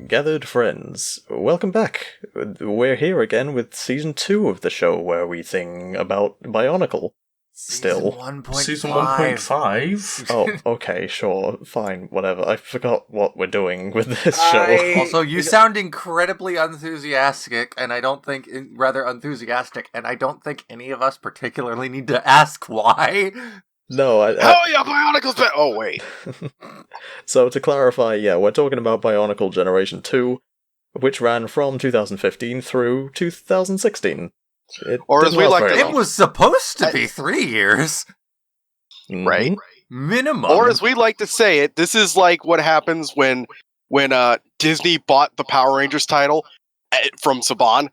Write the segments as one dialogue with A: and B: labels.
A: Gathered friends, welcome back. We're here again with Season 2 of the show, where we sing about Bionicle. Still.
B: Season 1.5?
A: Oh, okay, sure, fine, whatever. I forgot what we're doing with this show.
C: Also, you sound incredibly enthusiastic, and I don't think any of us particularly need to ask why.
A: No,
D: Hell yeah, Bionicles Trek! Oh, wait.
A: So, to clarify, yeah, we're talking about Bionicle Generation 2, which ran from 2015 through 2016.
D: Or as we like to...
C: It was supposed to be 3 years.
D: Right.
C: Minimum.
D: Or as we like to say it, this is like what happens when Disney bought the Power Rangers title from Saban,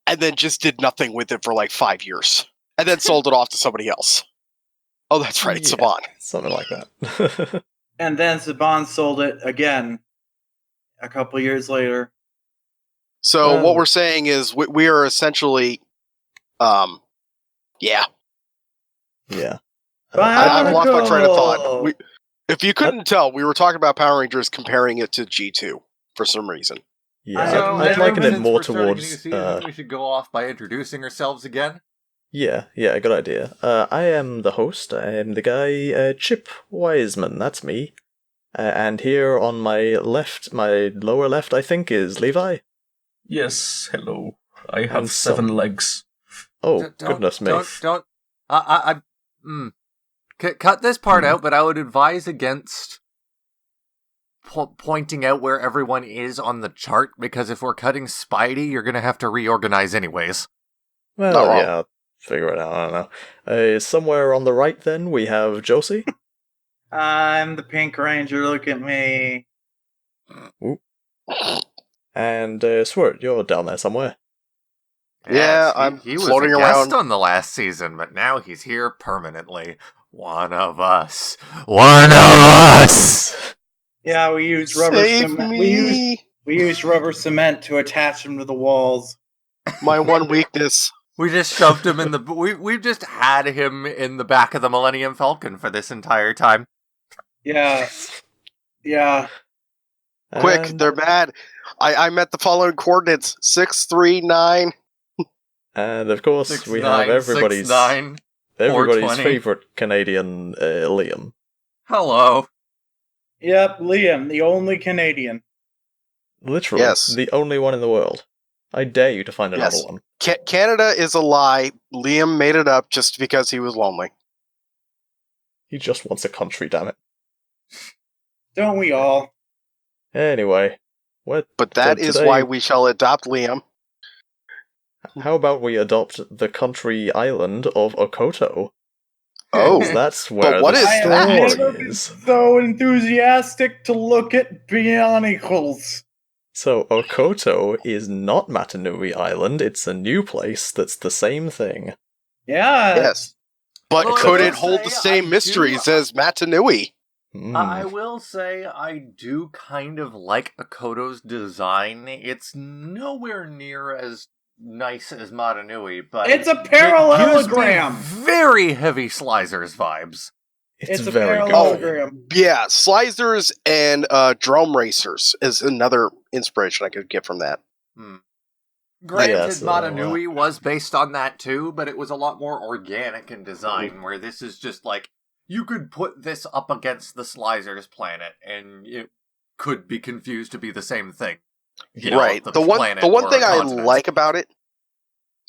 D: and then just did nothing with it for like 5 years. And then sold it off to somebody else. Oh, that's right,
A: Yeah,
D: Saban.
A: something like that.
E: And then Saban sold it again a couple years later.
D: So what we're saying is we are essentially, yeah.
A: Yeah.
D: I've lost my train of thought. If you couldn't tell, we were talking about Power Rangers comparing it to G2 for some reason.
A: Yeah, I'd liken it more towards...
C: we should go off by introducing ourselves again.
A: Yeah, good idea. I am the host. I am the guy, Chip Wiseman, that's me. And here on my left, my lower left, I think, is Levi.
B: Yes, hello. I have 7 legs.
A: Oh, goodness me.
C: Cut this part out, but I would advise against pointing out where everyone is on the chart, because if we're cutting Spidey, you're going to have to reorganize anyways.
A: Well, yeah, figure it out, I don't know. Somewhere on the right, then, we have Josie.
E: I'm the Pink Ranger, look at me.
A: Ooh. And Swert, you're down there somewhere.
D: Yeah,
C: Yes, he
D: floating
C: was a
D: around.
C: guest on the last season, but now he's here permanently. One of us. One of us!
E: Yeah, we used rubber
D: Save
E: cement.
D: me!
E: We used rubber cement to attach them to the walls.
D: My one weakness.
C: We just shoved him in the... We've just had him in the back of the Millennium Falcon for this entire time.
E: Yeah. Yeah.
D: Quick, they're bad. I met the following coordinates. 639.
A: And of course, we have everybody's favorite Canadian, Liam.
C: Hello.
E: Yep, Liam, the only Canadian.
A: Literally,
D: Yes.
A: the only one in the world. I dare you to find another one.
D: Canada is a lie. Liam made it up just because he was lonely.
A: He just wants a country, damn it.
E: Don't we all?
A: Anyway,
D: But that is why we shall adopt Liam.
A: How about we adopt the country island of Okoto?
D: Oh,
A: That's where
D: what
A: the
D: is that?
A: story is.
E: So enthusiastic to look at Bionicles.
A: So, Okoto is not Matanui Island, it's a new place that's the same thing.
E: Yeah.
D: Yes. But
C: Well,
D: could
C: I
D: it
C: will
D: hold
C: say
D: the same
C: I
D: mysteries
C: do-
D: as Matanui?
C: I will say I do kind of like Akoto's design. It's nowhere near as nice as Matanui, but
E: It's a
C: it gives
E: parallelogram.
C: me very heavy Slicers vibes.
A: It's
E: a
A: very good.
E: parallelogram.
D: Yeah, Slicers and Drome Racers is another inspiration I could get from that.
C: Granted,
A: Yes,
C: Matanui was based on that too, but it was a lot more organic in design, where this is just like, you could put this up against the Slicers planet, and it could be confused to be the same thing. You know,
D: Right. The one thing I like about it,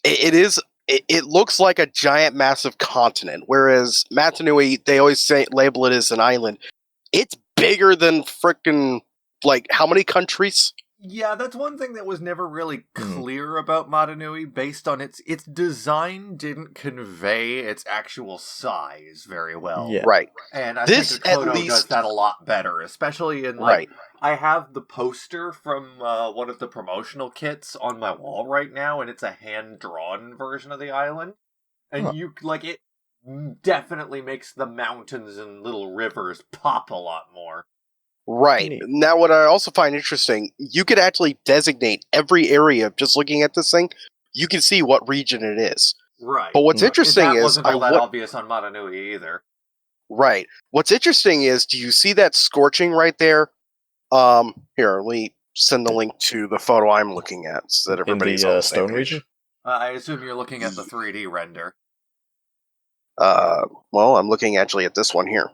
D: it looks like a giant, massive continent. Whereas Matanui, they always label it as an island. It's bigger than frickin' like how many countries?
C: Yeah, that's one thing that was never really clear about Matanui, based on its design didn't convey its actual size very well.
A: Yeah.
D: Right.
C: And I
D: This,
C: think Akoto
D: at least-
C: does that a lot better, especially in, like,
D: Right.
C: I have the poster from one of the promotional kits on my wall right now, and it's a hand-drawn version of the island. And it definitely makes the mountains and little rivers pop a lot more.
D: Right.
A: Neat.
D: Now, what I also find interesting, you could actually designate every area just looking at this thing. You can see what region it is.
C: Right.
D: But what's interesting
C: that
D: is...
C: wasn't all that obvious on Matanui either.
D: Right. What's interesting is, do you see that scorching right there? Here, let me send the link to the photo I'm looking at so that
A: In
D: everybody's
A: the
D: on the same
A: stone
D: page.
A: region?
C: I assume you're looking at the 3D render.
D: Well, I'm looking actually at this one here.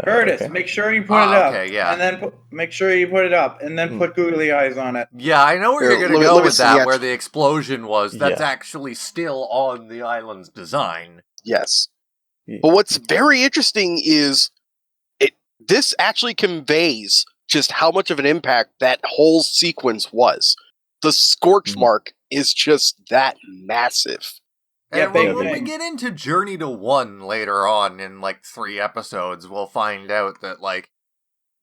E: Curtis,
A: Okay.
E: make sure you put it up.
C: Okay, yeah.
E: And then make sure you put it up, and then put googly eyes on it.
C: Yeah, I know where
D: Here,
C: you're going to
D: let me-
C: go
D: let me
C: with
D: see
C: that,
D: the
C: where the explosion was. That's
A: Yeah.
C: actually still on the island's design.
D: Yes.
A: Yeah.
D: But what's very interesting is this actually conveys just how much of an impact that whole sequence was. The scorch mark is just that massive.
E: Yeah,
C: And
E: big
C: when we
E: thing.
C: get into Journey to 1 later on in, 3 episodes, we'll find out that,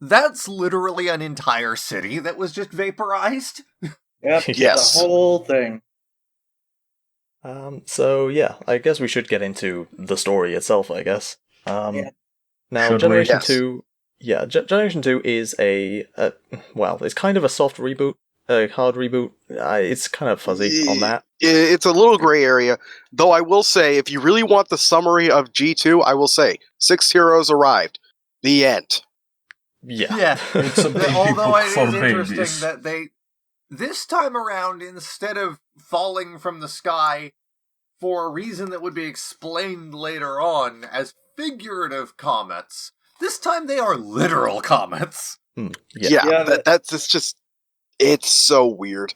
C: that's literally an entire city that was just vaporized.
E: Yep,
D: Yes.
E: the whole thing.
A: So yeah, I guess we should get into the story itself, I guess.
E: Yeah.
A: Now,
B: Should we?
A: Generation
D: Yes.
A: 2... Yeah, Generation 2 is well, it's kind of a soft reboot, a hard reboot. It's kind of fuzzy on that.
D: It's a little gray area, though I will say, if you really want the summary of G2, I will say, 6 heroes arrived. The end.
A: Yeah.
C: Yeah.
B: It's a baby
C: Although
B: book
C: it
B: for
C: is interesting
B: babies.
C: that they, this time around, instead of falling from the sky for a reason that would be explained later on as figurative comets, this time they are literal comets.
A: Yeah.
E: Yeah,
D: It's just, it's so weird.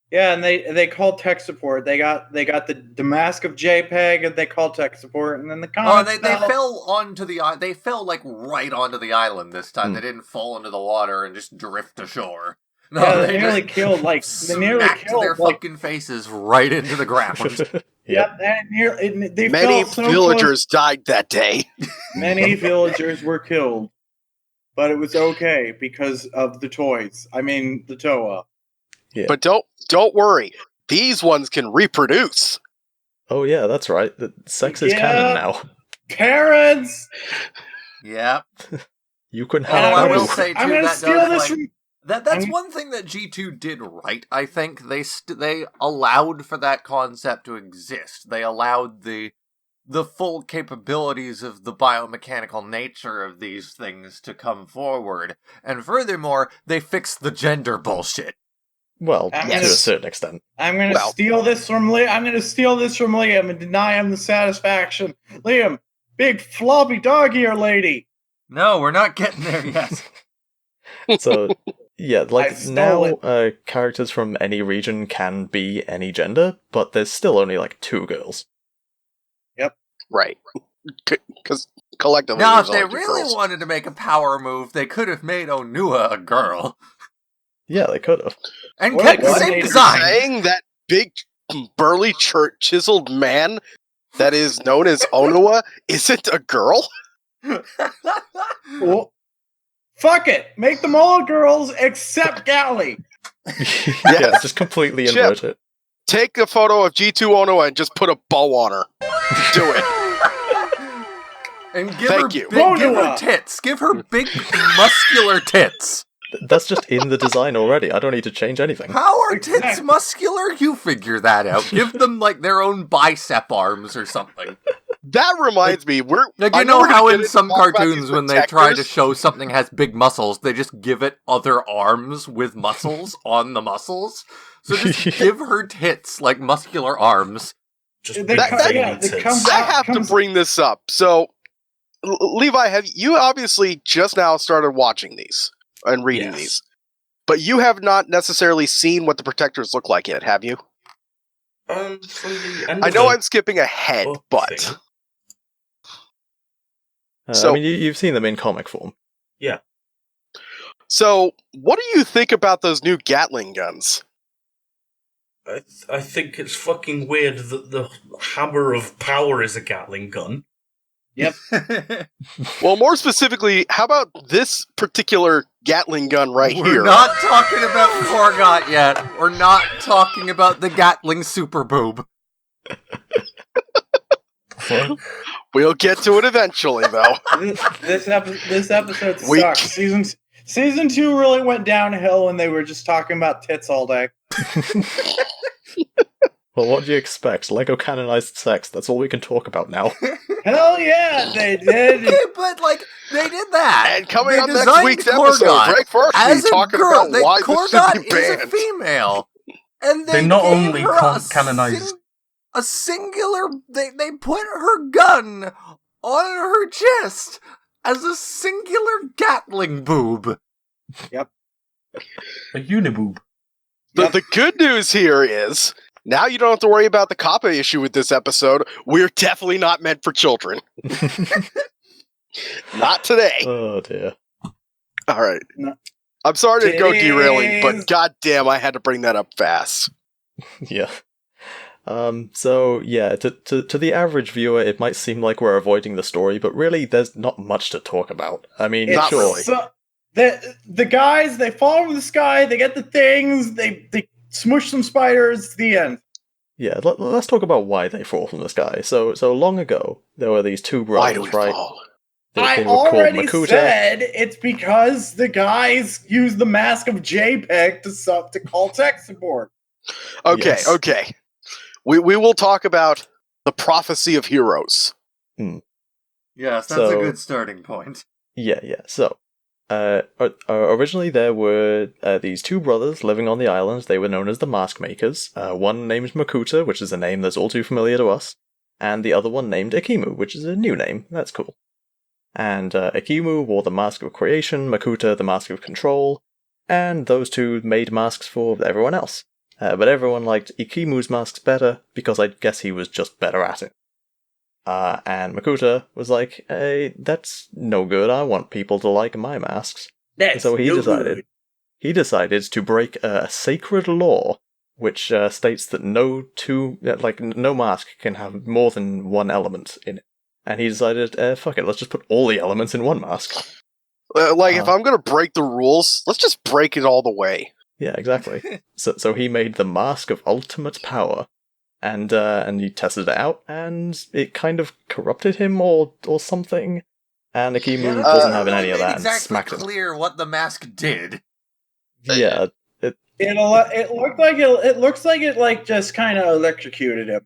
E: Yeah, and they called tech support. They got the mask of JPEG, and they called tech support, and then the
C: Oh,
E: comments.
C: they fell onto the island. They fell right onto the island this time. They didn't fall into the water and just drift ashore. No,
E: Yeah, they
C: just
E: nearly killed they nearly
C: smacked
E: killed
C: their fucking faces right into the ground.
E: Yep, they
D: Many
E: fell so
D: villagers died that day.
E: close. Many villagers were killed, but it was okay because of the toys. I mean, the Toa.
A: Yeah.
D: But don't worry. These ones can reproduce.
A: Oh yeah, that's right. The sex is canon now.
E: Parents.
C: Yep.
A: You can
C: Although
A: have
C: I
A: both.
C: will say too,
E: I'm gonna
C: that
E: steal
C: does,
E: this from.
C: that's one thing that G2 did right. I think they allowed for that concept to exist. They allowed the full capabilities of the biomechanical nature of these things to come forward. And furthermore, they fixed the gender bullshit.
A: Well,
E: I'm
A: to a
E: gonna-
A: certain extent.
E: I'm gonna
D: Well-
E: steal this from Liam. I'm gonna steal this from Liam and deny him the satisfaction. Liam, big floppy dog ear lady.
C: No, we're not getting there yet.
A: So yeah,
E: I stole
A: now characters from any region can be any gender, but there's still only 2 girls.
D: Right. Because collectively,
C: Now, if
D: there's
C: they
D: only two
C: really
D: girls.
C: wanted to make a power move, they could have made Onua a girl.
A: Yeah, they could have.
C: And
E: What?
C: kept the
E: What?
C: same
E: You're
C: design.
D: Saying that big, burly, chiseled man that is known as Onua isn't a girl?
E: Well, fuck it. Make them all girls except Gali.
A: Yeah, just completely
D: Chip.
A: invert it.
D: Take a photo of G2 Onua and just put a bow on her. Do it.
C: And give
D: Thank
C: her
D: you.
C: give her
E: Onua.
C: tits. Give her big muscular tits.
A: That's just in the design already. I don't need to change anything.
C: How are tits
E: Exactly.
C: muscular? You figure that out. Give them their own bicep arms or something.
D: That reminds me,
C: You know how in some cartoons when they try to show something has big muscles, they just give it other arms with muscles on the muscles? So just give her tits like muscular arms.
B: Just
E: They
B: big
E: come-
B: veiny
E: yeah, they
B: tits.
E: come-
D: I have to bring this up. So, Levi, have you obviously just now started watching these and reading
B: Yes.
D: these, but you have not necessarily seen what the protectors look like yet, have you?
B: From the end
D: I
B: of
D: know
B: the
D: I'm skipping ahead,
B: book
D: but
B: thing.
D: So-
A: I mean, you've seen them in comic form.
D: so what do you think about those new Gatling guns?
B: I think it's fucking weird that the hammer of power is a Gatling gun.
D: Well, more specifically, how about this particular Gatling gun right
C: We're
D: here?
C: not talking about Korgot yet. We're not talking about the Gatling super boob.
B: Fuck.
D: We'll get to it eventually, though.
E: This episode
D: We-
E: sucks. Season 2 really went downhill when they were just talking about tits all day.
A: Well, what do you expect? Lego canonized sex. That's all we can talk about now.
E: Hell yeah, they did.
C: Okay, but like they did that.
D: And coming
C: They
D: up next
C: designed
D: week's episode,
C: Korgot
D: Greg Firstly
C: as a
D: talking
C: girl.
D: about why this should
C: Korgot
D: be
C: is a
D: banned.
C: female, and
B: They
C: they
B: not
C: gave
B: only
C: her
B: canonized.
C: a singular. They put her gun on her chest as a singular Gatling boob.
B: A uniboob.
D: The good news here is, now you don't have to worry about the Kappa issue with this episode. We're definitely not meant for children. Not today.
A: Oh dear.
D: All right.
E: No.
D: I'm sorry to go derailing, but
E: Titties.
D: goddamn, I had to bring that up fast.
A: Yeah. So yeah, to the average viewer, it might seem like we're avoiding the story, but really, there's not much to talk about. I mean,
E: It's
D: Not really.
E: so- the guys, they fall from the sky, they get the things, they smush some spiders, the end.
A: Yeah, let's talk about why they fall from the sky. So long ago, there were these two
D: Why
A: brothers,
D: do we
A: right?
D: fall?
E: I
A: They were called
E: already
A: Makuta.
E: said it's because the guys use the mask of JPEG to call tech support.
D: Okay,
A: Yes.
D: okay. We will talk about the prophecy of heroes.
C: Yes, that's
A: So-
C: a good starting point.
A: Yeah. So, originally there were these two brothers living on the island. They were known as the Mask Makers. One named Makuta, which is a name that's all too familiar to us, and the other one named Ikimu, which is a new name. That's cool. And Ikimu wore the Mask of Creation, Makuta the Mask of Control, and those two made masks for everyone else. But everyone liked Ikimu's masks better, because I guess he was just better at it. And Makuta was like, hey, that's no good, I want people to like my masks.
E: That's
A: So he
E: no
A: decided
E: good.
A: to break a sacred law, which states that no mask can have more than one element in it. And he decided, fuck it, let's just put all the elements in one mask.
D: If I'm gonna break the rules, let's just break it all the way.
A: Yeah, exactly. So he made the Mask of Ultimate Power, and he tested it out, and it kind of corrupted him or something. And Ikimu
C: that's
A: wasn't
C: not
A: having
C: really
A: any of
C: made
A: that and
C: exactly
A: smacked him.
C: clear what the mask did.
A: Yeah,
E: It looks like it just kind of electrocuted him.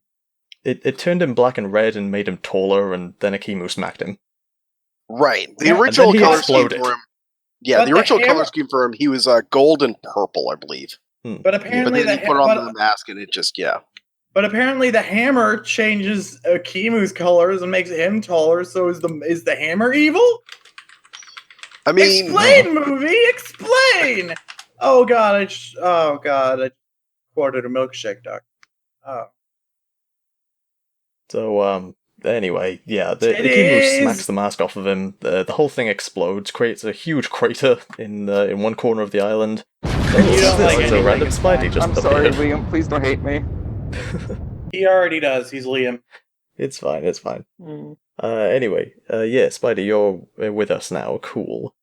A: it turned him black and red and made him taller, and then Ikimu smacked him.
D: Right. The
E: Yeah, and
D: original
A: then he
D: color scheme
A: exploded.
D: for him. Yeah,
E: But
D: the
E: the
D: original color
E: hammer-
D: scheme for him, he was gold and purple, I believe.
E: But
D: But
E: apparently
D: then he put on the mask, and it just
E: But apparently the hammer changes Akimu's colors and makes him taller. So is the hammer evil?
D: I mean,
E: Explain, movie, explain. Oh god, I ordered a milkshake, doc. Oh,
A: So, anyway, yeah, the
E: Titties!
A: Ikimu smacks the mask off of him, the whole thing explodes, creates a huge crater in one corner of the island.
E: You don't like
A: It's a
E: anything,
A: random
E: it's
A: Spidey
E: fine.
A: just
F: I'm sorry,
A: appeared.
F: Liam. Please don't hate me.
E: he already does. He's Liam.
A: It's fine, it's fine.
F: Mm.
A: Anyway, yeah, Spidey, you're with us now, cool.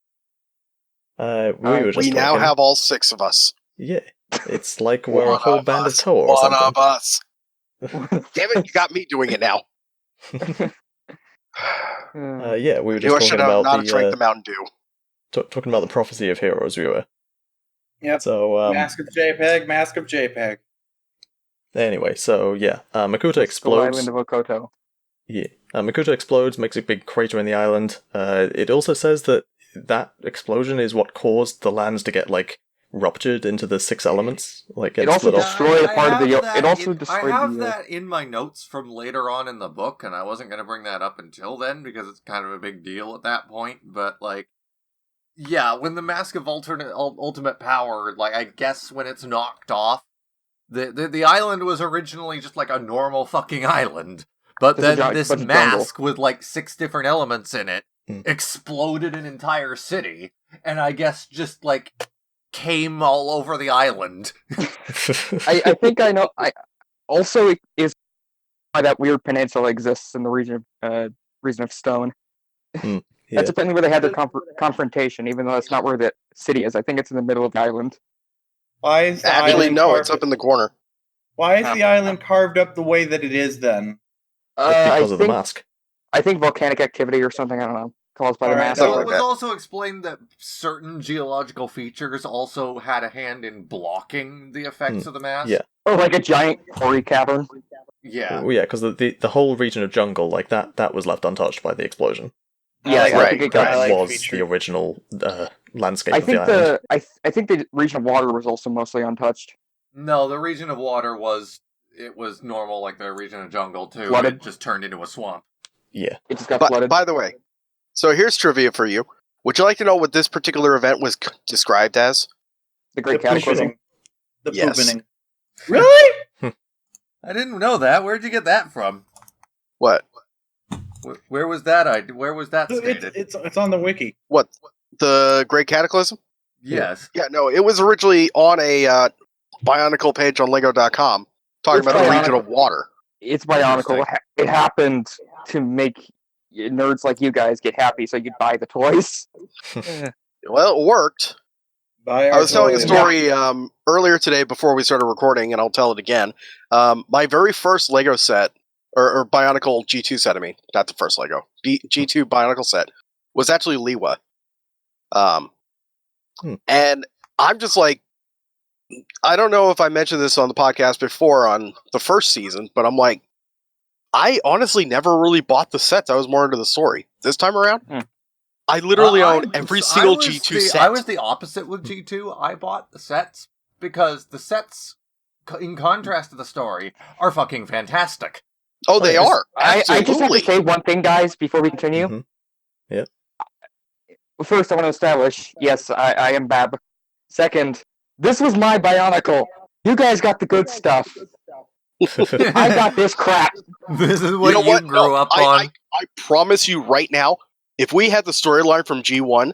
A: We were just
D: we now
A: talking.
D: have all 6 of us.
A: Yeah, it's like we're a
D: One
A: whole
D: of
A: band of
D: us.
A: Toa or
D: One
A: something.
D: of us. Damn it, you got me doing it now.
A: Yeah, we were
D: Maybe
A: just
D: I
A: talking
D: should have
A: about
D: not drank the Mountain Dew.
A: talking about the prophecy of heroes. We were.
E: Yep.
A: So
E: Mask of JPEG.
A: anyway, so yeah, Makuta
F: The
A: explodes.
F: island of Okoto.
A: Yeah, Makuta explodes, makes a big crater in the island. It also says that explosion is what caused the lands to get ruptured into the 6 elements. Like get
F: It also
A: split off.
F: destroyed a part of the.
C: have
F: It
C: that
F: also
C: in-
F: destroyed
C: I have
F: the.
C: that in my notes from later on in the book, and I wasn't going to bring that up until then because it's kind of a big deal at that point. But yeah, when the Mask of Ultimate Power, I guess when it's knocked off, the island was originally just like a normal fucking island, but
F: There's a
C: then
F: giant
C: this
F: bunch of jungle.
C: mask with 6 different elements in it exploded an entire city, and I guess just came all over the island.
F: I think I know. I also it is why that weird peninsula exists in the region of Stone.
A: Yeah.
F: That's apparently where they had their confrontation, even though that's not where the city is. I think it's in the middle of the island.
E: Why is the
D: Actually,
E: island
D: no,
E: carved-
D: it's up in the corner.
E: Why is the island carved up the way that it is then?
A: Just because
F: I
A: of the
F: think
A: mask.
F: I think volcanic activity or something. I don't know. caused by the
E: Alright,
F: mass.
C: So
D: Something
C: it
D: like
C: was
D: that.
C: also explained that certain geological features also had a hand in blocking the effects of the mass.
A: yeah.
F: Or like a giant quarry cavern.
C: Yeah.
A: Well, yeah, because the whole region of jungle, like that was left untouched by the explosion.
F: Yes,
D: I
F: I think it got.
A: That
E: like
A: was
E: feature.
A: the original landscape
F: I
A: of the
F: think
A: island.
F: I think the region of water was also mostly untouched.
C: No, the region of water was normal like the region of jungle too.
F: Flooded.
C: It just turned into a swamp.
A: Yeah.
F: It just got
D: But
F: flooded.
D: by the way, so here's trivia for you. Would you like to know what this particular event was described as?
F: The Great Cataclysm.
E: poopening. The
D: Yes.
E: poopening. Really?
C: I didn't know that. Where'd you get that from?
D: What?
C: Where was that? Where was that stated?
E: It's on the wiki.
D: What? The Great Cataclysm?
C: Yes.
D: Yeah, no, it was originally on a Bionicle page on Lego.com talking
F: It's
D: about the region
F: Bionicle.
D: of water.
F: It's Bionicle.
C: Interesting.
F: It happened to make nerds like you guys get happy, so you'd buy the toys.
D: Well, it worked.
E: Buy our
D: I was telling a
E: toys.
D: story earlier today before we started recording, and I'll tell it again. My very first Lego set, or Bionicle G2 set, I mean, not the first Lego, G2 Bionicle set, was actually Levi. And I'm just like, I don't know if I mentioned this on the podcast before on the first season, but I'm like, I honestly never really bought the sets. I was more into the story. This time around, I literally own every single G2 set.
C: I was the opposite with G2. I bought the sets because the sets, in contrast to the story, are fucking fantastic.
D: Oh, they are.
F: I just have to
D: Absolutely.
F: say one thing, guys, before we continue.
A: Mhm. Yeah.
F: First, I want to establish, yes, I am Bab. Second, this was my Bionicle. You guys got the good stuff. I got this crap.
C: This is
D: You
C: what
D: know
C: you
D: what?
C: grew
D: No,
C: up
D: I
C: on.
D: promise you right now, if we had the storyline from G1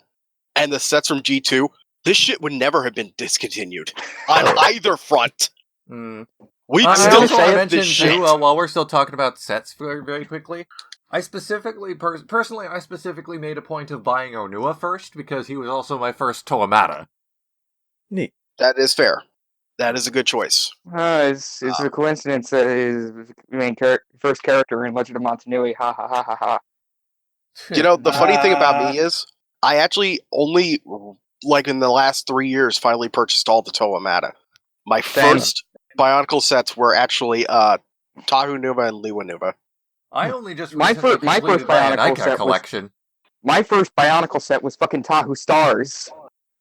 D: and the sets from G2, this shit would never have been discontinued on either front.
C: Mm.
D: We'd
F: I
D: still
F: also
D: have
C: mention
D: this shit.
C: too, while we're still talking about sets very, very quickly, I specifically, personally, I specifically made a point of buying Onua first because he was also my first Toamata.
A: Neat.
D: That is fair. That is a good choice.
F: It's a coincidence that his main first character in Legend of Montanui. Ha ha ha ha ha.
D: You know, the funny thing about me is, I actually only, like in the last 3 years, finally purchased all the Toamata. My
F: Same.
D: first Bionicle sets were actually Tahu Nuva and Liwa Nuva.
C: I only just
F: My
C: recently
F: my
C: completed
F: first
C: my
F: Bionicle
C: Nika
F: set was-
C: collection.
F: My first Bionicle set was fucking Tahu Stars.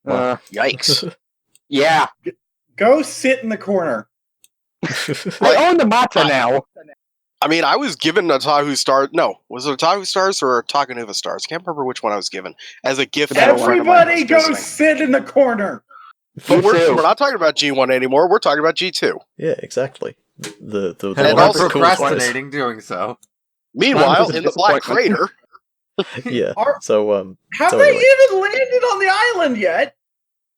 A: Wow.
D: Yikes.
F: Yeah.
E: Go sit in the corner.
F: I own the Mata now.
D: I mean, I was given a Tahu Star. No, was it a Tahu Stars or a Takanuva Stars? I can't remember which one I was given as a gift. from a friend of mine who
E: Everybody
D: was
E: go
D: visiting.
E: sit in the corner.
D: But
F: Me
D: we're
F: too.
D: not talking about G1 anymore. We're talking about G2.
A: Yeah, exactly. The
C: And
D: And
C: I'm
D: also
A: the coolest
C: procrastinating doing so.
D: Meanwhile,
F: was a
D: in the Black
F: disappointment.
D: Crater,
A: Yeah.
E: Are-
A: So
E: Have
A: So
E: they
A: anyway.
E: even landed on the island yet?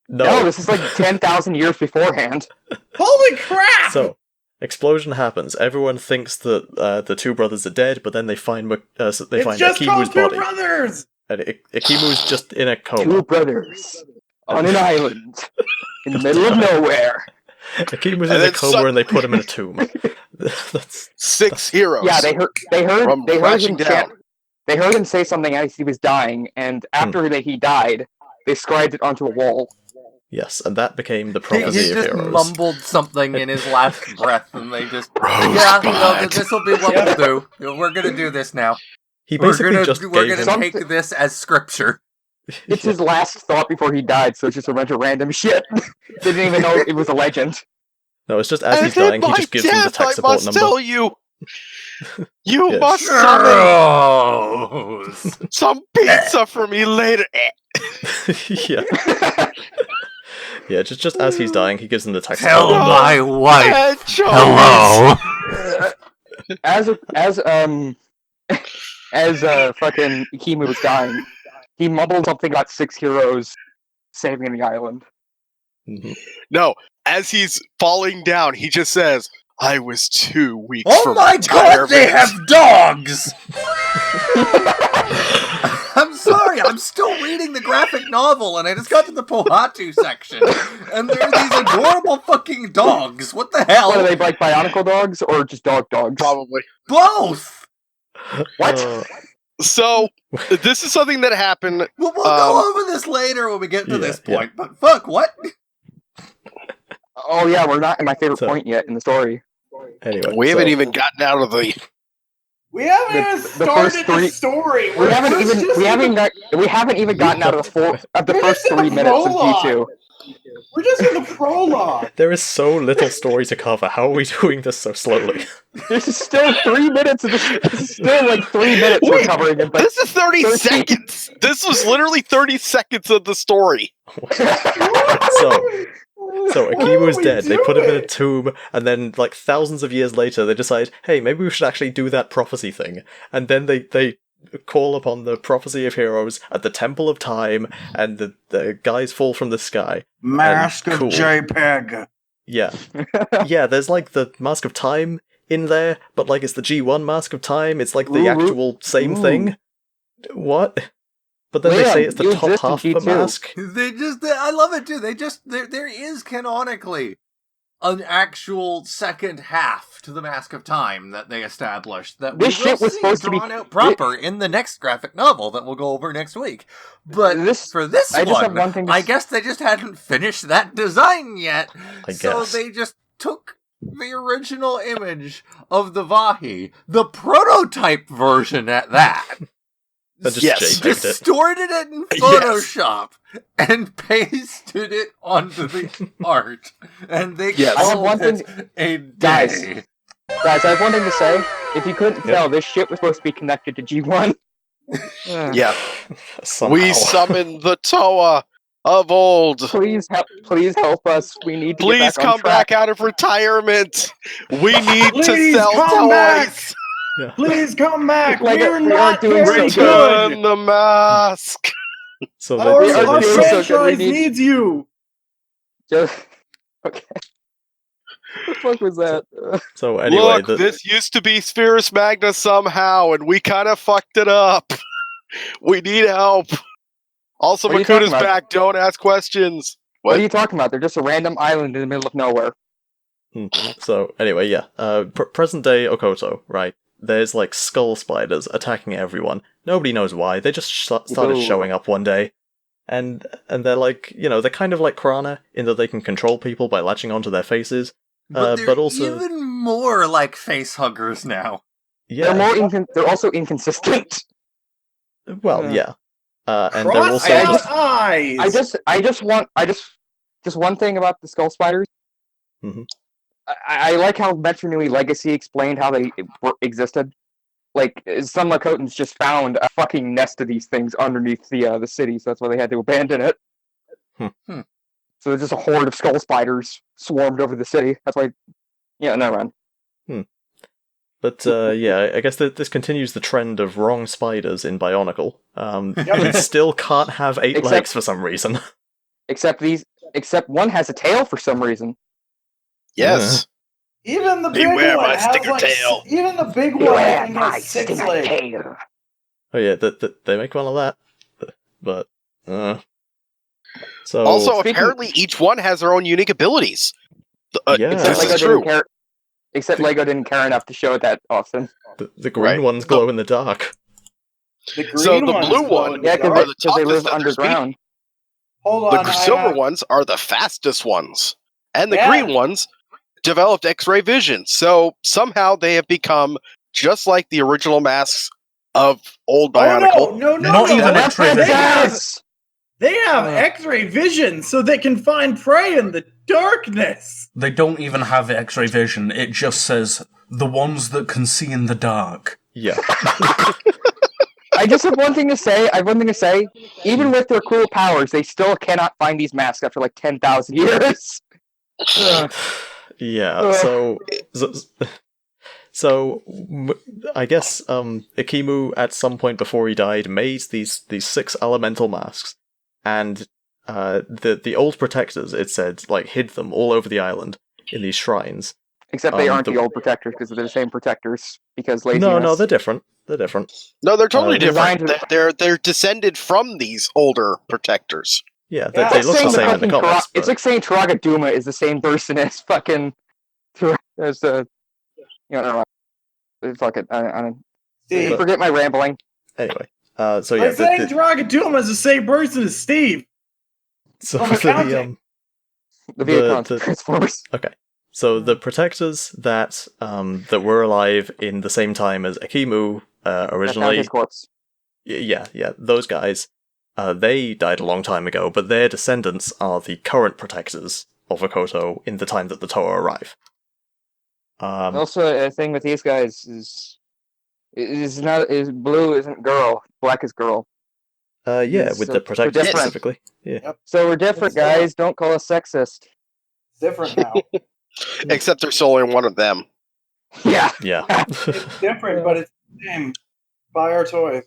F: No, this is like 10,000 years beforehand.
E: Holy crap!
A: So, explosion happens. Everyone thinks that the two brothers are dead, but then they find
E: it's
A: find
E: just
A: Akimu's
E: called Two
A: body,
E: Brothers!
A: and Akimu's just in a
F: Two
A: coma.
F: brothers on an island in the middle of nowhere.
A: Akimu's
D: And
A: in a
D: then
A: coma, and they put him in a tomb. That's
D: 6 heroes.
F: Yeah, they heard
D: From
F: him
D: crashing
F: chant.
D: down.
F: They heard him say something as he was dying, and after he died, they scribed it onto a wall.
A: yes, and that became the
C: He
A: prophecy of
C: just
A: heroes.
C: mumbled something in his last breath, and they just,
D: Rosebud.
C: yeah, this will be what we'll do. We're gonna do this now.
A: He
C: We're
A: basically
C: gonna
A: just
C: we're
A: gave
C: gonna
A: him.
C: take this as scripture.
F: It's his last thought before he died, so it's just a bunch of random shit. They didn't even know it was a legend.
A: No, it's just as
D: And
A: he's
D: in
A: dying, he
D: my
A: just gives them the
D: death,
A: tech
D: I
A: support
D: must
A: number.
D: tell you, you
A: Yes.
D: must summon
C: Gross.
D: some pizza for me later.
A: Yeah, yeah. Just as he's dying, he gives them the tech
C: Tell
A: support number.
C: my wife
D: Anchovies.
C: hello.
F: As fucking Ikimu was dying, he mumbled something about 6 heroes saving the island.
A: Mhm.
D: No, as he's falling down, he just says, I was too weak
B: Oh
D: for
B: my god, they
D: retirement."
B: have dogs!
C: I'm sorry, I'm still reading the graphic novel, and I just got to the Pohatu section, and there are these adorable fucking dogs. What the hell?
F: What are they, like Bionicle dogs or just dogs?
D: Probably.
C: Both.
F: What?
A: Uh,
D: So this is something that happened.
C: We'll go over this later when we get to this point. But fuck, what?
F: Oh yeah, we're not in my favorite point yet in the story.
A: Anyway,
D: We haven't even gotten out of the.
E: We haven't even started the story.
F: We haven't even gotten out of the first 3 minutes of G2.
E: We're just in the prologue.
A: There is so little story to cover. How are we doing this so slowly?
F: This is still 3 minutes of this. This is still like 3 minutes we're covering it. But
D: This is 30 seconds. This was literally 30 seconds of the story.
A: So Akimu's dead. They put him in a tomb, and then, like, thousands of years later, they decide, hey, maybe we should actually do that prophecy thing. And then they call upon the prophecy of heroes at the Temple of Time, and the guys fall from the sky.
E: Mask of
A: cool.
E: JPEG.
A: Yeah. Yeah, there's, like, the Mask of Time in there, but, like, it's the G1 Mask of Time. It's, like, the actual same thing. What? But then they say it's the top half of the mask.
C: I love it too. There is canonically an actual second half to the Mask of Time that they established that
F: this shit was supposed to be
C: drawn out proper in the next graphic novel that we'll go over next week. But for this one, I guess they just hadn't finished that design yet. So they just took the original image of the Vahi, the prototype version at that. Distorted it in Photoshop and pasted it onto the art, and they called it a day.
F: Guys, I have one thing to say. If you couldn't tell, this shit was supposed to be connected to G1.
D: Yeah. We summoned the Toa of old.
F: Please help us. We need to
D: Please
F: get back on
D: come
F: track.
D: back out of retirement. We need to
E: Please
D: sell
E: come
D: toys.
E: back. Yeah. Please come back. We're not
F: doing
E: very
F: so
E: good.
D: Return the mask.
A: So
E: our franchise needs you.
F: Okay. What the fuck was that?
D: So anyway, look, this used to be Spherus Magna somehow, and we kind of fucked it up. We need help. Also, Makuda's back. Don't ask questions.
F: What are you talking about? They're just a random island in the middle of nowhere.
A: So anyway, yeah. Present day Okoto, right? There's like skull spiders attacking everyone. Nobody knows why. They just started showing up one day. And they're like, they're kind of like Krana in that they can control people by latching onto their faces.
C: But
A: also
C: even more like face huggers now.
A: Yeah.
F: They're also inconsistent.
A: Well, yeah. And
E: they're
A: also
E: eyes.
F: Just one thing about the skull spiders.
A: Mm-hmm.
F: I like how Metro Nui Legacy explained how they existed. Like, some Lakotans just found a fucking nest of these things underneath the city, so that's why they had to abandon it. So there's just a horde of skull spiders swarmed over the city. That's why, never mind.
A: But, I guess this continues the trend of wrong spiders in Bionicle. It still can't have 8 legs for some reason.
F: Except one has a tail for some reason.
D: Yes.
E: Even the big one has tail. Even the big one has 6 legs.
A: Oh yeah, they make one of that. But so
D: also apparently each one has their own unique abilities. This is true.
F: Except Lego didn't care enough to show it that often.
A: The green ones glow in the dark.
D: The blue one,
F: because they live underground.
E: Hold on,
D: the silver ones are the fastest ones, and the green ones developed X-ray vision. So somehow they have become just like the original masks of old Bionicle.
E: No,
B: not even X-ray vision.
E: They have X-ray vision, so they can find prey in the darkness.
B: They don't even have X-ray vision. It just says the ones that can see in the dark.
A: Yeah.
F: I just have one thing to say. Even with their cool powers, they still cannot find these masks after like 10,000 years.
A: Yeah. So I guess Akimu at some point before he died made these 6 elemental masks, and the old protectors, it said, like, hid them all over the island in these shrines.
F: Except they aren't the old protectors because they're the same protectors because laziness.
A: No, they're different.
D: No, they're totally different. They're descended from these older protectors.
A: Yeah, they look the same in the comics.
F: It's like saying Turaga Duma is the same person as fucking as the fuck it. I forget my rambling.
A: Anyway, so yeah,
E: I'm saying Dragaduma is the same person as Steve.
A: so
E: I'm accounting.
F: The Viacom
A: the-
F: Transformers.
A: okay. So the protectors that were alive in the same time as Akimu
F: Found
A: originally,
F: his corpse.
A: yeah, those guys, they died a long time ago, but their descendants are the current protectors of Okoto in the time that the Toa arrive.
F: Also, a thing with these guys is blue isn't girl, black is girl.
A: Yeah, with
F: So
A: the
F: we're
A: protectors
F: different.
A: specifically. Yeah.
F: So we're different, guys. Don't call us sexist.
E: It's different now.
D: Except there's only one of them.
F: Yeah.
A: Yeah.
E: It's different, but it's the same. Buy our toys.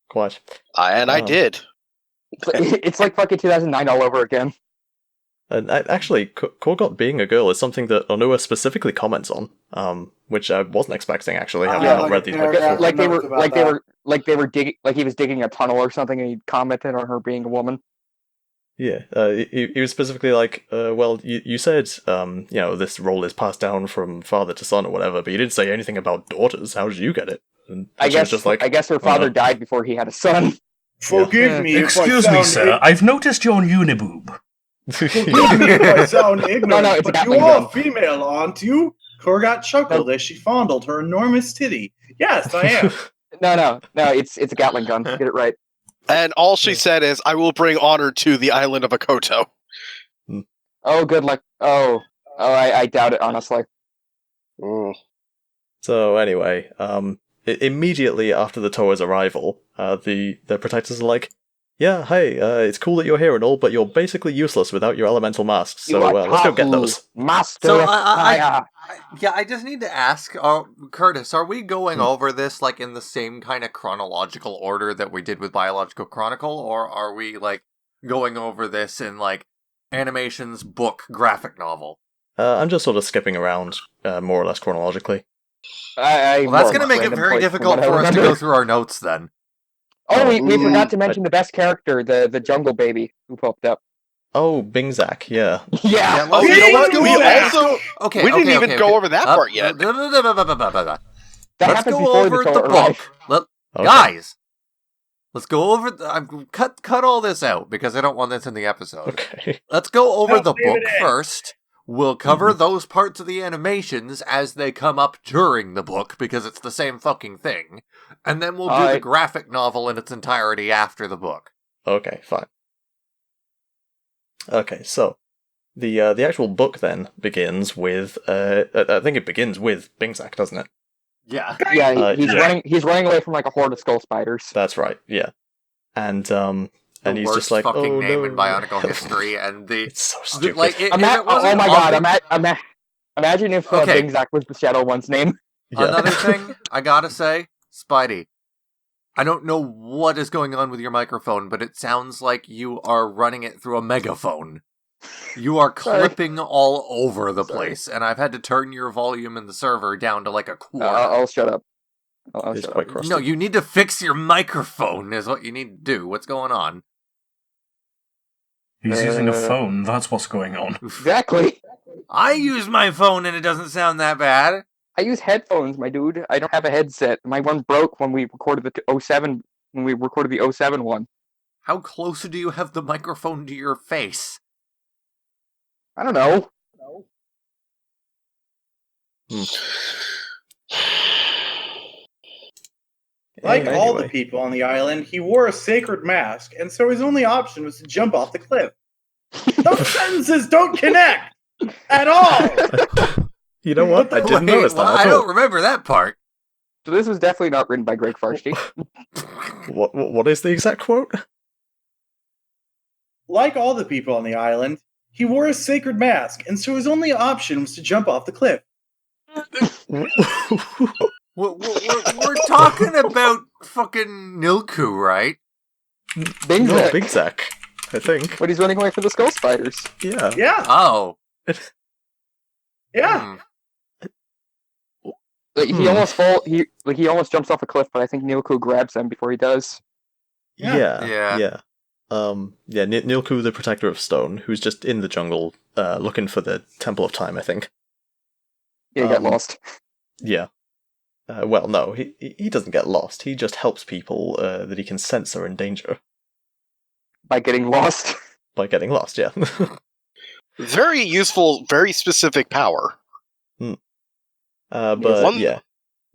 A: Quite.
D: I did.
F: It's like fucking 2009 all over again.
A: And actually, Korgot being a girl is something that Onua specifically comments on, which I wasn't expecting. Actually, having
E: Yeah,
A: not
E: like
A: read
E: a
A: these
E: paragraph.
A: books before.
F: They were digging, like he was digging a tunnel or something, and he commented on her being a woman.
A: Yeah, he was specifically like, well, you said, this role is passed down from father to son or whatever, but you didn't say anything about daughters. How did you get it? And
F: I
A: she was
F: guess
A: just like,
F: I guess her father died before he had a son.
E: Forgive me if I
B: Excuse me,
E: sound
B: sir. I've noticed your uniboob.
E: Forgive me if I sound ignorant,
F: No, it's
E: but
F: a
E: you
F: Gatling
E: are
F: gun.
E: female, aren't you? Korgot chuckled as she fondled her enormous titty. Yes, I am.
F: No, it's a Gatling gun. Get it right.
D: And all she said is, I will bring honor to the island of Okoto.
F: Oh, good luck. I doubt it, honestly.
A: So anyway, immediately after the Toa's arrival, the protectors are like, yeah, hey, it's cool that you're here and all, but you're basically useless without your elemental masks, so let's go get those.
F: Master
C: So
F: of fire.
C: I just need to ask, Curtis, are we going over this like in the same kind of chronological order that we did with Biological Chronicle, or are we like going over this in like animations, book, graphic novel?
A: I'm just sort of skipping around, more or less chronologically.
C: Well, that's going to make it very difficult for us to go through our notes then.
F: Oh, we forgot to mention the best character, the jungle baby who popped up.
A: Oh, Bingzak, yeah.
F: Yeah.
D: Oh, you know what? We didn't even go over that part yet.
F: That
C: Let's
F: happens
C: go
F: before
C: over
F: the
C: the
F: Toa
C: book.
F: arrive.
A: Okay.
C: Guys, let's go over. Cut all this out because I don't want this in the episode.
A: Okay.
C: Let's go over
E: No,
C: the
E: leave
C: book
E: it in.
C: first. We'll cover those parts of the animations as they come up during the book because it's the same fucking thing. And then we'll do the graphic novel in its entirety after the book.
A: Okay, fine. Okay, so the actual book then begins with I think it begins with Bingzak, doesn't it?
C: Yeah.
F: Yeah, he's
A: yeah.
F: running away from like a horde of skull spiders.
A: That's right. Yeah, and
C: The
A: he's
C: worst
A: just like,
C: fucking
A: oh,
C: name
A: no.
C: in Bionicle history, and
A: It's so stupid.
F: Oh my god! Imagine if
C: Okay.
F: Bingzak was the Shadow One's name.
A: Yeah.
C: Another thing I gotta say, Spidey, I don't know what is going on with your microphone, but it sounds like you are running it through a megaphone. You are clipping all over the place, and I've had to turn your volume in the server down to like a quarter.
F: I'll shut up. I'll
A: It's
F: shut
A: quite
F: up.
A: crusty.
C: No, you need to fix your microphone is what you need to do. What's going on?
B: He's using a phone. That's what's going on.
F: Exactly.
C: I use my phone and it doesn't sound that bad.
F: I use headphones, my dude. I don't have a headset. My one broke when we recorded the 07 when we recorded the 07 one.
C: How close do you have the microphone to your face?
F: I don't know.
E: Like all the
A: Anyway.
E: people on the island, he wore a sacred mask, and so his only option was to jump off the cliff. Those sentences don't connect at all.
A: You know what? I didn't notice that
C: I
A: at
C: don't
A: all.
C: remember that part.
F: So this was definitely not written by Greg Farsty.
A: What is the exact quote?
E: Like all the people on the island, he wore a sacred mask, and so his only option was to jump off the cliff.
C: We're talking about fucking Nilku, right?
F: Bingzak.
A: No, Bingzak, I think.
F: But he's running away from the skull spiders.
A: Yeah.
E: Yeah,
C: Oh.
E: yeah.
F: Like, he almost jumps off a cliff, but I think Nilku grabs him before he does.
A: Yeah.
C: Yeah.
A: Nilku, the Protector of Stone, who's just in the jungle, looking for the Temple of Time, I think.
F: Yeah, he got lost.
A: Yeah. Well, no, he doesn't get lost. He just helps people that he can sense are in danger
F: By getting lost.
A: by getting lost. Yeah.
D: Very useful, very specific power.
A: But
D: One-
A: yeah,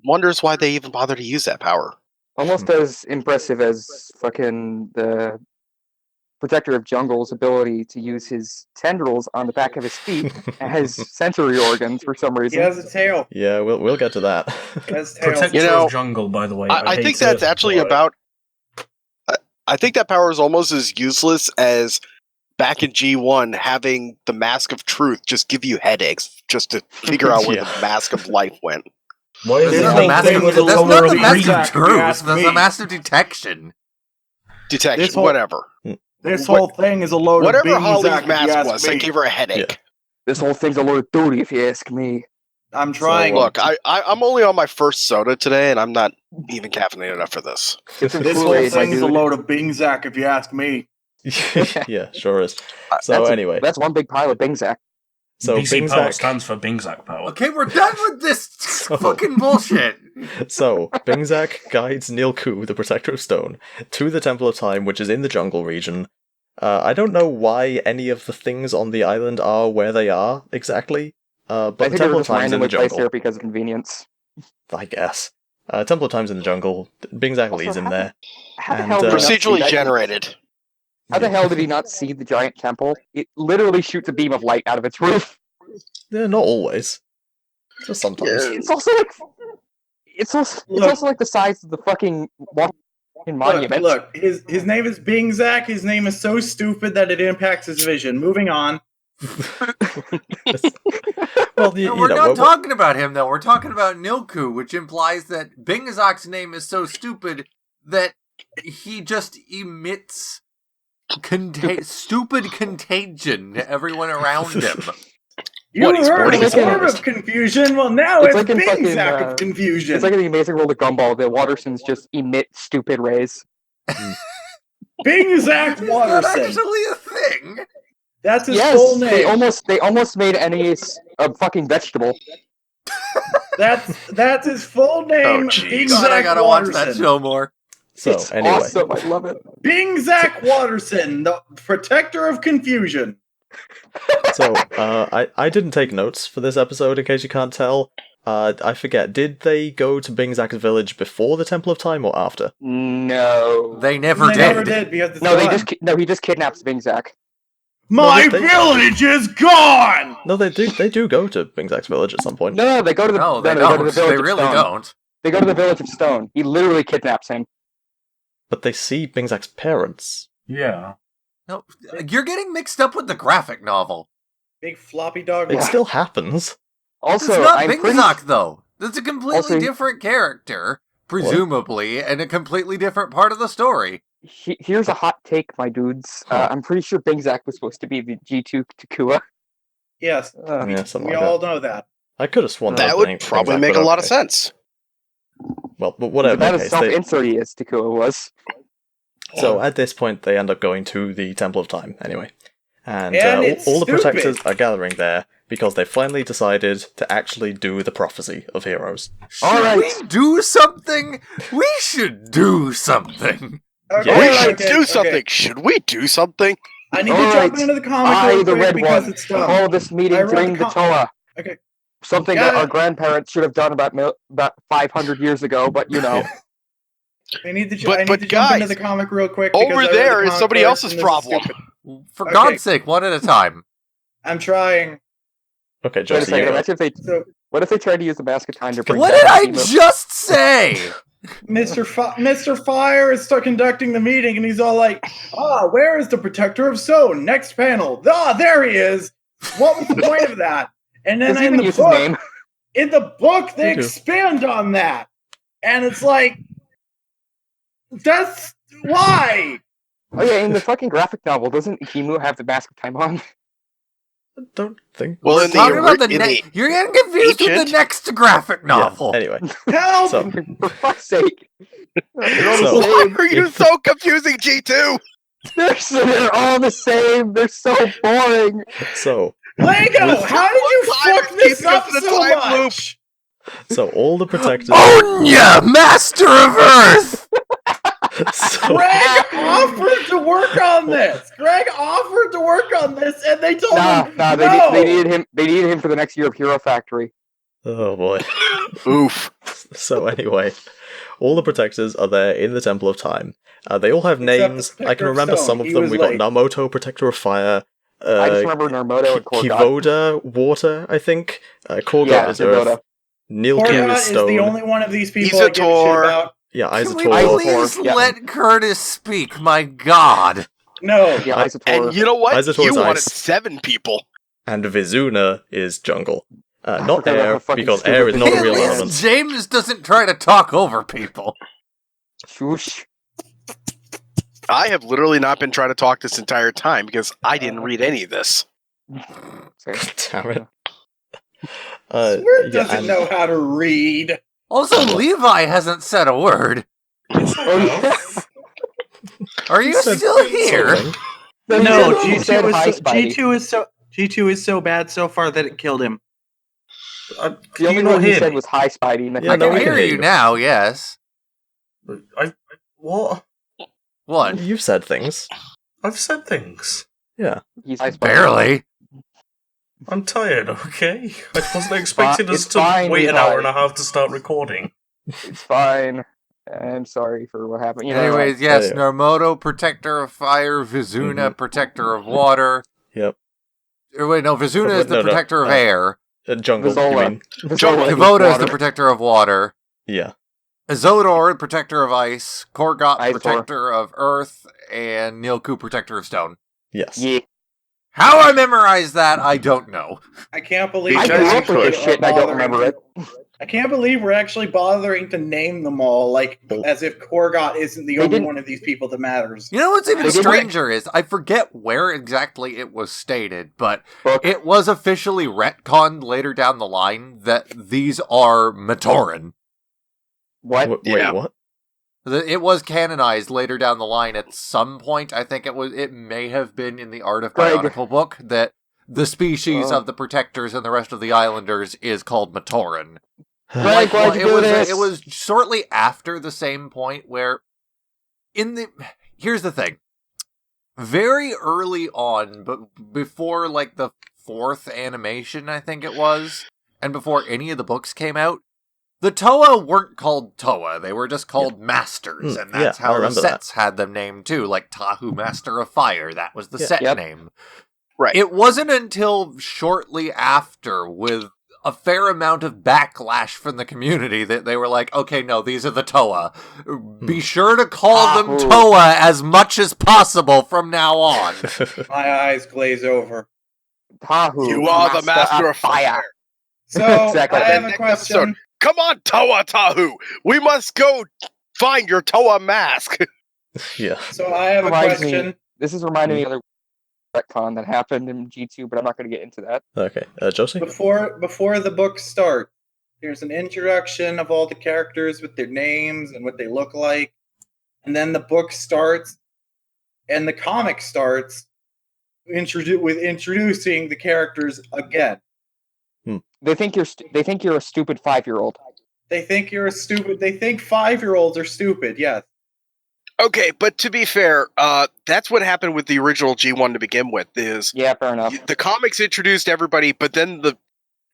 D: Wonders why they even bother to use that power.
F: Almost as impressive as fucking the Protector of Jungle's ability to use his tendrils on the back of his feet as sensory organs for some
E: He
F: reason.
E: has a tail.
A: yeah, we'll get to that.
E: He has tails.
B: Protector
D: You know,
B: of jungle, by the way.
D: I
B: hate
D: think that's
B: it,
D: actually
B: but-
D: about. I think that power is almost as useless as back in G1 having the Mask of Truth just give you headaches just to figure out where
A: Yeah.
D: the Mask of Life went.
B: Why is
E: This
B: it
E: whole
B: the
E: mask
B: thing
E: of-
B: with
E: that's
B: the
E: not
B: lower
E: the
B: of
E: mask of
B: reason?
E: truth.
G: Truth.
E: ask
G: That's
E: me.
G: a massive detection.
D: Detection,
E: This whole-
D: whatever.
E: This whole thing is a load
D: Whatever
E: of
D: Holly's
E: Bingzac, if you
D: mask
E: ask
D: was,
E: me.
D: that gave her a headache.
F: This whole thing's a load of duty, if you ask me.
E: I'm trying.
D: Look, I'm only on my first soda today, and I'm not even caffeinated enough for this.
F: Get some
E: This whole
F: Kool-Aid, my
E: thing's a
F: dude.
E: load of Bingzac, if you ask me.
A: Yeah, sure is. So
F: That's
A: anyway,
F: that's one big pile of Bingzac.
A: so
B: BC power
A: Bingzac.
B: stands for Bingzac power.
G: Okay, we're done with this fucking bullshit.
A: So, Bingzac guides Nilku, the Protector of Stone, to the Temple of Time, which is in the jungle region. I don't know why any of the things on the island are where they are exactly, but
F: I
A: the
F: think they
A: Temple
F: were
A: of
F: just
A: Time's in the
F: randomly placed
A: jungle,
F: there because of convenience.
A: I guess. Temple of Time's in the jungle, Bingzac
F: Also,
A: leads in
F: how the-
A: there.
F: How the
A: And,
F: hell did he not see
D: Procedurally
F: that?
D: generated.
F: How the hell did he not see the giant temple? It literally shoots a beam of light out of its roof.
A: Yeah, not always. Just sometimes.
F: It's also like it's
E: Look.
F: also like the size of the fucking walking monument.
E: Look, his name is Bingzac. His name is so stupid that it impacts his vision. Moving on.
A: Well,
G: No, we're not talking about him, though. We're talking about Nilku, which implies that Bingzak's name is so stupid that he just emits stupid contagion to everyone around him.
E: You
A: What, he's
E: heard
A: boarding
E: a
A: his
E: form
A: orders.
E: of confusion. Well, now
F: It's
E: it's,
F: like in fucking,
E: Bingzac of confusion.
F: It's like in the Amazing World of Gumball. The Watersons just emit stupid rays.
E: Bingzac
G: Is that
E: Watterson.
G: actually a thing?
E: That's his
F: Yes,
E: full
F: they
E: name.
F: almost made Ennius a fucking vegetable.
E: That's his full name.
D: jeez.
G: God, I
E: Bingzac
G: gotta watch that
E: Watterson.
G: show more.
A: So,
F: It's
A: anyway.
F: awesome. I love it.
E: Bingzac Watterson, the protector of confusion.
A: So, I didn't take notes for this episode, in case you can't tell. I forget, did they go to Bingzac's village before the Temple of Time or after?
F: No.
G: They never
E: They
G: did.
E: never did because it's
F: No,
E: gone.
F: he just kidnaps Bingzac.
E: My
A: No, they-
E: village is gone.
A: No, they do go to Bingzac's village at some point.
F: No, they go to the
G: No, they
F: go to the
G: don't.
F: village
G: They
F: of
G: really
F: Stone.
G: don't.
F: They go to the village of Stone. He literally kidnaps him.
A: But they see Bingzac's parents.
B: Yeah.
G: No, you're getting mixed up with the graphic novel.
E: Big floppy dog.
A: It still happens.
F: Also,
G: It's not
F: I'm pretty
G: Bingzak, though. That's a completely
F: Also-
G: different character, presumably, and a completely different part of the story.
F: Here's a hot take, my dudes. I'm pretty sure Bingzac was supposed to be the G2 Takua.
E: Yes,
A: Yeah, something
E: we
A: like
E: all
A: that.
E: know that.
A: I could have sworn
D: That
A: was
D: would
A: Bing-
D: probably
A: Bingzac,
D: make
A: but
D: a lot of
A: okay.
D: sense.
A: Well, but
F: He's
A: whatever.
F: about
A: the
F: as
A: case, they-
F: self-inserty as Takua was.
A: So at this point, they end up going to the Temple of Time anyway, and,
E: And it's
A: all the
E: stupid.
A: protectors are gathering there because they finally decided to actually do the prophecy of heroes.
G: Should
F: Alright.
G: we do something? We should do something.
E: Okay,
A: Yeah.
D: We
E: okay,
D: should
E: okay,
D: do
E: okay.
D: something. Should we do something?
E: I need to
F: Alright.
E: jump into the comic
F: I,
E: real
F: the
E: quick
F: red
E: because
F: one,
E: it's dumb.
F: call this meeting
E: I read
F: during
E: the
F: the
E: com-
F: Toa.
E: Okay.
F: Something
E: Got
F: that our
E: it.
F: grandparents should have done about 500 years ago, but you know.
E: I need to,
D: But-
E: I need
D: but
E: to jump into
D: guys,
E: the comic real quick.
D: over
E: because I read
D: there
E: the
D: is
E: comic
D: somebody
E: first,
D: else's
E: and this is
D: problem.
E: stupid.
G: For
E: Okay.
G: God's sake, one at a time.
E: I'm trying.
A: Okay,
F: Wait a
A: Jesse,
F: second.
A: you go.
F: Imagine if they.
E: So,
F: What if they tried to use the Mask of Time to bring
G: What
F: back
G: did I
F: Emo?
G: just say?
E: Mr. Fire is still conducting the meeting, and he's all like, where is the Protector of Stone? Next panel. There he is. What was the point of that? And then
F: Does he
E: in
F: even
E: the
F: use his
E: book,
F: name?
E: in the book, they
A: They do.
E: expand on that. And it's like, that's why.
F: Oh yeah, in the fucking graphic novel, doesn't Himu have the Mask of Time on?
A: Don't think.
D: Well,
G: We're
D: in
G: talking about the
D: in the
G: You're getting confused with
D: ancient-
G: the next graphic novel.
A: Yeah, anyway,
E: Help!
A: So-
F: For fuck's sake. They're all
A: So-
F: the
D: Why
F: same.
D: are you so confusing, G2?
F: They're all the same. They're so boring.
A: so
E: Lego, how did you
D: One time
E: fuck
D: it's
E: this
D: keeping us
E: up
D: in a
E: so
D: time loop.
E: much?
A: So all the protectors.
G: Onya, Master of Earth!
A: So,
E: Greg offered to work on this. And they told him
F: Nah,
E: no.
F: they needed him. They needed him for the next year of Hero Factory.
A: oh boy.
D: Oof.
A: So anyway, all the protectors are there in the Temple of Time. They all have
E: Except the
A: names. I
E: Protector
A: can
E: of
A: remember
E: Stone.
A: some of
E: He
A: them.
E: was
A: We got
E: late.
A: Namoto, Protector of Fire.
F: I just remember Normodo and Korgot.
A: Kivoda, Water, I think. Korgot
F: Yeah,
A: is Earth.
F: Kivoda.
A: Nilku
E: Korgot
A: is
E: is
A: Stone.
E: the only one of these people I give a shit
D: Isator.
E: about.
A: Yeah,
G: Can we
A: Isotor.
G: please
F: yeah.
G: let Curtis speak? My God.
E: No.
F: Yeah,
A: I-
F: Isator.
D: And you know what?
A: Isator
D: You
A: is
D: wanted
A: ice.
D: 7 people.
A: And Vizuna is Jungle. Not
F: forgot about
A: Air,
F: how fucking
A: because
F: stupid
A: Air is not
F: Vizuna
A: a real
F: is.
A: element.
G: James doesn't try to talk over people.
F: Shoosh.
D: I have literally not been trying to talk this entire time because I didn't read any of this.
F: Sorry.
A: Damn it.
E: Swert doesn't
A: and-
E: know how to read.
G: Also, Levi hasn't said a word.
F: Oh, yeah.
G: Are you
A: said
G: still here?
A: something.
H: No,
F: He
H: G2
F: said hi,
H: is
F: Spidey.
H: G2 is so bad so far that it killed him.
F: The
B: Can
F: only
B: you not
F: one he
B: hear
F: said
B: me?
F: was hi, Spidey. And then
A: Yeah,
G: I
A: no,
G: can
A: we
G: hear
A: can hear
G: you
A: you.
G: now, yes.
B: What?
G: What?
A: You've said things.
B: I've said things.
A: Yeah.
F: he's hi, Spidey.
G: Barely.
B: I'm tired, okay? I wasn't expecting us
F: It's
B: to
F: fine,
B: wait an
F: Levi.
B: hour and a half to start recording.
F: It's fine. I'm sorry for what happened. You know,
G: Anyways, yes,
A: yeah.
G: Normodo, Protector of Fire, Vizuna,
A: Mhm.
G: Protector of Water.
A: Yep.
G: Or wait, no, Vizuna
A: Oh,
G: is the
A: no,
G: Protector of Air.
A: Jungle, you
F: Vizola.
A: mean?
F: Vizola is
G: Kivoda is the
F: water.
G: Protector of Water.
A: Yeah.
G: Azodor, Protector of Ice. Korgot,
F: Ice
G: Protector of Earth. And Nilku, Protector of Stone.
A: Yes.
F: Yeah.
G: How I memorized that, I don't know.
E: I can't believe
F: I
C: You
F: grew
C: guys
F: up with
C: could.
F: this shit and I don't remember it.
E: I can't believe we're actually bothering to name them all, like as if Korgot isn't the
F: They
E: only
F: didn't-
E: one of these people that matters.
G: You know what's even
F: They did
G: stranger is, I forget where exactly it was stated, but
F: Book.
G: it was officially retconned later down the line that these are Matoran.
F: What?
D: Yeah.
A: Wait, what?
G: It was canonized later down the line at some point. I think it may have been in the Art of
F: Greg.
G: Bionicle book that the species
F: Oh.
G: of the Protectors and the rest of the Islanders is called Matoran.
F: Greg, why'd you do this?
G: It was shortly after the same point where here's the thing. Very early on, but before like the 4th animation, I think it was, and before any of the books came out, the Toa weren't called Toa. They were just called Masters, and that's
A: Yeah, I
G: how the
A: remember
G: sets had them named too, like Tahu, Master of Fire. That was the
A: Yeah.
G: set
F: Yep.
G: name.
D: Right.
G: It wasn't until shortly after, with a fair amount of backlash from the community, that they were like, okay, no, these are the Toa. Be sure to call them
F: Tahu.
G: Toa as much as possible from now on.
E: My eyes glaze over.
F: Tahu.
D: You are the master of fire.
E: So
F: Exactly.
E: I have a
D: Next
E: question.
D: episode. Come on, Toa Tahu! We must go find your Toa mask!
A: yeah.
E: So I have a
F: Reminds me-
E: question.
F: This is reminding me of the retcon that happened in G2, but I'm not going to get into that.
A: Okay. Josie?
E: Before the book starts, there's an introduction of all the characters with their names and what they look like, and then the book starts, and the comic starts with introducing the characters again.
F: They think you're a stupid 5-year-old.
E: They think you're a stupid. They think 5-year-olds are stupid. Yes.
D: Okay, but to be fair, that's what happened with the original G1 to begin with, is
F: Yeah, fair enough.
D: the comics introduced everybody, but then the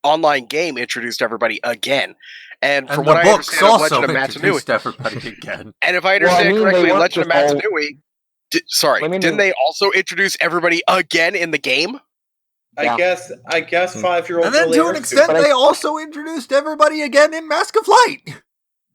D: online game introduced everybody again. And from
G: And
D: what
G: the
D: I
G: books
D: understand of
G: also
D: Legend of Matanui,
G: introduced everybody again.
D: and if I
F: Well, I
D: understand
F: mean, they
D: correctly,
F: weren't
D: Legend of
F: just all-
D: Matanui,
F: Let me
D: didn't
F: know.
D: they also introduce everybody again in the game?
F: Yeah.
E: I guess 5-year-olds.
G: And then
E: really
G: to
E: are
G: an extent,
E: stupid.
G: they also introduced everybody again in Mask of Light.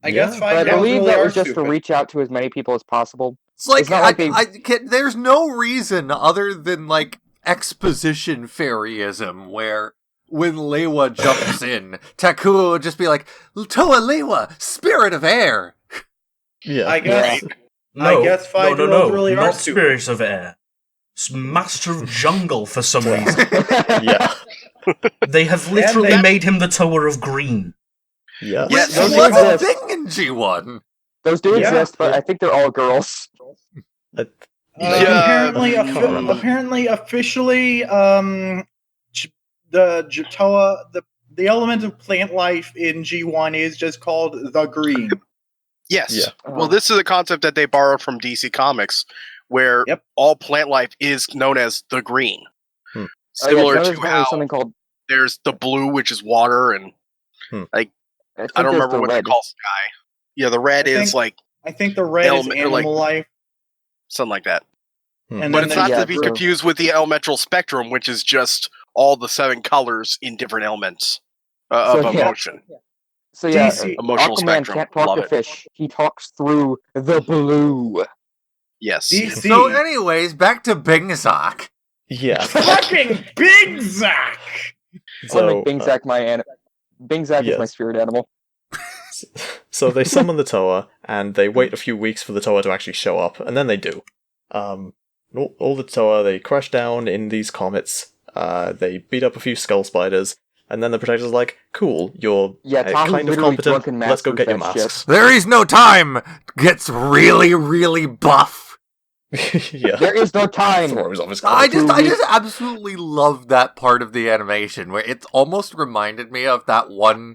E: I guess
A: Yeah.
F: But I
E: 5-year-olds
F: believe
E: really
F: that
E: are
F: was just
E: stupid.
F: to reach out to as many people as possible.
G: It's like,
F: It's not like they-
G: there's no reason other than like exposition fairyism where when Lewa jumps in, Takua would just be like, Toa Lewa, spirit of air.
A: Yeah.
E: I guess.
B: No,
E: I guess
B: no,
E: 5-year-olds really are
B: not
E: stupid.
B: Spirit of Air. It's Master of Jungle for some reason.
A: Yeah.
B: They have literally
E: they-
B: made him the Tower of Green.
A: Yeah.
D: Yeah,
G: Which
F: those
G: was a
F: exist.
G: thing in G1.
F: Those do
E: Yeah.
F: exist, but I think they're all girls.
A: Yeah.
E: Apparently,
A: I can't remember.
E: officially, the the element of plant life in G1 is just called the green.
D: Yes.
A: Yeah.
D: Well, this is a concept that they borrowed from DC Comics, where
E: Yep.
D: all plant life is known as the green.
A: Hmm.
D: Similar
F: there's
D: to how
F: something called.
D: there's the blue, which is water, and
F: I
D: I don't remember what they call sky. Yeah, the red is like
E: I think the red is
D: Element- or
E: animal
D: like-
E: life.
D: something like that.
E: And
D: But
E: then
D: it's not
E: there's
D: to be
F: blue.
D: confused with the elemental spectrum, which is just all the 7 colors in different elements of
F: So, yeah.
D: emotion.
F: So yeah,
E: DC
D: Emotional
F: Aquaman
D: spectrum.
F: can't talk
D: Love
F: to
D: it.
F: fish. He talks through the blue.
D: Yes.
E: DC.
G: So, anyways, back to Bingzak.
A: Yeah.
E: Fucking Big Zack!
F: So,
A: So,
F: Bingzak Bingzak is my
A: yes.
F: spirit animal.
A: so they summon the Toa, and they wait a few weeks for the Toa to actually show up, and then they do. All the Toa, they crash down in these comets, they beat up a few skull spiders, and then the Protector's like, cool, you're
F: Yeah, Tahu
A: kind of
F: literally
A: competent,
F: drunken
A: let's go
F: masters
A: get your
F: that
A: masks.
G: There is no time! Gets really, really buff.
A: Yeah.
F: There is no time.
A: Throws off his
G: I
A: clothes.
G: just absolutely love that part of the animation where it almost reminded me of that one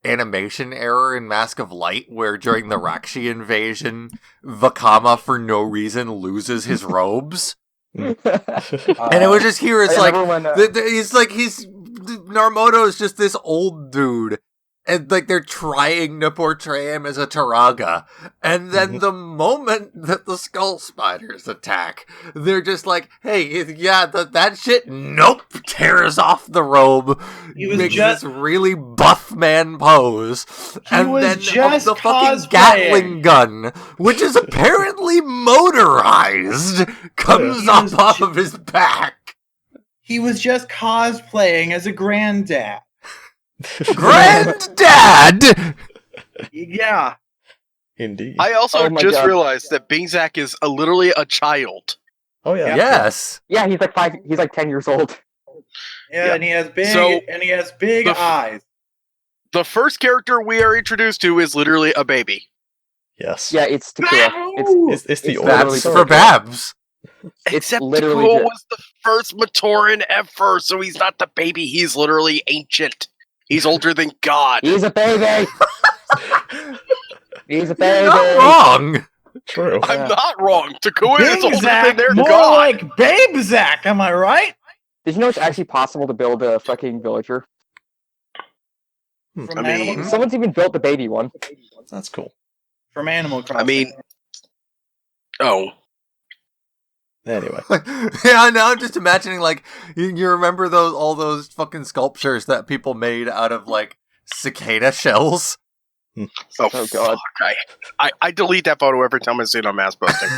G: animation error in Mask of Light where during the Rakshi invasion, Vakama for no reason loses his robes. And it was just here, it's
F: I
G: like,
F: remember when,
G: he's Narmoto is just this old dude. And like they're trying to portray him as a Taraga. And then the moment that the skull spiders attack, they're just like, hey, yeah, that shit, nope, tears off the robe,
E: He was
G: makes
E: just-
G: this really buff man pose. And
E: was
G: then
E: just
G: the fucking
E: cosplaying.
G: Gatling gun, which is apparently motorized, comes
E: He
G: up
E: was
G: off
E: ju-
G: of his back.
E: He was just cosplaying as a granddad.
G: Granddad!
E: Yeah.
A: Indeed.
D: I also
F: Oh my
D: just
F: God.
D: realized that Bingzak is literally a child.
A: Oh, yeah.
G: Yes.
F: yeah, he's like 10 years old.
E: Yeah,
D: Yeah.
E: and he has big
D: So, the f-
E: eyes.
D: The first character we are introduced to is literally a baby.
A: Yes.
F: Yeah, it's Takura.
A: It's the
F: It's
A: order
F: literally
G: That's
A: of
G: for
A: Soraka.
G: Babs.
F: It's
D: Except
F: literally
D: Takuro
F: ju-
D: was the first Matoran ever, so he's not the baby, he's literally ancient. He's older than God.
F: He's a baby. He's a
G: You're
F: baby.
G: not wrong.
A: True.
D: I'm
F: Yeah.
D: not wrong. Takura is
E: Big
D: older than
E: Zack,
D: their
E: more
D: God.
E: like Babe Zack, am I right?
F: Did you know it's actually possible to build a fucking villager?
E: From
D: I mean-
E: Animal Crossing.
F: Someone's even built the baby one.
A: That's cool.
E: From Animal Crossing.
D: I mean, oh.
A: Anyway.
G: Yeah, now I'm just imagining, like, you remember all those fucking sculptures that people made out of, like, cicada shells?
D: Oh,
F: Oh, God.
D: fuck. I delete that photo every time I see it on mass posting.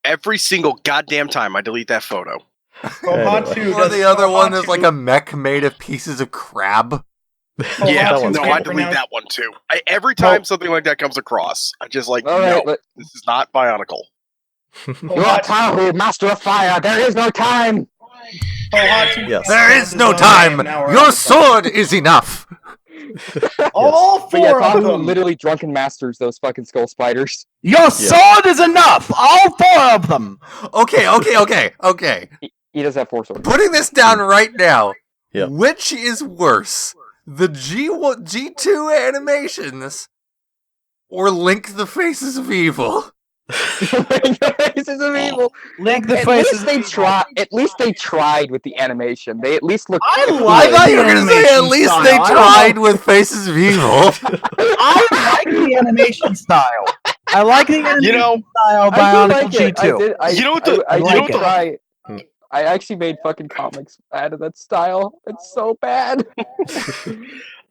D: Every single goddamn time I delete that photo.
E: Kohatsu
G: Or
E: does-
G: the other one is,
E: Kohatsu-
G: like, a mech made of pieces of crab.
D: Yeah,
E: Kohatsu's
D: no, I
E: can't
D: delete
E: pronounce-
D: that one too. Every time something like that comes across, I just like,
F: All
D: no,
F: right,
D: this is not Bionicle.
F: you are Tahu, master of fire. There is no time.
E: Kohatsu
A: Yes.
E: can't
G: There
E: pronounce
G: is
E: his
G: no
E: own
G: time!
E: name, now we're
G: Your
E: on.
G: sword is enough!
E: All
F: But yeah,
E: four of
F: Tahu
E: them.
F: literally drunken masters those fucking skull spiders.
H: Your sword is enough! All four of them!
G: Okay.
F: He does have 4 swords.
G: Putting this down right now.
A: Yep.
G: Which is worse? The G2 animations or Link the Faces of Evil?
F: Faces of evil.
E: Link the
F: At
E: faces.
F: least they try. At least they tried with the animation. They at least looked.
E: I
F: cool.
E: like
G: I thought you
E: the
G: were going to say
E: animation
G: at least
E: style.
G: they
E: I don't
G: tried
E: know.
G: with Faces of Evil.
H: I like the animation style. I like the animation
D: You know,
H: style of
F: I do
H: Bionicle
F: like it.
H: G2.
F: I did. I,
D: You know what the-
F: I
H: you know
F: did
H: what the-
F: try.
A: Hmm.
F: I actually made fucking comics out of that style. It's so bad.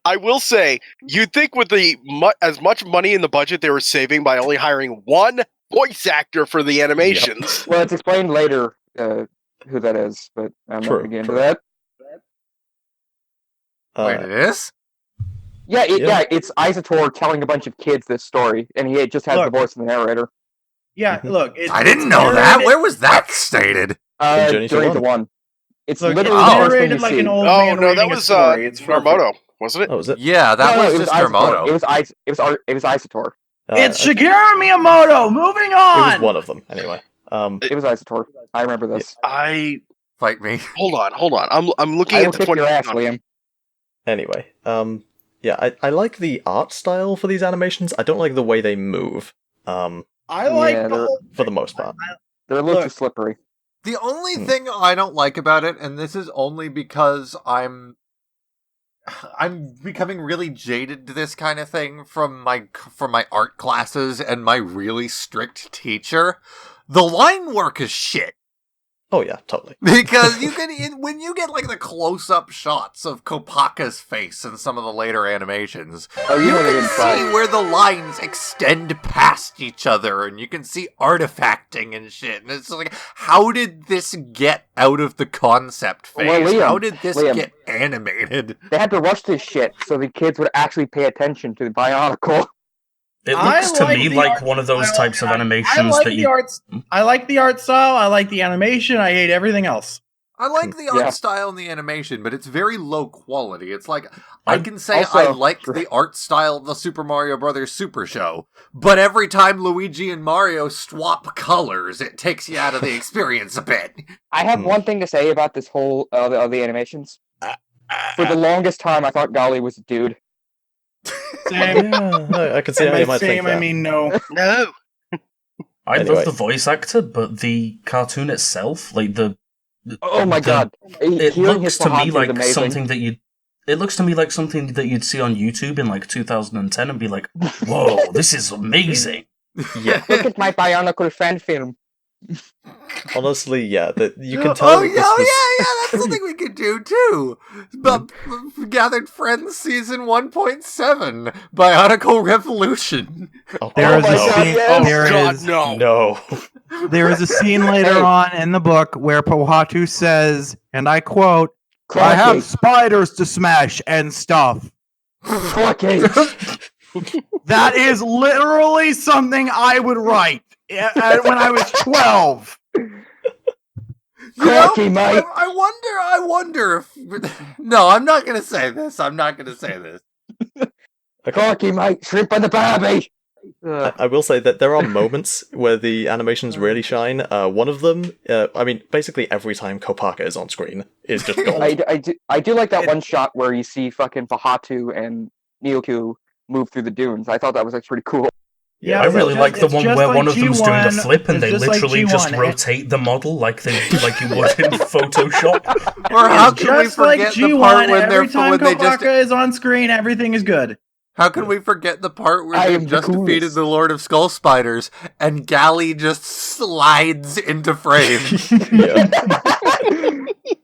D: I will say, you'd think with the as much money in the budget they were saving by only hiring one voice actor for the animations.
F: Well, it's explained later who that is, but I'm
A: True,
F: not going to get into
A: true.
F: that.
G: Wait, it is?
F: Yeah,
A: Yeah.
F: it's Isator telling a bunch of kids this story, and he just has the
E: Look.
F: voice of the narrator.
E: Yeah,
A: Mhm.
E: look. It's,
G: I didn't
E: it's
G: know that.
E: narrated-
G: Where was that stated?
A: Journey to
F: During the
A: One.
F: one. It's
E: Look,
F: literally
E: it's
F: the first thing
E: narrated
F: you
E: like
F: see.
E: an old
D: Oh
E: man
D: no, that
E: reading a
D: was
E: story. It's perfect.
D: Narmoto, wasn't it?
A: Oh, was it?
G: Yeah, that
F: No,
G: was
F: it
G: just
F: Isator.
G: Narmoto.
F: It was Isator.
E: It's
A: I-
E: Shigeru Miyamoto. Moving
A: It
E: on.
A: was one of them, anyway.
F: It was Isator. I remember this.
D: I
G: Fight me.
D: hold on. I'm looking
F: I will
D: at the
F: kick your ass,
D: 20.
F: Liam.
A: Anyway, yeah, I like the art style for these animations. I don't like the way they move.
H: I like
F: Yeah,
H: the
F: they're-
H: whole
A: For the most part.
F: They're a little too
H: Look.
F: slippery.
G: The only thing I don't like about it, and this is only because I'm becoming really jaded to this kind of thing from my art classes and my really strict teacher. The line work is shit.
A: Oh yeah, totally.
G: Because you can, when you get like the close-up shots of Kopaka's face in some of the later animations,
F: Oh, you
G: you
F: know they
G: can
F: didn't try.
G: see where the lines extend past each other, and you can see artifacting and shit. And it's like, how did this get out of the concept phase?
F: Well, Liam,
G: how did this
F: Liam.
G: get animated?
F: They had to rush this shit so the kids would actually pay attention to the Bionicle.
B: It
H: I
B: looks to
H: like
B: me
H: the
B: like
H: art
B: one of those
H: style,
B: types of
H: and I
B: animations
H: like
B: that
H: the
B: you.
H: arts. I like the art style. I like the animation. I hate everything else.
G: I like the art
F: Yeah.
G: style and the animation, but it's very low quality. It's like, I
B: I'm-
G: can say
F: also-
G: I like the art style of the Super Mario Brothers Super Show, but every time Luigi and Mario swap colors, it takes you out of the experience a bit.
F: I have one thing to say about this whole the animations. For the longest time, I thought Gali was a dude.
H: Same.
A: Yeah, I can see how you
H: By
A: might think
H: same,
A: that.
H: I mean no.
I: No.
B: I
A: Anyway.
B: love the voice actor, but the cartoon itself, like
F: Oh my
B: the-
F: god!
B: it
F: Hearing his
B: looks to me
F: Fahad is
B: like
F: amazing.
B: something that you. It looks to me like something that you'd see on YouTube in like 2010 and be like, "Whoa, this is amazing."
A: Yeah,
F: Look at my Bionicle fan film.
A: honestly, yeah, that you can tell.
G: Oh,
A: that
G: yeah,
A: this was...
G: yeah, that's something we could do too. But Gathered Friends Season 1.7, Bionicle Revolution.
A: Oh,
H: There is
A: no.
H: a scene.
F: yes.
H: There
D: God,
H: is.
D: no.
A: No.
H: There is a scene later
F: Hey.
H: on in the book where Pohatu says, and I quote, "I have
F: Crikey.
H: spiders to smash and stuff."
F: Crikey.
H: That is literally something I would write when I was 12.
G: You know,
F: Crikey, mate.
G: I wonder if... No, I'm not going to say this. I'm not going to say this.
A: Okay.
F: Crikey, mate. Shrimp and the Barbie.
A: I will say that there are moments where the animations really shine. One of them, I mean, basically every time Kopaka is on screen is just gold.
F: I do like that one shot where you see fucking Fahatu and Neoku move through the dunes. I thought that was actually pretty cool.
H: Yeah,
B: I
H: it's
B: really
H: just-
B: like the
H: it's
B: one
H: just
B: where
H: like
B: one of them's doing a
H: G1,
B: flip and
H: it's
B: they
H: just like
B: literally just
H: G1.
B: rotate the model like you would in Photoshop.
G: Or how
H: It's
G: can we
H: just like
G: forget the
H: G1.
G: part when they're
H: Every time
G: when they just...
H: Kopaka is on screen, everything is good.
G: How can we forget the part where
F: I
G: they
F: am the
G: just defeated
F: coolest.
G: the Lord of Skull Spiders and Gali just slides into frame?
A: Yeah.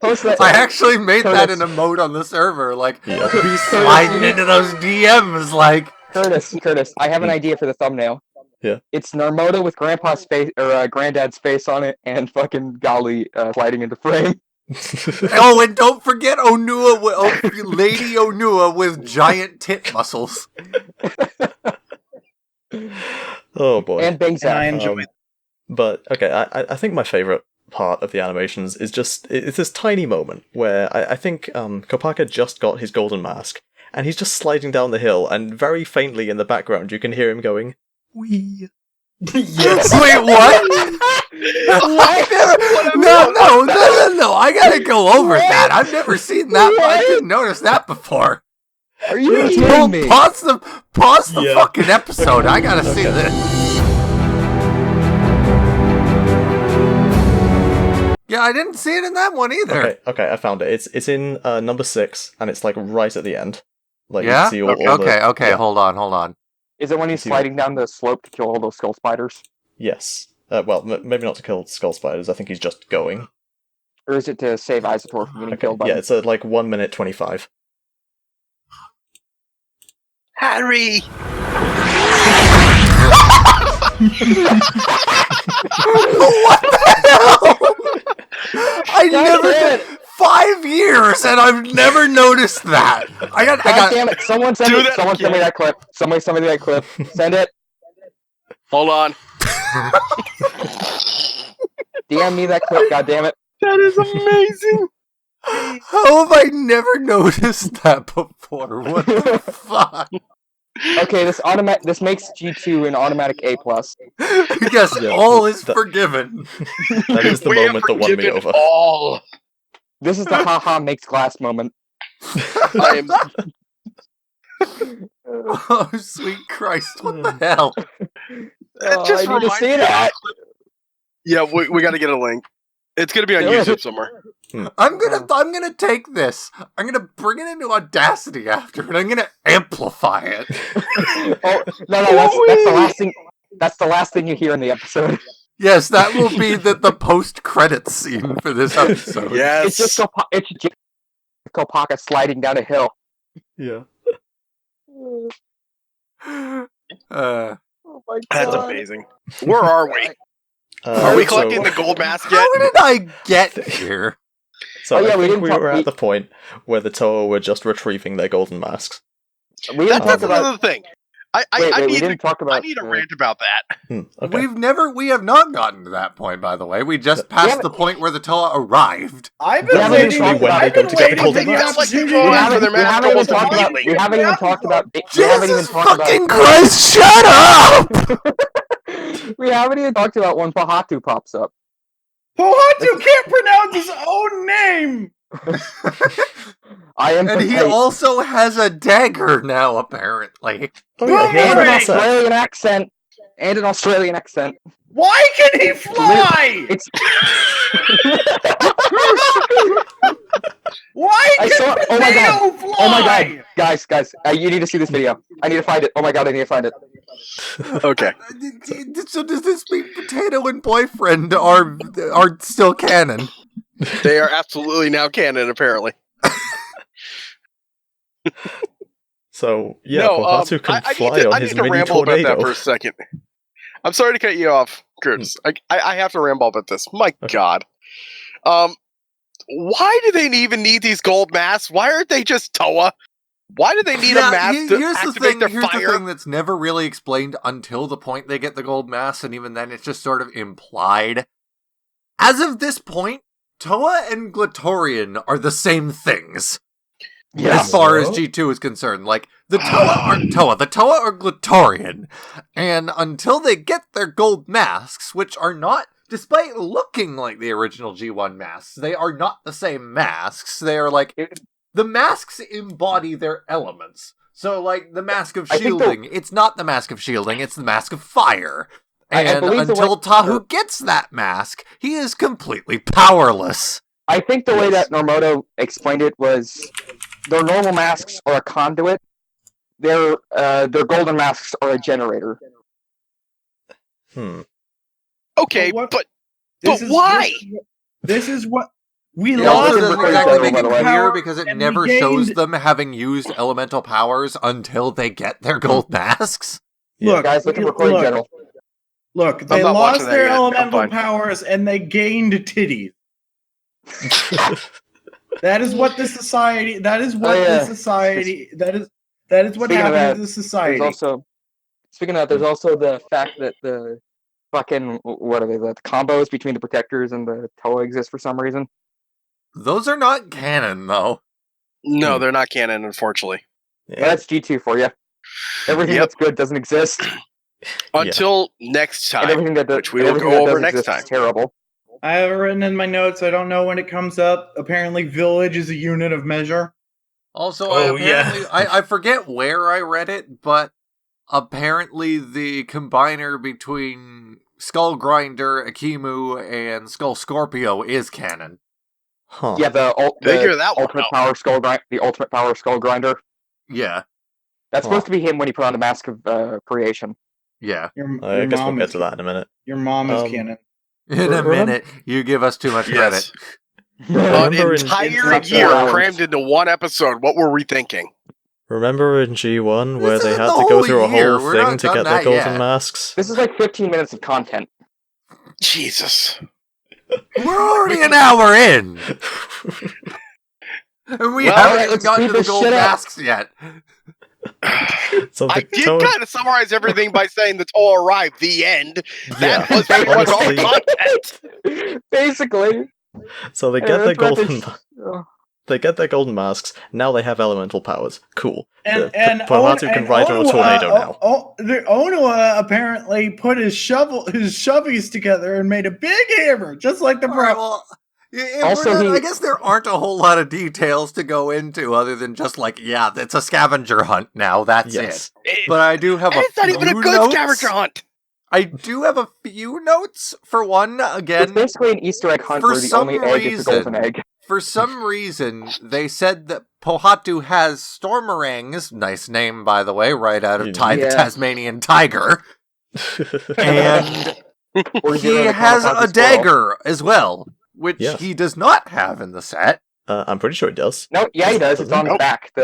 F: Post that.
G: I actually made that
F: Curtis.
G: an emote on the server, like,
A: Yeah.
G: be sliding into those DMs, like...
F: Curtis, I have an idea for the thumbnail.
A: Yeah.
F: It's Narmoda with Grandpa's face or Granddad's face on it, and fucking Gali sliding into frame.
G: Oh, and don't forget Onua, Lady Onua with giant tit muscles.
A: Oh boy.
F: And Bang
H: And I
F: Zap.
H: enjoy it.
A: But okay, I think my favorite part of the animations is just it's this tiny moment where I think Kopaka just got his golden mask and he's just sliding down the hill and very faintly in the background you can hear him going wee.
B: Yes.
G: Wait, what? No, I gotta go over that. I've never seen that. I didn't notice that before.
F: Are you kidding me?
G: Pause the
B: Yeah.
G: fucking episode. I gotta see this. Yeah, I didn't see it in that one either.
A: Okay, I found it. It's in number 6 and it's like right at the end. Like you
G: Yeah?
A: can see all the,
G: Okay,
A: yeah.
G: hold on.
F: Is it when he's
A: See
F: sliding down the slope to kill all those skull spiders?
A: Yes. Well, maybe not to kill skull spiders. I think he's just going.
F: Or is it to save Isotor from getting
A: Okay,
F: killed by
A: yeah,
F: them?
A: it's at like 1 minute 25.
I: Harry!
G: What the hell? I never
F: damn it.
G: 5 years and I've never noticed that. I
F: God
G: got
F: damn it! Someone send
I: Do
F: me.
I: that
F: Someone send me
I: again.
F: that clip. Somebody send me that clip. Send it.
I: Hold on.
F: DM me that clip. God damn it!
I: That is amazing.
G: How have I never noticed that before? What the fuck?
F: Okay, this makes G2 an automatic A+.
G: Yes,
A: Yeah,
G: all is
A: that-
G: forgiven.
A: That is the
I: We have
A: moment that won me
I: forgiven
A: over.
I: all.
F: This is the haha makes glass moment.
I: I am.
G: Oh, sweet Christ! What the hell?
F: Oh,
I: just
F: I need to
I: reminded
F: see
I: me of
F: that.
I: Yeah, we got to get a link. It's gonna be on YouTube somewhere.
G: I'm gonna take this. I'm gonna bring it into Audacity after, and I'm gonna amplify it.
F: Oh no, that's the last thing. That's the last thing you hear in the episode.
G: Yes, that will be the post-credits scene for this episode.
I: Yes.
F: It's just Kopaka sliding down a hill.
A: Yeah.
G: Uh,
F: Oh my god.
I: That's amazing. Where are we?
A: Uh,
I: Are we
A: so-
I: collecting the gold mask yet?
G: how did I get here?
A: So
F: Oh, yeah,
A: I
F: we
A: think
F: didn't
A: we
F: talk-
A: were
F: we-
A: at the point where the Toa were just retrieving their golden masks.
F: We didn't talk
I: That's
F: about.
I: another thing. I
F: We
I: need
F: didn't talk about.
I: I need a rant about that.
A: Okay.
G: We have not gotten to that point, by the way. We just passed the point where the Toa arrived.
H: I've
F: We
H: been
F: haven't
H: waiting.
F: even talked
H: I've
A: about-
H: been
A: when they go to get the
H: waiting
A: golden
H: for the
A: mask.
I: Like they
H: opportunity.
I: roll
F: We
I: out for their
F: haven't
I: mask
F: even
I: almost
F: talked about.
I: immediately.
F: We haven't even talked about. We haven't even
G: Jesus
F: talked
G: fucking
F: about.
G: Christ! Shut up!
F: We haven't even talked about when Pahatu pops up.
H: Pohatu can't pronounce his own name.
F: I am.
G: And he also has a dagger now, apparently.
A: Oh, yeah, he has
F: and
A: a
F: an
A: mask.
F: Australian accent. And an Australian accent.
H: Why can he fly?
F: It's.
H: Why
F: I
H: can
F: saw. Oh my god.
H: Potato fly?
F: Oh my god, guys, you need to see this video. I need to find it. Oh my god, I need to find it.
I: Okay.
G: So does this mean Potato and Boyfriend are still canon?
I: They are absolutely now canon, apparently.
A: So, yeah,
I: No,
A: Pohatu can
I: I
A: fly
I: need to,
A: on
I: I
A: his
I: need to
A: mini
I: ramble about that
A: tornado.
I: for a second. I'm sorry to cut you off, Curtis. I have to ramble about this. My God. Why do they even need these gold masks? Why aren't they just Toa? Why do they need a mask to activate their
G: Here's
I: fire?
G: the thing that's never really explained until the point they get the gold mask, and even then it's just sort of implied. As of this point, Toa and Glatorian are the same things. As far as G2 is concerned. Like, the Toa aren't Toa. The Toa are Glatorian. And until they get their gold masks, which are not, despite looking like the original G1 masks, they are not the same masks. They are like, the masks embody their elements. So, like, the Mask of Shielding, it's not the Mask of Shielding, it's the Mask of Fire. And until Tahu gets that mask, he is completely powerless.
F: I think the way that Normoto explained it was their normal masks are a conduit. Their golden masks are a generator.
I: Okay,
H: But what-
I: but
H: This is-
I: why?
H: This is what we
G: It
H: lost.
G: also doesn't
F: the
G: exactly make it
F: by the way.
G: clear because it
H: and we
G: never
H: gained-
G: shows them having used elemental powers until they get their gold masks.
H: Look,
F: Guys, look at recording general.
H: Look, they
I: not watching
H: lost
I: that
H: their
I: yet. I'm
H: elemental
I: fine.
H: powers and they gained titties. That is what the society. That is what the society. That is what
F: Speaking of
H: happens
F: that,
H: to the society.
F: There's also, speaking of that, there's also the fact that the fucking what are they? The combos between the protectors and the Toa exist for some reason.
G: Those are not canon, though.
I: No, they're not canon, unfortunately.
A: Yeah.
F: That's G2 for you. Everything
I: Yep.
F: that's good doesn't exist.
I: Until next
F: And
I: time,
F: everything that does,
I: which we
F: and
I: will
F: everything
I: go
F: that
I: over
F: does
I: next
F: exist
I: time.
F: is terrible.
H: I have it written in my notes. I don't know when it comes up. Apparently, village is a unit of measure.
G: Also,
B: Oh,
G: I forget where I read it, but apparently the combiner between Skull Grinder, Akimu, and Skull Scorpio is canon.
A: Huh.
F: Yeah,
I: Figure that one
F: ultimate
I: out.
F: power skull grind, the ultimate power skull grinder.
G: Yeah,
F: That's supposed to be him when he put on the mask of creation.
G: yeah.
A: I guess we'll get to that in a minute.
H: Your mom is
A: Um,
H: canon.
G: In a
A: Remember-
G: minute, you give us too much credit.
I: An
A: Remember in-
I: entire
F: it's
I: year
F: not
I: crammed into one episode. What were we thinking?
A: Remember in G1 where
G: This
A: they
G: isn't
A: had
G: the
A: to go
G: whole
A: through a
G: year.
A: whole
G: We're
A: thing
G: not
A: to
G: done
A: get their
G: that
A: golden
G: yet.
A: masks?
F: This is like 15 minutes of content.
I: Jesus.
G: We're already an hour in, and we
I: Well,
G: haven't
F: alright,
G: even
F: let's
G: gotten
F: speed
G: to the
F: this
G: gold
F: shit up.
G: masks yet.
A: So
I: I
A: the
I: did
A: Toa-
I: kind of summarize everything by saying the Toa arrived. The end. That was pretty much all
A: honestly-
I: content.
F: Basically.
A: So they
F: Yeah,
A: get their
F: that's what
A: golden.
F: oh.
A: They get their golden masks. Now they have elemental powers. Cool.
H: And
A: Pohatu can ride on a tornado now.
H: The Onua apparently put his shovies together and made a big hammer, just like the
G: All right,
H: pro.
G: well,
F: Also,
G: I guess there aren't a whole lot of details to go into other than just like, yeah, it's a scavenger hunt now. That's
A: Yes.
G: it. But I do have
I: And it's not
G: few
I: even a good
G: notes.
I: scavenger hunt.
G: I do have a few notes. For one,
F: it's
G: again,
F: basically an Easter egg hunt
G: for
F: where the only
G: some
F: egg is the golden
G: reason-
F: egg.
G: for some reason, they said that Pohatu has stormerangs. Nice name, by the way, right out of Ty the
F: Yeah.
G: Tasmanian Tiger. And
F: Or
G: he
F: Zero the
G: has
F: Kamikaze
G: a
F: Squirrel.
G: dagger as well, which
A: Yes.
G: he does not have in the set.
A: I'm pretty sure it does.
F: No, yeah, he does. It's on his
I: Nope.
F: back, the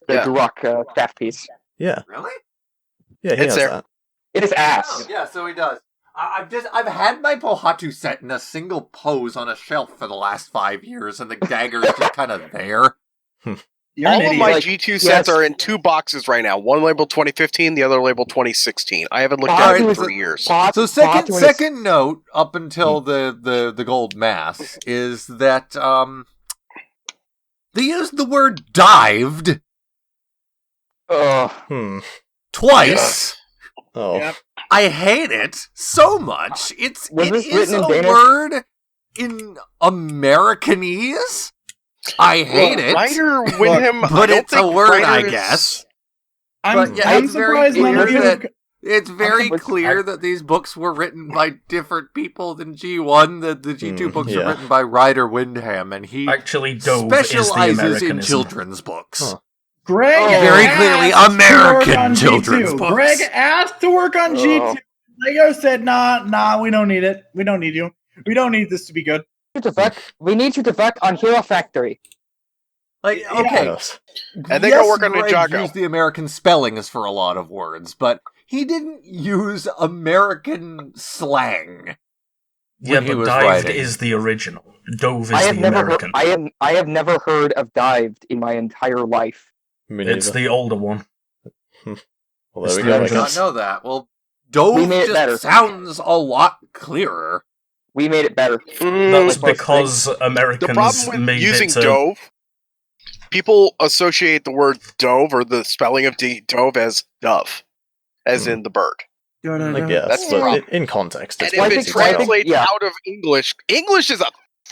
I: Yeah.
F: Gurok staff piece.
A: Yeah.
G: Really?
A: Yeah, he
I: It's
A: has
I: there.
A: that.
F: It is ass.
G: Oh, yeah, so he does. I've had my Pohatu set in a single pose on a shelf for the last 5 years, and the dagger is just kind of there.
H: You're
I: All
H: an
I: of
H: idiot.
I: my
F: Like,
I: G2 sets
F: yes.
I: are in 2 boxes right now. One labeled 2015, the other labeled 2016. I haven't looked
F: Pohatu
I: at it in
F: is
I: 3 years.
G: So
F: Pohatu
G: second
F: is-
G: second note up until the gold mass is that they used the word dived
F: Ugh.
G: twice.
A: Oh.
H: Yep.
G: I hate it so much.
F: Was
G: it
F: this
G: is
F: written in
G: a
F: Danish?
G: word in Americanese. I hate it.
I: Ryder Wyndham, I
G: but
I: don't
G: it's a
I: think
G: word, I
I: Ryder's-
G: guess.
H: I'm,
G: yeah,
H: I'm
G: it's very
H: surprised none of
G: clear
H: you.
G: that- It's very
F: was-
G: clear that these books were written by different people than G1. The G2 books are
A: yeah.
G: written by Ryder Wyndham, and he
B: Actually, Dove is the
G: specializes in
B: Americanism.
G: children's books.
A: Huh.
H: Greg
F: Oh.
G: Very
H: asked
G: clearly
H: to work
G: American
H: on
G: children's
H: G2.
G: books.
H: Greg asked to work on G2. Lego said, nah, we don't need it. We don't need you. We don't need this to be good.
F: We need you to work on Hero Factory.
G: Like,
H: Yeah.
G: okay,
A: Yes.
I: And they go work on
G: Greg
I: Ninjago.
G: used the American spellings for a lot of words, but he didn't use American slang.
B: Yeah,
G: when he
B: but
G: was
B: Dived
G: writing.
B: is the original. Dove is
F: I have
B: the
F: never
B: American.
F: I have never heard of dived in my entire life.
A: Me
B: It's
A: neither.
B: the older one.
A: Well,
B: it's
A: there we
B: the
A: go. I
G: I did
B: original.
G: not
A: guess.
G: know that. Well, Dove
F: We made it
G: just
F: better.
G: sounds a lot clearer.
F: We made it better.
B: That's
F: like most
B: because
I: The
B: Americans
I: problem with
B: made
I: using
B: it to...
I: dove, people associate the word dove or the spelling of dove as dove, as in the bird.
A: I guess,
I: That's the
A: but
I: problem.
A: in context,
I: And
A: it's
I: if
F: I
I: it
A: pretty
F: think- I think-
I: translates
F: yeah.
I: out of English, English is a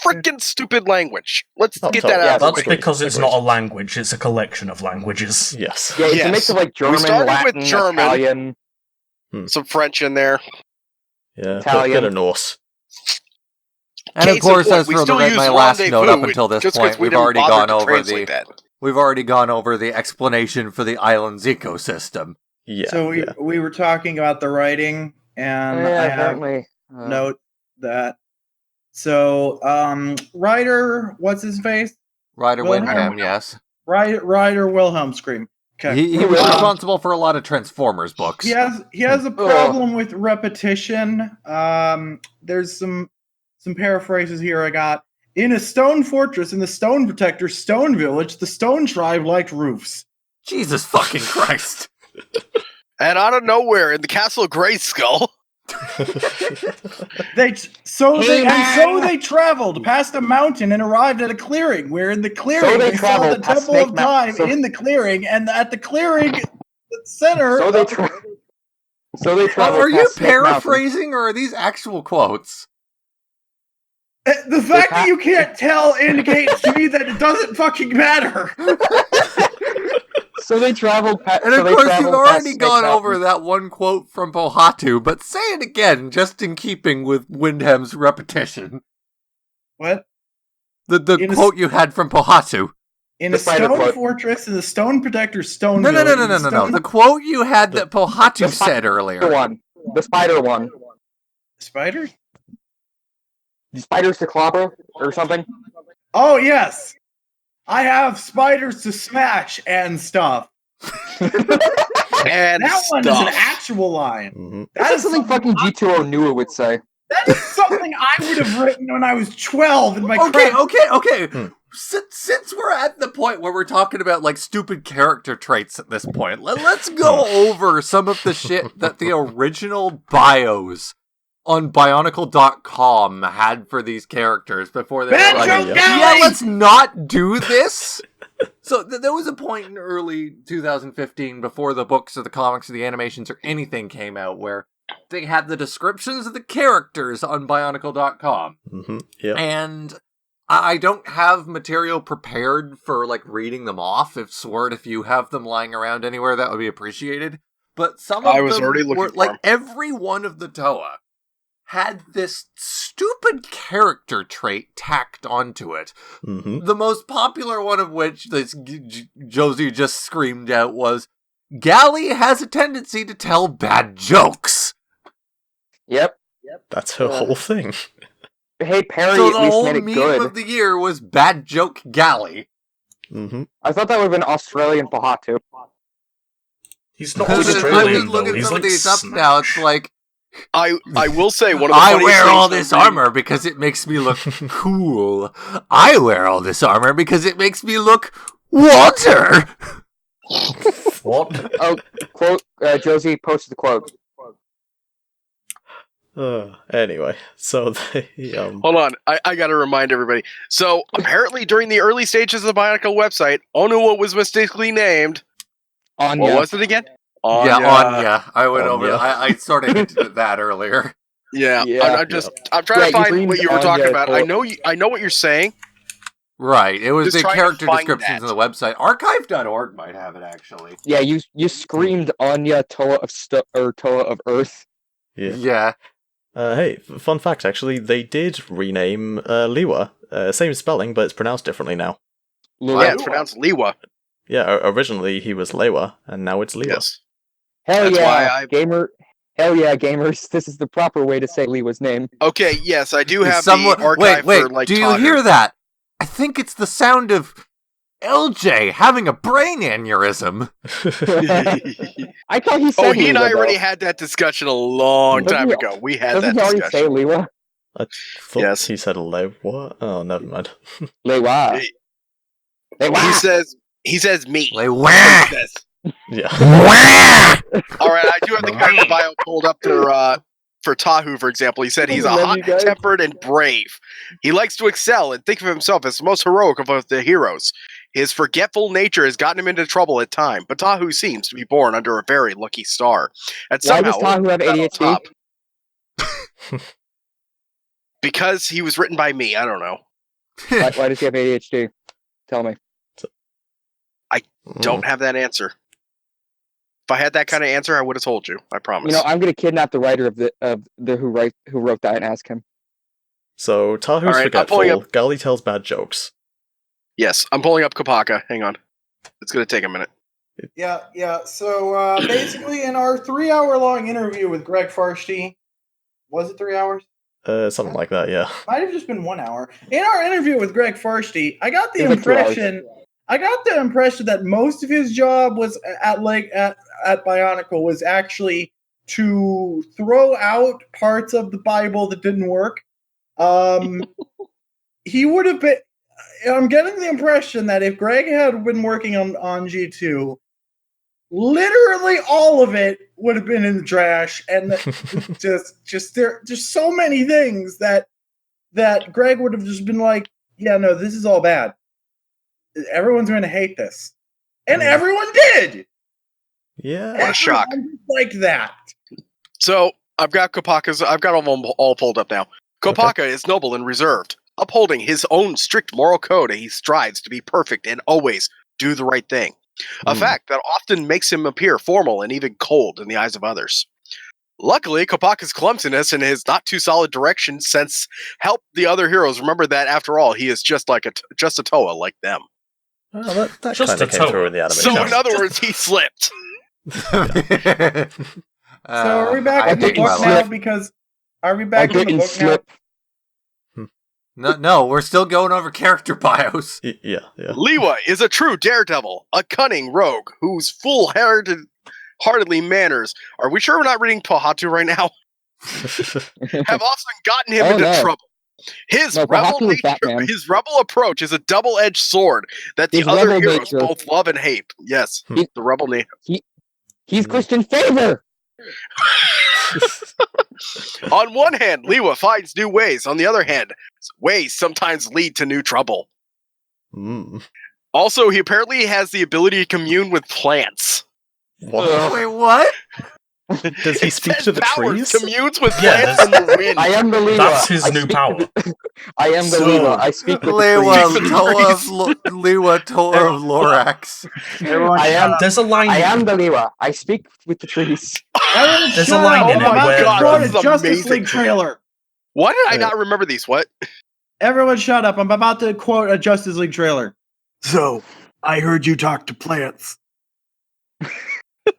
I: freaking stupid language. Let's
A: Oh,
I: get
A: totally.
I: that out.
B: That's
I: of the way.
B: because it's not a language, it's a collection of languages.
A: Yes.
F: Yeah, it's a
I: Yes.
F: mix of like German,
I: started with
F: Latin,
I: German.
F: Italian.
I: Some French in there.
A: Yeah.
F: Italian.
A: Bit of Norse.
G: And of
I: Case in
G: course,
I: point,
G: as
I: we
G: for
I: still
G: the
I: use
G: my last
I: rendezvous
G: note up until this
I: just 'cause
G: point,
I: we
G: we've
I: didn't
G: already
I: bother
G: gone
I: to
G: over
I: translate
G: the
I: that.
G: we've already gone over the explanation for the island's ecosystem.
A: Yeah.
H: So
A: yeah.
H: we were talking about the writing, and
F: yeah,
H: I have
F: apparently.
H: note that. So, writer, what's his face?
G: Ryder
H: Well,
G: Wyndham, yes.
H: Writer Wilhelm Scream. Okay.
G: He was responsible for a lot of Transformers books.
H: He has a problem with repetition. There's some paraphrases here I got. In a stone fortress in the Stone Protector Stone Village, the Stone Tribe liked roofs.
G: Jesus fucking Christ.
I: And out of nowhere, in the Castle of Grayskull,
H: So they traveled past a mountain and arrived at a clearing. Where in the clearing
F: So they
H: they saw
F: traveled
H: the
F: past
H: Temple
F: Snake
H: of
F: Mountain.
H: Time in the clearing, and at the clearing center.
F: So they traveled.
G: Are you
F: past Snake Mountain.
G: paraphrasing or are these actual quotes?
H: The fact that you can't tell indicates to me that it doesn't fucking matter.
F: So they traveled.
G: And of course, you've already gone over that one quote from Pohatu, but say it again, just in keeping with Wyndham's repetition.
H: What?
G: The
H: In a
G: quote you had from Pohatu.
H: In
F: The
H: a
F: spider
H: stone
F: quote.
H: fortress in the Stone Protector Stone
G: No.
H: Village,
G: The quote you had that Pohatu
F: the
G: said
F: The
G: earlier.
F: one. The spider one.
H: Spider?
F: Spiders to clobber or something.
H: Oh, yes. I have spiders to smash and stuff.
I: and
H: That one is an
I: stuff.
H: actual line.
A: Mhm.
H: That
F: That's something fucking G2 Onua would say.
H: That is something I would have written when I was 12 in my
G: Okay.
A: Hmm.
G: Since we're at the point where we're talking about like stupid character traits at this point, let's go over some of the shit that the original bios on Bionicle.com had for these characters before they were like,
H: Banjo
G: yeah,
H: Gali!
G: let's not do this. So there was a point in early 2015, before the books or the comics or the animations or anything came out, where they had the descriptions of the characters on Bionicle.com.
A: Mhm. Yeah.
G: And I don't have material prepared for, like, reading them off. If you have them lying around anywhere, that would be appreciated. But some of
I: I was
G: them
I: already looking
G: were,
I: for
G: like,
I: 'em.
G: every one of the Toa had this stupid character trait tacked onto it.
A: Mm-hmm.
G: The most popular one of which this Josie just screamed out was, Gali has a tendency to tell bad jokes.
F: Yep.
A: That's her whole thing.
F: Hey, Perry
G: So
F: at
G: the
F: least
G: whole
F: made it
G: meme
F: good.
G: of the year was bad joke Gali.
A: Mm-hmm.
F: I thought that would have been Australian Pahatu.
B: He's not
G: I'm just
B: Australian, though.
G: looking
B: He's
G: some
B: like
G: of these up now. It's like,
I: I will say one of the
G: I
I: funniest
G: wear all
I: things
G: this
I: I'm reading-
G: armor because it makes me look cool. I wear all this armor because it makes me look water.
B: What?
F: Oh, quote, Josie posted the quote.
A: Anyway, so they
I: Hold on, I gotta remind everybody. So apparently, during the early stages of the Bionicle website, Onua was mistakenly named.
F: Anya.
I: What was it again?
G: Yeah, Anya. I went over.
A: Anya.
G: I sort of hinted at that earlier.
I: Yeah,
F: Yeah.
I: I'm trying
F: Yeah,
I: to find
F: you
I: what you were
F: screamed
I: talking
F: Anya
I: about.
F: for-
I: I know what you're saying.
G: Right. It was
I: Just
G: the
I: trying to
G: character
I: find
G: descriptions
I: that.
G: on the website. Archive.org might have it actually.
F: Yeah, you screamed Anya Toa of Toa of Earth.
A: yeah. Hey, fun fact, actually, they did rename Liwa. Same spelling, but it's pronounced differently now.
I: Yeah, it's pronounced Liwa.
A: Yeah, originally he was Lewa, and now it's Liwa.
I: Yes.
F: Hell
I: That's why
F: yeah, Hell yeah, gamers! This is the proper way to say Liwa's name.
I: Okay, yes, I do have
G: Someone,
I: the archive
G: wait,
I: for like.
G: do you
I: Togger.
G: hear that? I think it's the sound of LJ having a brain aneurysm.
F: I thought he said
I: Oh, he and I
F: Liwa,
I: already
F: though.
I: had that discussion a long
F: Doesn't
I: time
F: he-
I: ago. We had
F: Doesn't
I: that
F: he already say
I: discussion.
F: Liwa?
A: I thought
I: Yes.
A: he said Lewa. Oh, never mind.
F: Liwa.
I: He
F: Liwa.
I: he says me.
G: Like,
I: He
G: wah!
I: says.
A: Yeah.
I: All right, I do have the character bio pulled up for Tahu, for example. He said he's a
F: I love
I: hot,
F: you guys.
I: tempered, and brave. He likes to excel and think of himself as the most heroic of the heroes. His forgetful nature has gotten him into trouble at times, but Tahu seems to be born under a very lucky star. And
F: Why
I: somehow,
F: does Tahu have
I: got on
F: ADHD?
I: top. Because he was written by me. I don't know.
F: Why does he have ADHD? Tell me.
I: Don't have that answer. If I had that kind of answer, I would have told you. I promise.
F: You know, I'm gonna kidnap the writer of the who wrote that and ask him.
A: So Tahu's
I: All right, I'm pulling
A: forgetful. Gali tells bad jokes.
I: Yes, I'm pulling up Kopaka. Hang on. It's going to take a minute.
H: Yeah. So basically, in our 3-hour-long interview with Greg Farshty, was it 3 hours?
A: Something like that. Yeah.
H: Might have just been 1 hour. In our interview with Greg Farshty, I got the
F: It was like 2 hours.
H: impression. I got the impression that most of his job was at Bionicle was actually to throw out parts of the Bible that didn't work. He would have been. I'm getting the impression that if Greg had been working on G2, literally all of it would have been in the trash, and just so many things that Greg would have just been like, yeah, no, this is all bad. Everyone's going to hate this, and everyone did.
A: Yeah.
I: What a shock.
H: Everyone like that.
I: So, I've got Kopaka's. I've got them all pulled up now. Kopaka is noble and reserved, upholding his own strict moral code. He strives to be perfect and always do the right thing. A fact that often makes him appear formal and even cold in the eyes of others. Luckily, Kopaka's clumsiness and his not too solid direction sense help the other heroes remember that after all, he is just a Toa like them.
A: Well, that
B: Just
A: kind of
B: a
A: came
B: toe.
A: through in the anime.
I: So,
A: show.
I: in other words, he slipped.
H: So are we back
G: I
H: in the
G: didn't
H: book
G: slip.
H: now? Because are we
F: I
H: back in the
F: didn't
H: book now?
F: slip.
G: No, we're still going over character bios.
A: Yeah.
I: Levi is a true daredevil, a cunning rogue whose full-heartedly manners. Are we sure we're not reading Pahatu right now? Have often gotten him
F: Oh,
I: into
F: no.
I: trouble. His
F: No,
I: rebel
F: Pahatu is
I: nature,
F: Batman.
I: his rebel approach is a double-edged sword that the
F: His
I: other
F: rebel
I: heroes
F: nature.
I: both love and hate. Yes,
F: He-
I: the rebel nature.
F: He's Christian Favor.
I: On one hand, Lewa finds new ways. On the other hand, ways sometimes lead to new trouble. Also, he apparently has the ability to commune with plants.
A: What?
G: Wait, what?
A: Does he speak to the trees?
I: Communes with
B: Yeah,
I: plants and the wind.
F: I am the Levi.
B: That's his
F: I
B: new
F: speak to
B: power.
F: I am the
B: So-
F: Levi. I speak with the
G: Lewa
F: trees.
G: Toa of Lewa Toa of Lorax.
H: Everyone,
F: I am.
B: There's a line.
F: I am the Levi. I speak with the trees.
H: everyone
B: There's a
H: shut
B: line
H: up.
B: in
H: I'm
B: it
H: about
B: where,
H: to quote
I: this
H: a
I: is
H: Justice
I: amazing.
H: League trailer.
I: Why did I not remember these? What?
H: Everyone shut up. I'm about to quote a Justice League trailer. So, I heard you talk to plants.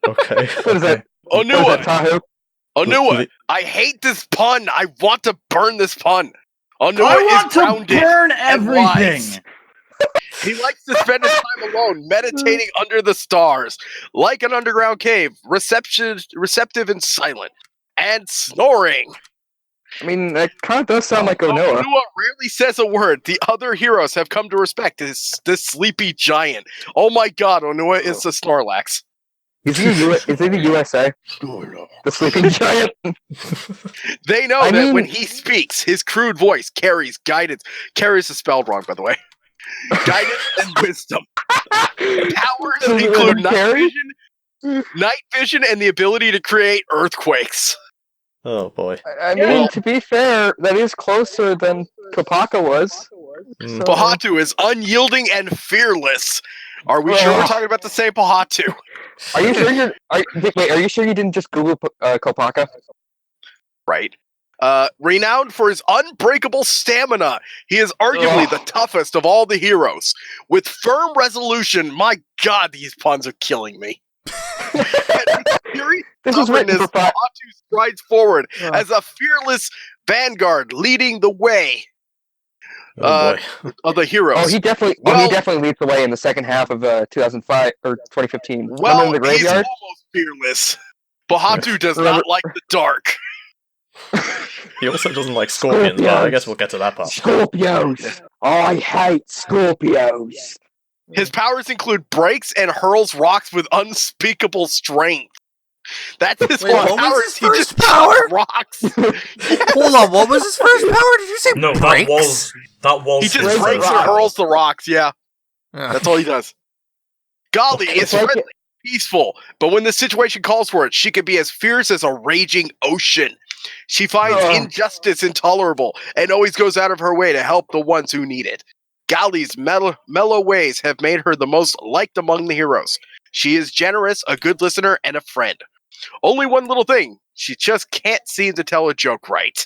A: Okay.
F: What is that? What is that,
I: Onua,
F: Tahoe?
I: Onua, I hate this pun. I want to burn this pun. Onua
H: I
I: is
H: want to
I: grounded.
H: burn
I: and
H: everything.
I: wise. He likes to spend his time alone, meditating under the stars, like an underground cave, receptive and silent, and snoring.
F: I mean, that kind of does sound like
I: Though
F: Onoa.
I: Onua rarely says a word. The other heroes have come to respect this sleepy giant. Oh my god, Onua is the Snorlax.
F: Is he the USA? The sleeping giant?
I: They know
F: I
I: that
F: mean-
I: when he speaks, his crude voice carries guidance. Carries is spelled wrong, by the way. Guidance and wisdom. Powers include night vision, and the ability to create earthquakes.
A: Oh boy.
F: I mean, to be fair, that is closer than Kopaka was.
A: Mm.
F: So-
I: Pahatu is unyielding and fearless. Are we sure we're talking about the same Pahatu?
F: Are you sure are you sure you didn't just Google Kopaka?
I: Right. Renowned for his unbreakable stamina, he is arguably the toughest of all the heroes. With firm resolution, my god, these puns are killing me.
F: This is written for
I: Pahatu strides forward as a fearless vanguard leading the way
A: Oh boy.
I: of the heroes.
F: Oh, he definitely leads the way in the second half of 2005 or 2015.
I: well,
F: Remember in the
I: he's
F: graveyard?
I: almost fearless. Pahatu does
F: Remember-
I: not like the dark.
A: He also doesn't like scorpions, but I guess we'll get to that part.
F: Scorpios. I hate Scorpios.
I: His powers include breaks and hurls rocks with unspeakable strength. That's his
G: Wait,
I: one
G: what
I: power.
G: was his
I: He
G: first
I: just
G: power?
I: chucks rocks.
G: Hold on, what was his first power? Did you say
B: No,
G: breaks?
B: that was.
I: He just
F: Breaks
I: breaks and
F: rocks.
I: hurls the rocks. Yeah,
G: Yeah.
I: that's all he does. Gali is
F: It's like-
I: friendly, peaceful, but when the situation calls for it, she can be as fierce as a raging ocean. She finds injustice intolerable and always goes out of her way to help the ones who need it. Gali's mellow ways have made her the most liked among the heroes. She is generous, a good listener, and a friend. Only one little thing: she just can't seem to tell a joke right.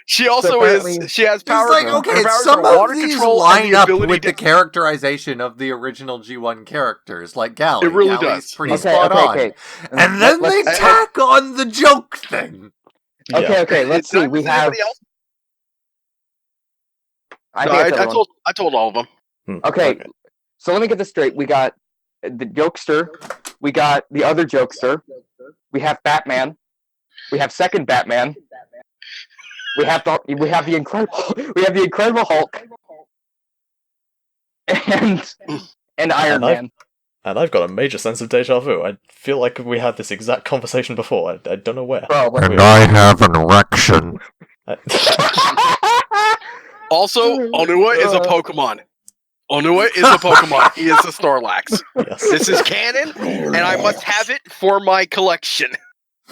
I: She also
F: apparently-
I: she has
G: It's
I: powers.
G: like,
I: her
G: okay,
I: powers
G: some
I: are
G: of
I: water
G: these
I: control and
G: line
I: the
G: up
I: ability
G: with
I: to
G: the characterization of the original G1 characters, like Gali.
I: It really
G: Gali's
I: does.
G: pretty
F: Okay,
G: spot on.
F: okay.
G: And then they
F: Let's-
G: tack on the joke thing.
A: Yeah.
F: Okay, let's see.
I: Does
F: We have.
I: anybody else?
F: I
I: No,
F: think it's everyone.
I: I told all of them.
F: Okay, so let me get this straight. We got the jokester, we got the other jokester, we have Batman, we have second Batman, we have the Incredible Hulk, and Iron Man.
A: And I've got a major sense of deja vu. I feel like we had this exact conversation before. I don't know where.
F: Probably.
A: Weird.
G: have an erection.
I: Also, Onua is a Pokemon. Onua is a Pokemon. He is a Snorlax.
A: Yes.
I: This is canon, and I must have it for my collection.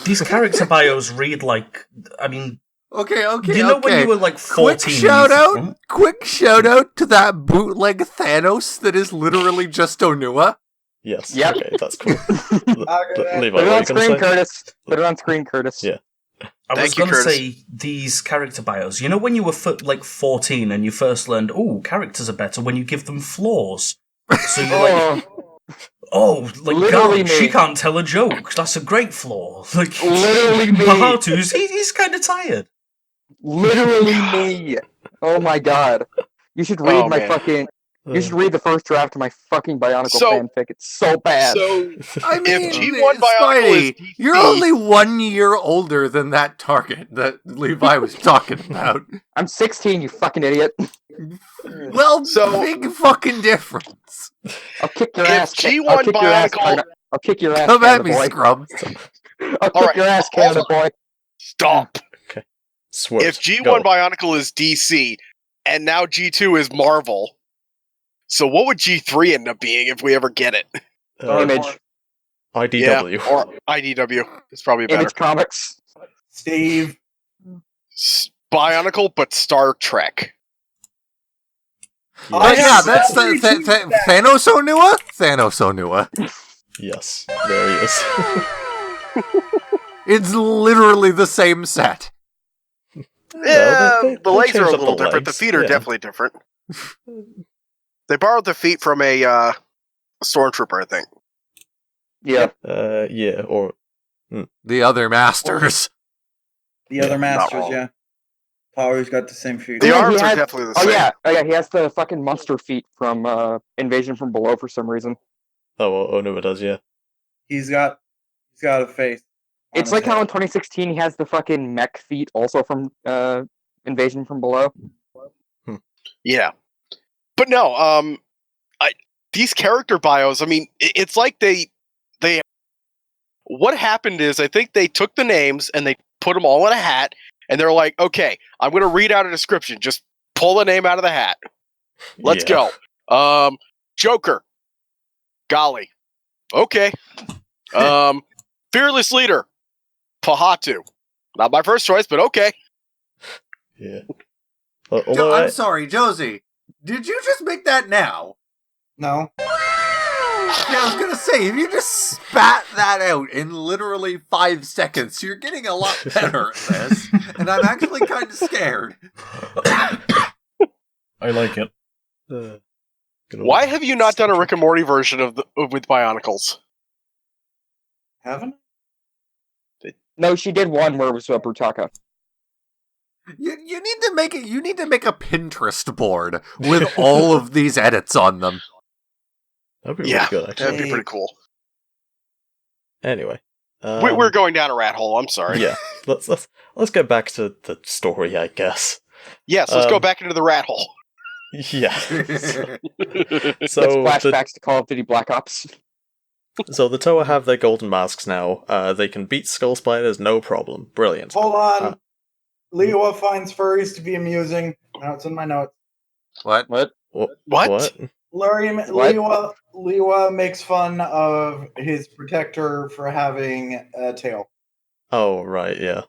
B: These character bios read like. I mean,
G: Okay.
B: you know when you were like 14.
G: Quick shout out to that bootleg Thanos that is literally just Onua.
A: Yes.
F: Yep.
A: Okay, that's cool. Levi,
F: Put
A: what
F: it
A: are
F: on
A: you going
F: screen,
A: to say?
F: Curtis. Put it on screen, Curtis.
A: Yeah.
B: I was
I: Thank you,
B: going to
I: Curtis.
B: say these character bios. You know when you were like 14 and you first learned, oh, characters are better when you give them flaws. So you're like, like
F: Literally
B: Gali, she
F: me.
B: can't tell a joke. That's a great flaw. Like
F: Literally me.
B: Bahatu's, he's kind of tired.
F: Literally me. Oh my god. You should read
I: Oh,
F: my
I: man.
F: fucking. You should read the first draft of my fucking Bionicle
I: So-
F: fanfic. It's so bad.
I: So,
G: I mean,
I: if G1 Bionicle is
G: Spidey, you're only 1 year older than that target that Levi was talking about.
F: I'm 16, you fucking idiot.
G: Well,
I: So-
G: big fucking difference.
F: I'll kick your
I: If
F: ass.
I: G1
F: I'll kick your ass,
I: Bionicle-
F: Canada. I'll kick your ass,
G: Come at
F: Canada
G: me,
F: boy.
G: scrub.
F: I'll kick
I: Alright,
F: your ass,
I: hold
F: Canada boy.
I: stop.
A: Swert.
I: If G1
A: Go.
I: Bionicle is DC, and now G2 is Marvel, so what would G3 end up being if we ever get it?
A: Uh,
F: Image.
A: IDW.
I: Yeah, or IDW. It's probably
F: In
I: better.
F: its comics.
H: Steve.
I: Bionicle, but Star Trek.
G: But yeah,
H: have
G: that's the
H: every Tuesday.
G: Thanos Onua? Thanos Onua.
A: Yes, there he is.
G: It's literally the same set.
I: Yeah,
A: they
I: the legs are
A: changed
I: a
A: up
I: little
A: the
I: different. The
A: legs,
I: feet are
A: yeah.
I: definitely different. They borrowed the feet from a stormtrooper, I think.
F: Yeah.
A: Yeah, or
G: The other masters.
H: The other
A: Yeah,
I: not
H: masters,
I: wrong.
H: yeah. Power's got the same feet.
I: The
F: Yeah, he
I: arms are
F: has-
I: definitely the
F: Oh
I: same.
F: yeah, he has the fucking monster feet from Invasion from Below for some reason.
A: Onua does, yeah.
H: He's got a face. on
F: It's
H: his
F: like how in
H: head.
F: 2016 he has the fucking mech feet also from Invasion from Below.
I: Yeah, but no. These character bios. I mean, it's like they. What happened is, I think they took the names and they put them all in a hat, and they're like, "Okay, I'm going to read out a description. Just pull the name out of the hat. Let's
A: Yeah.
I: go." Joker, Gali. Okay. Fearless leader, Pahatu. Not my first choice, but okay.
A: Yeah. Although
G: I'm sorry, Josie. Did you just make that now?
H: No.
G: Yeah, I was gonna say, if you just spat that out in literally 5 seconds, you're getting a lot better at this, and I'm actually kind of scared.
B: I like it.
A: good old-
I: Why have you not done a Rick and Morty version with Bionicles?
H: Haven't?
F: No, she did one where it was Brutaka.
G: You need to make it. You need to make a Pinterest board with all of these edits on them.
A: That'd be
I: Yeah,
A: really good, actually.
I: that'd be pretty cool.
A: Anyway.
I: We're going down a rat hole. I'm sorry.
A: Yeah, let's get back to the story, I guess.
I: Yes, let's go back into the rat hole.
A: Yeah.
F: That's
A: So
F: flashbacks to Call of Duty Black Ops.
A: so the Toa have their golden masks now. They can beat skull spiders, no problem. Brilliant.
H: Hold on.
A: Uh,
H: Lewa finds furries to be amusing. Now it's in my notes.
G: What?
F: What?
I: What?
H: Lewa makes fun of his protector for having a tail.
A: Oh, right, yeah.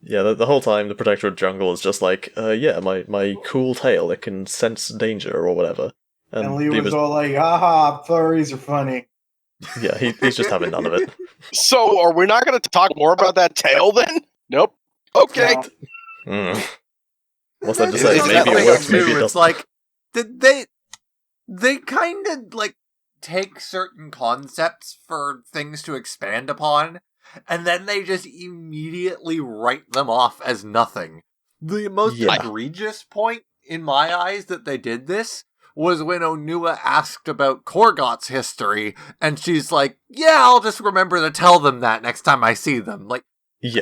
A: Yeah, the whole time the Protector of Jungle is just like, yeah, my cool tail, it can sense danger or whatever.
H: And
A: he
H: Lewa's
A: was,
H: all like, haha, furries are funny.
A: yeah, he's just having none of it.
I: So, are we not going to talk more about that tail then? Nope. Okay.
H: No.
A: Mm. What's that to
G: It's
A: say?
G: just
A: Maybe
G: that
A: it works,
G: thing,
A: maybe
G: too.
A: it
G: It's
A: doesn't.
G: like they kind of like take certain concepts for things to expand upon, and then they just immediately write them off as nothing. The most
A: Yeah.
G: egregious point in my eyes that they did this was when Onua asked about Korgot's history, and she's like, "Yeah, I'll just remember to tell them that next time I see them." Like,
A: Yeah.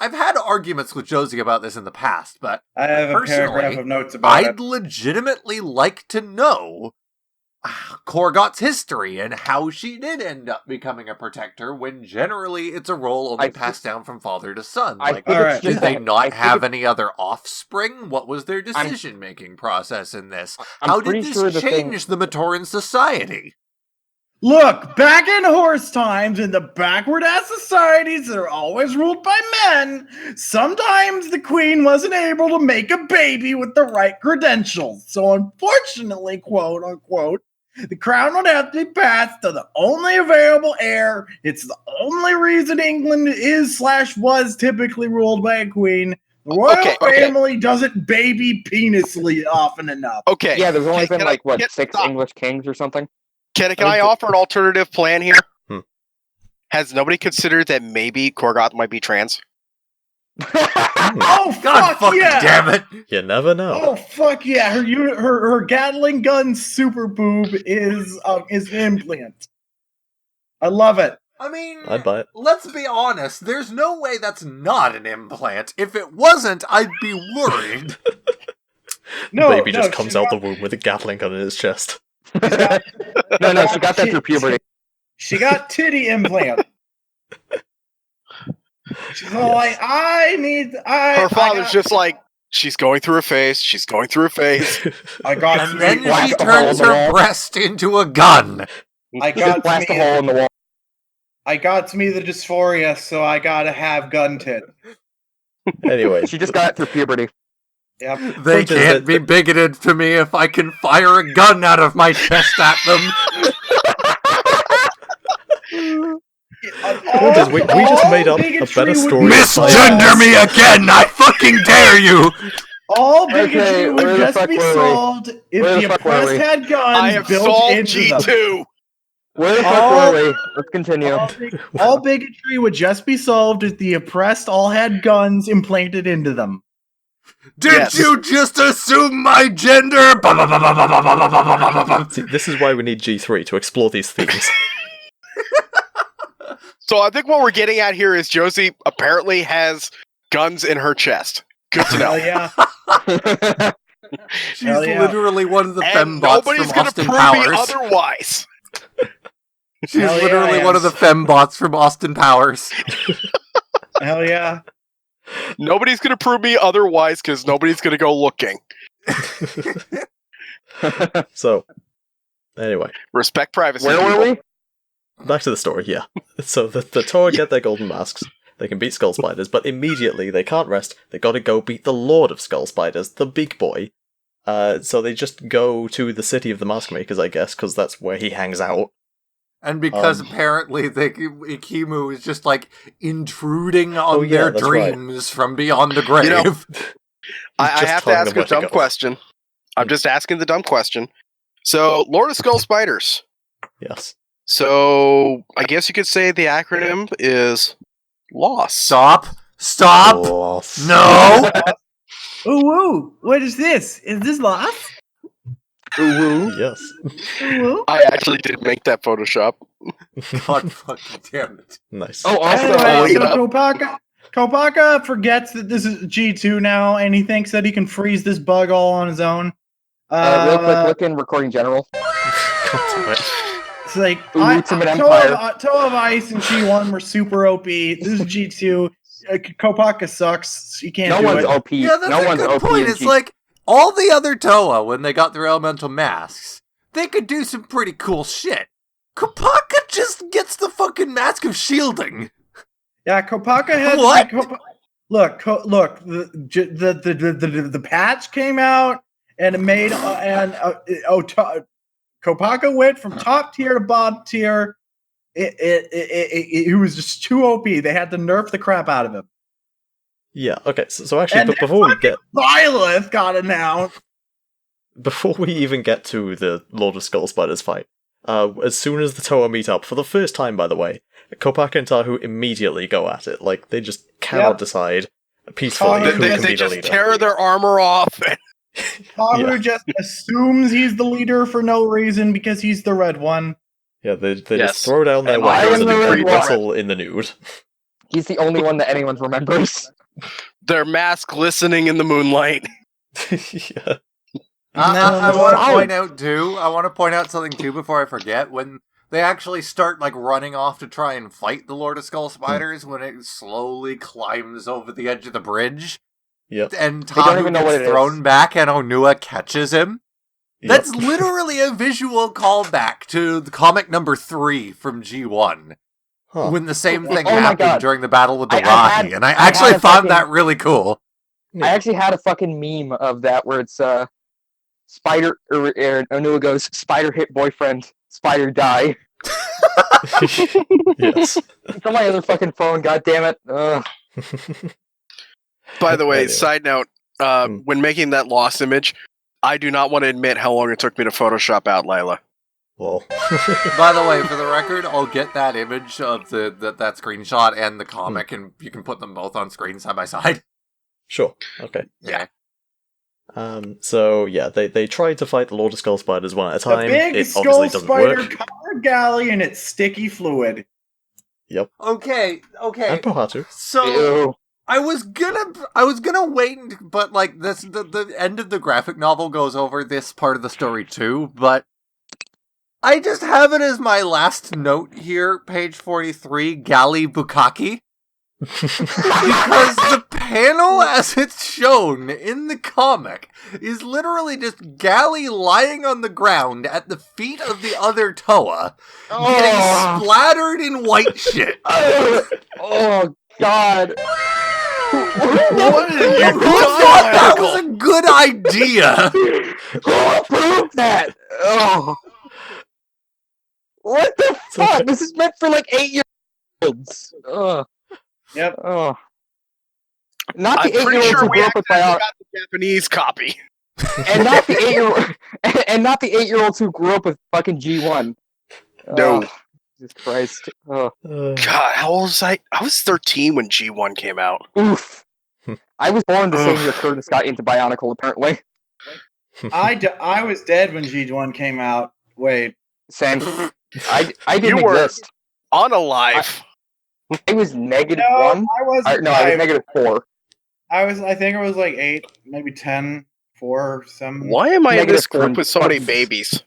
G: I've had arguments with Josie about this in the past, but
H: I have a
G: Personally,
H: paragraph of notes about
G: I'd
H: it.
G: legitimately like to know Korgot's history and how she did end up becoming a protector when generally it's a role only
F: I
G: passed down from father to son.
F: I
G: Like,
F: think
H: Alright.
F: it's
G: did
F: just
G: they
F: that- I
G: not
F: think
G: have
F: it-
G: any other offspring? What was their decision-making process in this?
F: I'm
G: How did
F: pretty
G: this
F: sure the
G: change the Matoran society?
H: Look, back in horse times, in the backward-ass societies that are always ruled by men, sometimes the queen wasn't able to make a baby with the right credentials. So unfortunately, quote-unquote, the crown would have to be passed to the only available heir. It's the only reason England is/was typically ruled by a queen. The royal
I: Okay.
H: family doesn't baby penisly often enough.
I: Okay.
F: Yeah, there's only
I: Can-
F: been
I: can I-
F: like
I: can-
F: 6
I: stop.
F: English kings or something.
I: Can
A: I
I: I
A: mean,
I: offer an alternative plan here?
A: Hmm.
I: Has nobody considered that maybe Korgoth might be trans?
H: Oh,
G: God
H: fuck
G: fucking
H: yeah!
G: damn it!
A: You never know.
H: Oh fuck yeah! Her Gatling gun super boob is an implant. I love it.
G: I mean,
A: I'd buy it.
G: let's be honest, there's no way that's not an implant. If it wasn't, I'd be worried.
H: No,
A: Baby
H: no,
A: just comes
H: she's
A: out
H: got-
A: the womb with a Gatling gun in his chest.
F: No, she got that through puberty.
H: She got titty implant. She's all like,
I: Her father's just like, she's going through her face. She's going through her face.
H: I got
G: And
H: three
G: then
F: black
G: she
F: hole
G: turns
F: in the
G: her
F: wall.
G: breast into a gun.
E: I got
F: Blast
E: to
F: a
E: me.
F: hole in the wall.
E: I got to me the dysphoria, so I gotta have gun tit.
A: Anyway,
F: She just got it through puberty.
E: Yep.
G: They
A: Point is
G: can't
A: that-
G: be bigoted to me if I can fire a gun out of my chest at them.
A: Point is, we just made up a better story.
G: Misgender me again! I fucking dare you!
H: All bigotry
F: Okay,
H: would
F: where the
H: just
F: fuck
H: be
F: were we?
H: solved if
F: Where the
H: the
F: fuck were
H: oppressed
F: we?
H: had guns
I: I have
H: built
I: solved
H: into them.
I: G2.
F: Where the fuck
H: All-
F: were we? Let's continue.
H: All bigotry would just be solved if the oppressed all had guns implanted into them.
G: Did
I: Yes.
G: you just assume my gender?
A: See, this is why we need G3 to explore these themes.
I: So I think what we're getting at here is Josie apparently has guns in her chest. Good to know.
H: Oh yeah.
G: She's
H: Hell yeah.
G: literally one of the
I: And
G: fembots
I: nobody's
G: from
I: gonna
G: Austin
I: prove
G: Powers.
I: me otherwise.
G: She's
H: Hell yeah,
G: literally
H: I
G: one of the
H: am.
G: fembots from Austin Powers.
H: Hell yeah.
I: Nobody's gonna prove me otherwise because nobody's gonna go looking.
A: So, anyway,
I: Respect privacy.
F: Where were
I: people.
F: we?
A: back to the story, yeah. So the Toa get their golden masks, they can beat Skull Spiders, but immediately they can't rest, they gotta go beat the Lord of Skull Spiders, the big boy. So they just go to the city of the Mask Makers, I guess, because that's where he hangs out.
G: And because
A: Um,
G: apparently Ikimu is just like intruding on
A: yeah,
G: their
A: that's right.
G: dreams from beyond the grave.
I: You know, I
A: Just
I: have to
A: telling
I: ask
A: them
I: a
A: where to
I: dumb
A: go.
I: question. I'm just asking the dumb question. So, Lord of Skull Spiders.
A: Yes.
I: So, I guess you could say the acronym is LOSS.
G: Stop! Stop!
A: Lost.
G: No!
H: Ooh, woo. What is this? Is this lost?
F: Ooh,
A: Yes.
H: Ooh, woo.
I: I actually did make that Photoshop.
G: God fucking damn it.
A: Nice.
F: Oh, also,
H: Anyway, so
I: Wait
H: Kopaka forgets that this is G2 now, and he thinks that he can freeze this bug all on his own.
F: real quick, look in recording general.
A: God damn it.
H: It's like
F: Ooh, Ultimate Empire.
H: Toe of Ice and G1 were super OP. This is G2. Kopaka sucks. He can't
F: No
H: do
F: one's
H: it.
F: OP.
G: Yeah, that's
F: no
G: a
F: one's
G: good
F: OP.
G: point.
F: in
G: It's
F: G-
G: like all the other Toa, when they got their elemental masks, they could do some pretty cool shit. Kopaka just gets the fucking mask of shielding.
H: Yeah, Kopaka had
G: What?
H: Look, the patch came out and it made Kopaka went from top tier to bottom tier. It was just too OP. They had to nerf the crap out of him.
A: Yeah, okay, so actually,
H: And
A: but before we even get to the Lord of Skull Spiders fight, as soon as the Toa meet up, for the first time, by the way, Kopaka and Tahu immediately go at it. Like, they just cannot
H: Yep.
A: decide peacefully
H: Tahu
A: who
I: They,
A: can
I: they
A: be the
I: just
A: leader.
I: tear their armor off.
H: Tahu
A: Yeah.
H: just assumes he's the leader for no reason because he's the red one.
A: Yeah, they
I: Yes.
A: just throw down their
I: And
F: I
A: weapons
F: am
A: and
F: the
A: agree
F: red one.
A: wrestle in the nude.
F: He's the only one that anyone remembers.
I: Their mask glistening in the moonlight.
A: Yeah.
G: I want to
F: Oh.
G: point out too. I want to point out something too before I forget. When they actually start like running off to try and fight the Lord of Skull Spiders, when it slowly climbs over the edge of the bridge,
A: Yep.
G: and
F: don't
G: Tahu
F: even know what
G: gets
F: it
G: thrown
F: is.
G: back, and Onua catches him.
A: Yep.
G: That's literally a visual callback to the comic number 3 from G1.
A: Huh.
G: When the same thing
F: Oh my
G: happened
F: God.
G: during the battle with the
F: I had-
G: Rahi, and I
F: I had
G: actually
F: a
G: found
F: fucking-
G: that really cool.
F: I actually had a fucking meme of that where it's Spider or Onua goes, Spider hit boyfriend, Spider die.
A: Yes.
F: It's on my other fucking phone, god damn it. Ugh.
I: By the way,
A: Anyway.
I: side note, when making that lost image, I do not want to admit how long it took me to Photoshop out Lila.
A: Well.
G: By the way, for the record, I'll get that image of that screenshot and the comic, and you can put them both on screen side by side.
A: Sure. Okay.
G: Yeah.
A: So yeah, they tried to fight the Lord of Skull Spiders one at a
H: The
A: time.
H: big
A: It
H: skull
A: obviously doesn't
H: spider
A: work.
H: covered Gali in its sticky fluid.
G: Okay.
A: And Pohatu.
G: So
F: Ew.
G: I was gonna wait, but like this, the end of the graphic novel goes over this part of the story too. But I just have it as my last note here, page 43, Gali Bukkake, because the panel as it's shown in the comic is literally just Gali lying on the ground at the feet of the other Toa, getting splattered in white shit.
F: Oh, God.
I: What have you
G: Who
I: done,
G: thought that
I: Bionicle?
G: was a good idea?
F: Who approved that? Oh. What the fuck? This is meant for like 8-year-olds. Ugh.
H: Yep.
F: Oh. Not the
I: I'm pretty
F: 8-year-olds
I: sure
F: who
I: we
F: grew up with
I: accidentally
F: Bionicle,
I: got the Japanese copy.
F: and not the 8-year and not the 8-year-olds who grew up with fucking G1.
I: No.
F: Oh, Jesus Christ. Oh.
I: God, how old was I? I was 13 when G1 came out.
F: Oof. I was born the same
I: Ugh.
F: year Curtis got into Bionicle, apparently.
H: I was dead when G1 came out. Wait.
F: Same. I didn't
I: You were-
F: exist.
I: Unalive.
F: I was negative
H: No,
F: 1.
H: I wasn't.
F: No, I was negative 4.
H: I think I was like 8, maybe 10, 4, some.
I: Why am I in
F: Negative
I: this group
F: one.
I: with so many babies?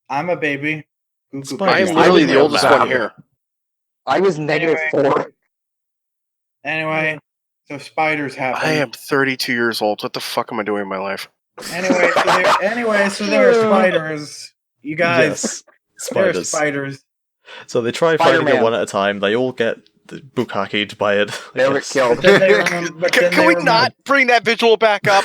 H: I'm a baby. Cuckoo
A: Spidey.
I: I am
H: baby.
I: literally the
A: Yeah,
I: oldest
A: that.
I: one here.
F: I was negative 4.
H: Anyway, so spiders happen.
I: I am 32 years old. What the fuck am I doing in my life?
H: Anyway, so there are spiders. You guys,
A: Yes,
H: there are
A: spiders.
H: spiders.
A: So they try fighting it
F: Spider-Man.
A: one at a time. They all get the Bukkake by it. I
F: They were
A: guess.
F: killed.
H: Then they remember,
I: Can we not bring that visual back up?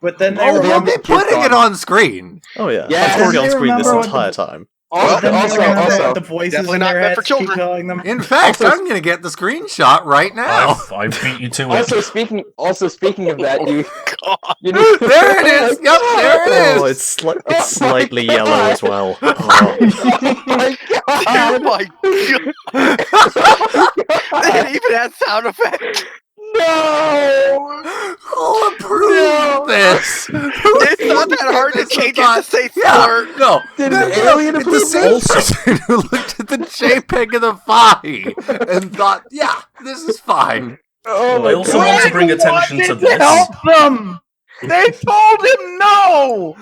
H: But then they
G: Oh, we'll
H: remember.
G: be putting it on screen.
A: Oh yeah,
F: Yeah,
A: it's already on
H: they
A: screen this
H: remember what
A: entire time.
H: But then they remember
F: Also,
H: what the voices
I: definitely
H: in
I: not
H: their
I: meant for
H: heads keep
I: children.
H: telling them.
G: In fact,
F: Also-
G: I'm going to get the screenshot right now.
B: I beat you to it.
F: Also speaking of that, you
I: God.
F: know,
G: There it is. Yep, there it is.
A: Oh, it's
F: Oh my
A: slightly
F: God.
A: yellow as well. Oh.
F: oh my
I: Oh
F: God!
I: my god! It even has sound effects.
F: No!
G: Who approved this?
I: It's not that hard to change it to say
G: Yeah,
I: Swert.
G: no.
F: Did
G: no,
F: an
G: no,
F: alien
G: it's the
F: approve
G: same
B: Also-
G: person who looked at the JPEG of the Fi and thought, yeah, this is fine.
F: Oh
B: I also want to bring attention to this.
H: Help them! They told him no!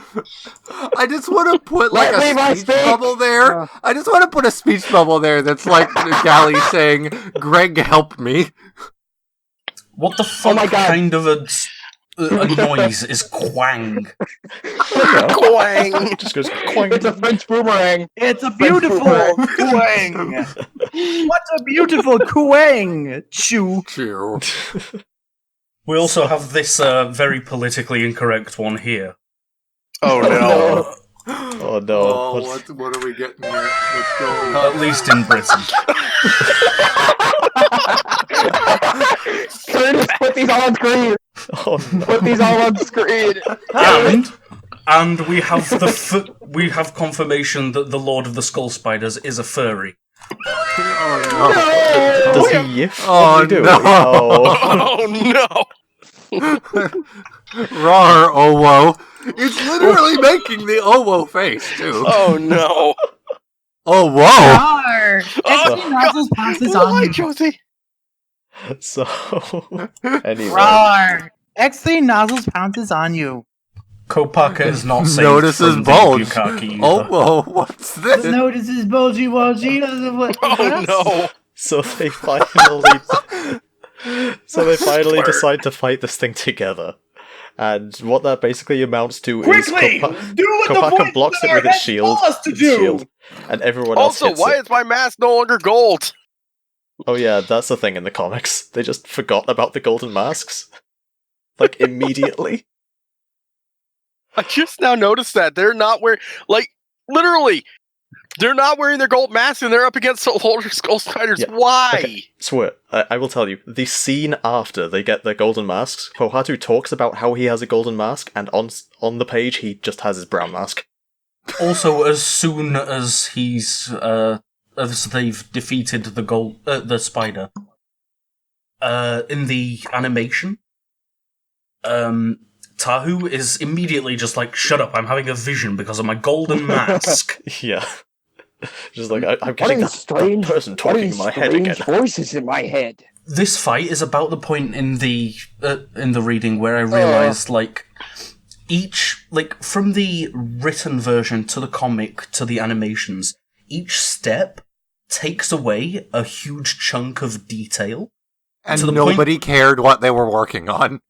G: I just want to put like
F: Let Levi
G: a speech
F: speak.
G: bubble there. I just want to put a speech bubble there that's like Gali saying, Greg, help me.
B: What the fuck
F: my God.
B: kind of a noise is quang?
I: Quang.
A: Just goes quang.
F: It's a French boomerang.
H: It's a beautiful kuang. What a beautiful kuang. Chew.
G: Chew.
B: We also have this very politically incorrect one here.
I: Oh no.
A: Oh no.
G: Oh, what are we getting here? What's going on?
B: At least in Britain.
F: Curtis, put these all on screen.
A: Oh no.
F: Put these all on screen.
B: And we have we have confirmation that the Lord of the Skull Spiders is a furry.
G: Oh,
A: Does he yiff?
G: Oh,
A: What does he do?
G: no.
A: Oh.
I: Oh no.
G: no. Rar, Owo. It's literally making the Owo face, too.
I: Oh no.
G: Oh, whoa.
H: Arr!
I: Oh,
H: Nozzles passes
I: Why,
H: on.
I: Josie?
A: So anyway.
H: Roar! X3 Nozzles pounces on you.
B: Kopaka is not safe
G: Notices
B: from
G: bulge.
B: the Bukkake either.
G: Oh, whoa, what's this?
H: Notices bulgy wulgy.
I: Oh no.
A: So they finally decide to fight this thing together. And what that basically amounts to
H: Quickly!
A: is
H: Do what the
A: Kopaka
H: voices
A: blocks it
H: are
A: with its
H: that
A: shield,
H: tell us to do!
A: and everyone else
I: Also,
A: hits
I: why
A: it.
I: is my mask no longer gold?
A: Oh yeah, that's the thing in the comics. They just forgot about the golden masks. Like, immediately.
I: I just now noticed that they're not wearing, like, literally, they're not wearing their gold masks and they're up against the older skull spiders.
A: Yeah.
I: Why?
A: Okay. Swear, I will tell you, the scene after they get their golden masks, Pohatu talks about how he has a golden mask, and on the page he just has his brown mask.
B: Also, as soon as as they've defeated the spider, in the animation, Tahu is immediately just like, "Shut up! I'm having a vision because of my golden mask."
A: Yeah. Just like, I'm
F: What
A: getting
F: are
A: that
F: strange,
A: person talking in my head again.
F: voices in my head.
B: This fight is about the point in the reading where I realized like each from the written version to the comic to the animations, each step takes away a huge chunk of detail.
G: And
B: to the
G: nobody cared what they were working on.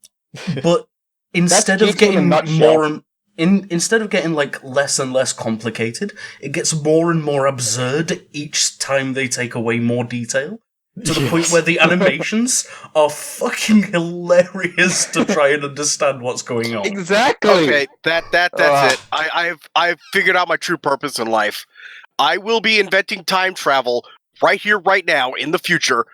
B: But instead
F: That's
B: of
F: G2 in a
B: getting
F: nutshell.
B: instead of getting like less and less complicated, it gets more and more absurd each time they take away more detail. To the point where the animations are fucking hilarious to try and understand what's going on.
F: Exactly.
I: Okay, that's it. I've figured out my true purpose in life. I will be inventing time travel right here, right now, in the future,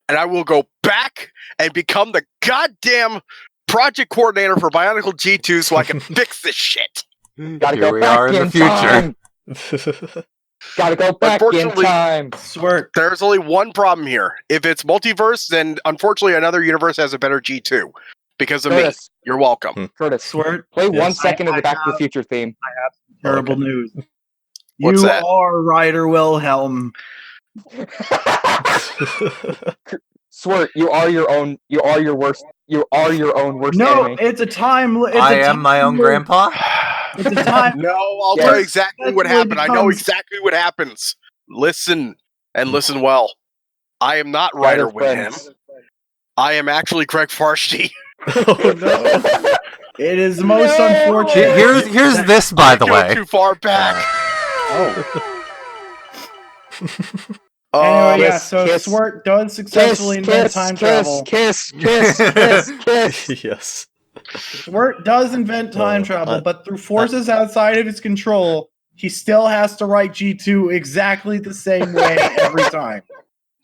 I: and I will go back and become the goddamn project coordinator for Bionicle G2 so I can fix this shit.
F: Gotta
G: Here
F: go
G: we
F: back
G: are in the
F: in
G: future.
F: time. Gotta go back in
I: Unfortunately-
F: time.
H: Swert.
I: There's only one problem here. If it's multiverse, then unfortunately another universe has a better G2. Because of me.
F: Curtis,
I: You're welcome.
F: Curtis,
H: Swert.
F: play
A: Yes.
F: 1 second of the
H: I
F: Back to the
H: have-
F: Future theme.
H: Terrible news.
I: What's
H: You
I: that?
H: are Ryder Wilhelm.
F: Swert, you are your own worst
H: No,
F: enemy.
H: it's a time.
G: I am my own grandpa?
H: It's a time.
I: No, I'll
F: Yes.
I: tell you exactly what
H: That's what
I: happened. I know
H: becomes-
I: exactly what happens. Listen, and listen well. I am not Ryder
F: Ryder
I: with him.
F: friends.
I: I am actually Craig Farshty.
A: Oh no.
H: It is the most
F: No.
H: unfortunate.
G: Here's this, by the
I: Go
G: way.
I: too far back.
H: Anyway, yeah.
F: Kiss,
H: So
F: kiss.
H: Swert does successfully invent time travel.
F: kiss.
A: Yes.
H: Swert does invent time travel,
A: uh,
H: but through forces outside of his control, he still has to write G2 exactly the same way every time.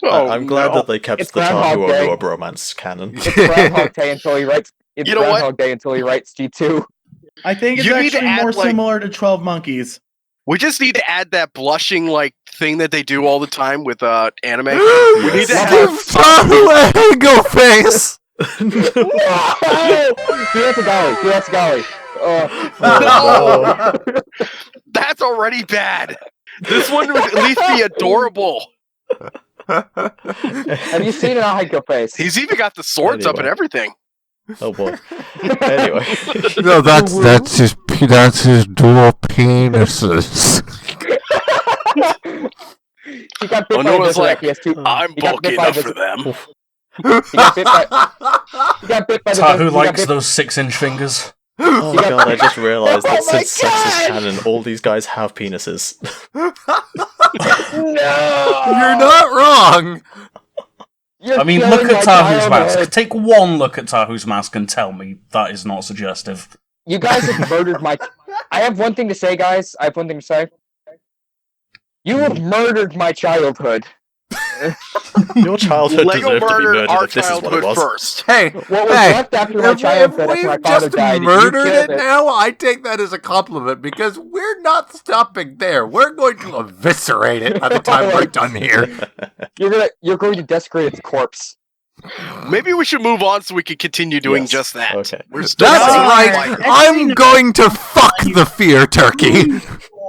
A: I'm glad that they kept
F: It's
A: the
F: Groundhog
A: Tahu
F: Day.
A: Onua bromance canon.
F: It's Groundhog Day until he writes. It's
I: You know what?
F: Groundhog Day until he writes G2.
H: I think it's
I: You need to
H: actually
I: add,
H: more
I: like-
H: similar to 12 Monkeys.
I: We just need to add that blushing like thing that they do all the time with anime. We need to
A: Yes.
I: have
G: Give Tahu a Hingo face!
F: That's Gali.
I: No! That's already bad. This one would at least be adorable.
F: Have you seen an Ahiko face?
I: He's even got the swords up and
A: Anyway.
I: everything.
A: Oh boy. Anyway.
G: No, that's his dual penises.
F: He got bit
I: Oh,
F: by
I: no,
F: a
I: it's like,
F: Berserk. He has two.
I: I'm
F: He got
I: bulky
F: bit by
I: enough
F: the-
I: for them.
F: He got bit by. He got bit by the.
B: Tahu
F: he got
B: likes
F: bit-
B: those 6-inch fingers.
A: Oh
F: You got-
A: god, I just realized that
F: Oh my
A: since sex is
F: God!
A: canon, all these guys have penises.
F: No.
G: You're not wrong!
F: You're
B: I mean,
F: killing
B: look at
F: my
B: Tahu's
F: childhood.
B: mask. Take one look at Tahu's mask and tell me that is not suggestive.
F: You guys have murdered my. I have one thing to say, guys. I have one thing to say. You have murdered my childhood.
A: Your childhood
I: Lego
A: deserved to be
I: murdered
A: murdered
I: our
A: if this is what it
I: childhood
A: was.
I: first.
G: Hey,
F: What was
G: hey,
F: left after my
G: if
F: childhood after
G: we've
F: my father
G: just
F: died? you
G: murdered
F: killed
G: it now, I take that as a compliment because we're not stopping there. We're going to eviscerate it by the time we're done here.
F: You're going to desecrate its corpse.
I: Maybe we should move on so we can continue doing
A: Yes.
I: just that.
A: Okay.
I: We're still
G: That's
I: running
G: right.
I: like-
G: I'm going to fuck the fear turkey.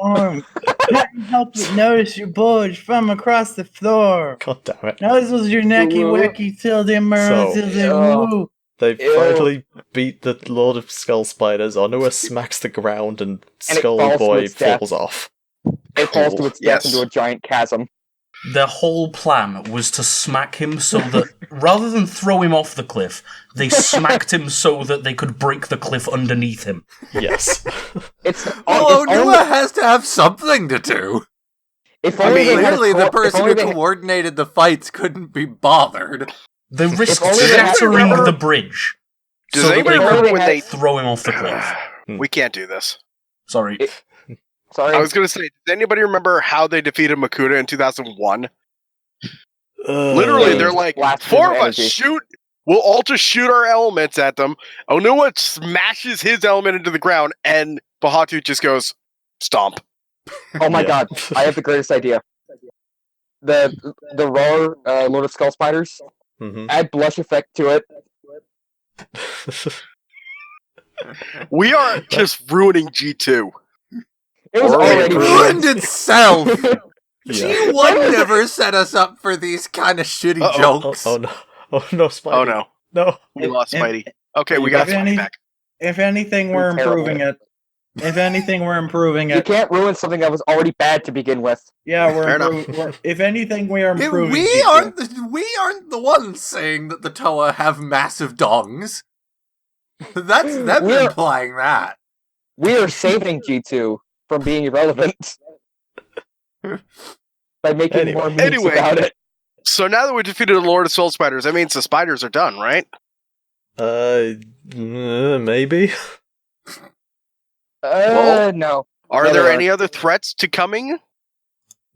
H: Can't help but notice your bulge from across the floor.
A: God damn it.
H: Notices your necky
F: Woo.
H: wacky till they
A: So-
H: woo.
A: They
F: Ew.
A: finally beat the Lord of Skull Spiders. Onua smacks the ground and
F: And it
A: Skull
F: falls to
A: Boy
F: its death.
A: falls off.
F: It falls to its death
I: Yes.
F: into a giant chasm.
B: Their whole plan was to smack him so that, rather than throw him off the cliff, they smacked him so that they could break the cliff underneath him.
A: Yes.
F: It's
G: Oh,
F: it's
G: Onua
F: only-
G: has to have something to do.
F: if
I: I
F: only
I: mean,
F: they had a
G: Clearly, the
F: cor- if
G: person
F: only
G: who
F: they-
G: coordinated the fights couldn't be bothered.
B: They risked
F: only they had-
B: shattering
I: remember-
B: the bridge
I: Does
B: so that
I: anybody
B: they
F: remember
B: could
F: when they-
B: throw him off the cliff.
I: We can't do this.
B: Sorry.
F: Sorry.
I: I was going to say, does anybody remember how they defeated Makuta in 2001? Literally, they're like,
F: Blast
I: four of
F: his
I: us
F: energy.
I: shoot. We'll all just shoot our elements at them. Onua smashes his element into the ground, and Bahatu just goes, stomp.
F: Oh my
A: Yeah.
F: god! I have the greatest idea. The raw Lord of Skull Spiders.
A: Mhm.
F: Add blush effect to it.
I: We are just ruining G2.
F: It was
I: Or
F: already
I: it
G: Ruined itself.
A: Yeah.
G: G1 never set us up for these kind of shitty
I: Uh-oh.
G: jokes.
A: Oh no. Oh no, Spidey.
I: Oh no,
A: No.
I: we lost
H: If-
I: Spidey. Okay, we
H: if
I: got
H: any-
I: Spidey back.
H: If anything, we're
F: Terrible.
H: improving it. If anything, we're improving
F: You
H: it.
F: can't ruin something that was already bad to begin with.
H: Yeah,
I: Fair enough.
H: if anything, we are improving.
G: We
H: G2.
G: aren't the ones saying that the Toa have massive dongs. That's them
F: We're-
G: implying that.
F: We are saving G2 from being irrelevant by making more memes
I: Anyway.
F: about it.
I: So now that we defeated the Lord of Soul Spiders, that means the spiders are done, right?
A: Maybe.
F: No.
I: Are
F: No,
I: there
F: they
I: any other threats to coming?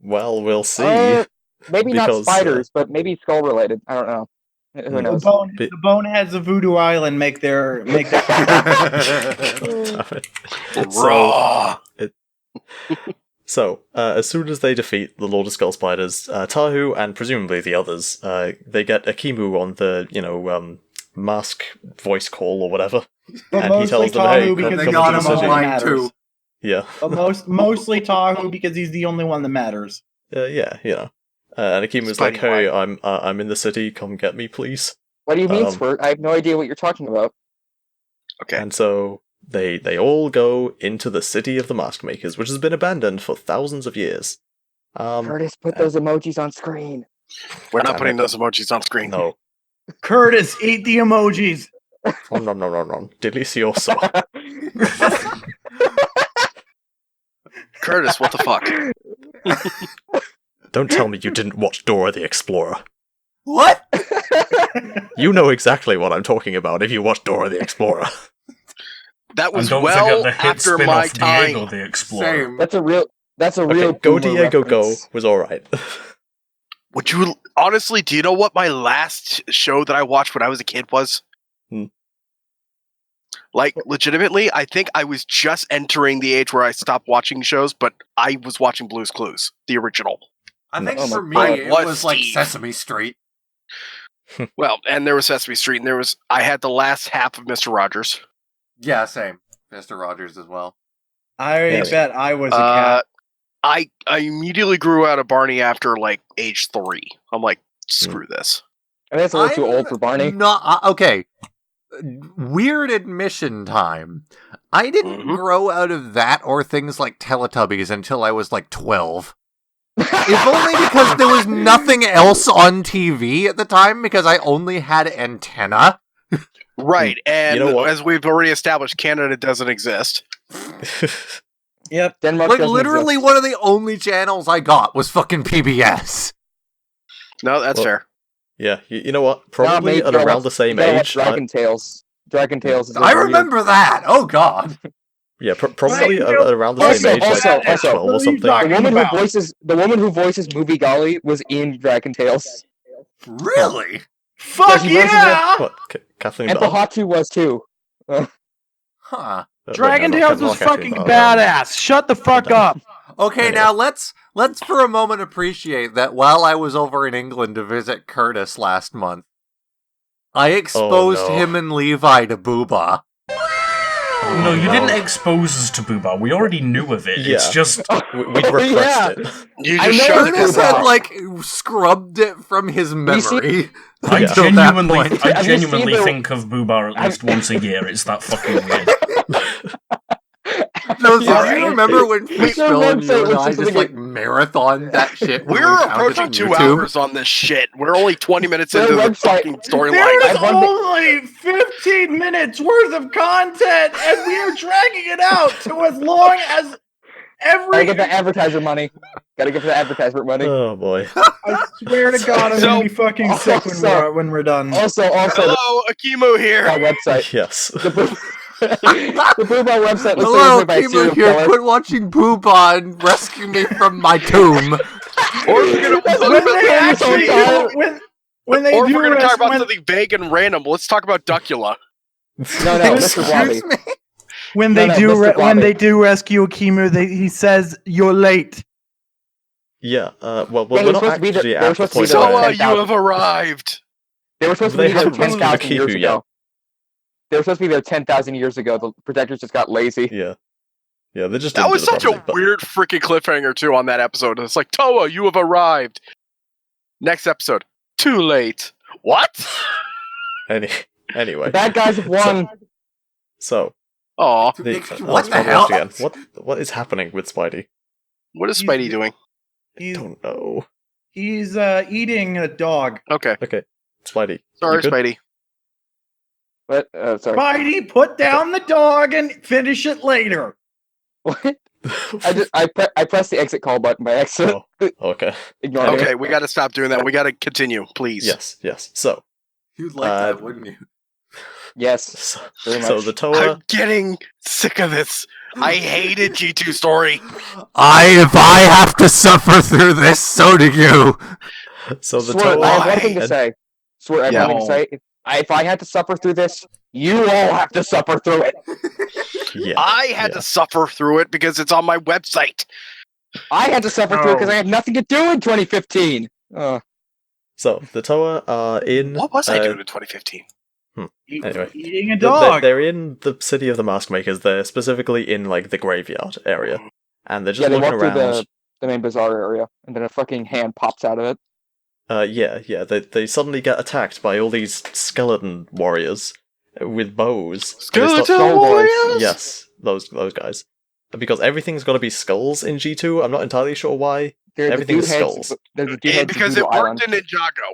A: Well, we'll see.
F: Maybe not
A: Because,
F: spiders, but maybe skull related. I don't know. Who
H: The,
F: knows?
H: the boneheads of Voodoo Island make their
A: Damn it.
I: Raw.
A: So, as soon as they defeat the Lord of Skull Spiders, Tahu and presumably the others, they get Akimu on the, mask voice call or whatever.
H: But
A: And he
H: mostly
A: tells them, hey,
H: Tahu
A: come
H: because
G: They
H: he's
A: to
G: got
H: the
G: him
A: the
H: only
A: city.
H: one that
G: online
H: matters.
G: too.
A: Yeah.
H: But mostly Tahu because he's the only one that matters.
A: Yeah, and Akimu's like, hey, I'm in the city, come get me, please.
F: What do you mean,
A: Um,
F: Swert? I have no idea what you're talking about.
I: Okay.
A: And so they all go into the city of the Mask Makers, which has been abandoned for thousands of years.
F: Curtis, put those emojis on screen.
I: We're not
A: Damn
I: putting
A: it.
I: those emojis on screen.
A: No.
H: Curtis, eat the emojis.
A: No. Delicioso.
I: Curtis, what the fuck?
A: Don't tell me you didn't watch Dora the Explorer.
G: What?
A: You know exactly what I'm talking about if you watch Dora the Explorer.
I: That
B: And
I: was
B: don't
I: well
B: forget the hit
I: after my
B: spin-off Diego
I: time.
B: the Explorer.
G: Same.
F: That's a real
A: Okay, Go
F: boomer
A: Diego Go
F: reference.
A: was alright.
I: Would you honestly? Do you know what my last show that I watched when I was a kid was?
A: Hmm.
I: Like, legitimately, I think I was just entering the age where I stopped watching shows, but I was watching Blue's Clues, the original.
G: I think
F: Oh my
G: for me,
F: God.
G: it
I: What,
G: was like
I: Steve?
G: Sesame Street.
I: Well, and there was Sesame Street, and I had the last half of Mr. Rogers.
G: Yeah, same. Mr. Rogers as well.
H: I
A: Yeah.
H: bet I was a cat.
I: I immediately grew out of Barney after like age 3. I'm like, screw this.
F: I think it's a little too old for Barney.
G: Okay. Weird admission time. I didn't
I: Mhm.
G: grow out of that or things like Teletubbies until I was like 12. If only because there was nothing else on TV at the time because I only had antenna.
I: Right, and
A: You know what?
I: as we've already established, Canada doesn't exist.
H: Yep.
F: Denmark
G: Like
F: doesn't
G: literally
F: exist.
G: one of the only channels I got was fucking PBS.
I: No, that's
A: Well,
I: fair.
A: Yeah, you know what?
F: Nah,
A: Probably
F: mate,
A: at
F: you gotta
A: around
F: watch-
A: the same
F: you gotta watch
A: age.
F: Dragon Tales. Dragon Tales is
G: I
F: overrated.
G: remember that. Oh god.
A: Probably at around the
F: Also-
A: same age,
F: also-
A: like
F: also-
A: 12 or something.
F: The woman who voices Movie Gali was in Dragon Tales.
G: Really?
H: Fuck
F: she voices
H: yeah!
A: What? Kathleen
F: And
A: Bell?
F: Pahatu was too.
G: Huh.
H: Dragon
A: Wait, no,
H: Tales
A: not
H: was
A: Kathleen
H: fucking
A: Bell.
H: badass. Shut the fuck
A: Damn.
H: up.
G: Okay,
A: Anyway.
G: now let's for a moment appreciate that while I was over in England to visit Curtis last month, I exposed
A: no.
G: him and Levi to Booba.
B: No, you
A: no.
B: didn't expose us to Booba. We already knew of it. It's
A: Yeah.
B: just
A: We'd repressed it.
I: You
F: I
I: just
F: know
I: showed
F: it's
G: Curtis
F: Booba.
G: had like scrubbed it from his memory.
B: I
A: Yeah.
G: until that point.
B: genuinely,
F: Have you seen the-
B: think of Booba at least once a year. It's that fucking weird.
G: No, so
I: Alright.
G: you remember when
F: It's their
G: Phil and
F: website,
G: you and
F: which
G: I
F: is
G: just
F: like
G: like marathoned that shit? when
I: We're
G: we found it
I: approaching
G: on
I: 2
G: YouTube?
I: hours on this shit. We're only 20 minutes
F: Their
I: into the
F: website-
I: fucking storyline.
H: There's
F: I wonder-
H: only 15 minutes worth of content, and we are dragging it out to as long as
F: Gotta
H: every.
F: get the advertiser money. Gotta get the advertisement money.
A: Oh boy.
H: I swear to God, I'm
I: So-
H: gonna be fucking sick
F: also-
H: when we're done.
F: Also,
I: Hello, Akimu here.
F: the website.
A: Yes.
F: The Booba website was
G: Hello,
F: made by a
G: Kima
F: serial
G: here.
F: killer.
G: Quit watching Booba and rescue me from my tomb.
I: Or we're gonna,
H: When they actually,
F: time.
H: when they
I: or if
H: do
I: we're gonna talk
H: rest,
I: about
H: when,
I: something vague and random, let's talk about Duckula.
F: No, Mr. Blobby.
G: Excuse me?
H: when
F: No,
H: they
F: no,
H: do
F: Mr.
H: when
F: Blobby.
H: they do rescue Akimu, he says you're late.
A: Yeah. Well,
F: Yeah,
A: we're
F: he's
A: not
F: supposed to be the-
A: actually
F: they were
A: at the
F: supposed to be
A: point
F: the-
A: where.
I: Soa,
F: 10,000.
I: you have arrived.
F: They were supposed to
A: They
F: be there
A: haven't rescued
F: 10,000 years
A: Akimu
F: ago.
A: yet.
F: They were supposed to be there 10,000 years ago. The protectors just got lazy.
A: Yeah. Yeah, they just
I: That
A: didn't
I: was
A: do it
I: such a
A: properly, but-
I: weird freaking cliffhanger too on that episode. It's like, Toa, you have arrived. Next episode, too late. What?
A: Anyway.
F: The bad guys have won.
A: So,
I: Aw,
G: What the
A: Let's watch
G: hell?
A: again. What is happening with Spidey?
I: what is Spidey doing?
H: He's
A: Don't know.
H: he's eating a dog.
I: Okay,
A: Okay, Spidey.
I: sorry,
A: you good?
I: Spidey.
F: But sorry.
H: Spidey, put down the dog and finish it later.
F: What? I pressed the exit call button by accident.
A: Oh, okay.
F: Ignore me.
I: Okay, we got to stop doing that. We got to continue, please.
A: Yes. So,
G: You'd like that, wouldn't you?
F: Yes.
A: so,
F: Very
A: so
F: much.
A: the Toa.
I: I'm getting sick of this. I hated G2 story.
G: If I have to suffer through this, so do you.
A: So the
F: Swert,
A: Toa.
F: I have one thing to
A: and-
F: say. Swert, I have
I: Yeah.
F: one thing to say. If I had to suffer through this, you all have to suffer through it.
A: Yeah.
I: I had to suffer through it because it's on my website.
F: I had to suffer through it because
H: Oh.
F: I had nothing to do in 2015.
A: So the Toa are in.
I: What was I doing in 2015?
A: Anyway.
H: Eating a
A: They're,
H: dog.
A: they're in the city of the Mask Makers. They're specifically in like the graveyard area, and they're just
F: Yeah, they
A: looking
F: walk through
A: around.
F: the main bazaar area, and then a fucking hand pops out of it.
A: Yeah. They suddenly get attacked by all these skeleton warriors with bows. And they start-
I: Skeleton Warriors?
A: Yes, those guys. Because everything's got to be skulls in G2. I'm not entirely sure why.
F: They're the
A: Everything's
F: dude heads.
A: skulls.
F: There's the dude heads
I: Because
F: of
I: it
F: Voodoo
I: worked
F: Island.
I: in Ninjago.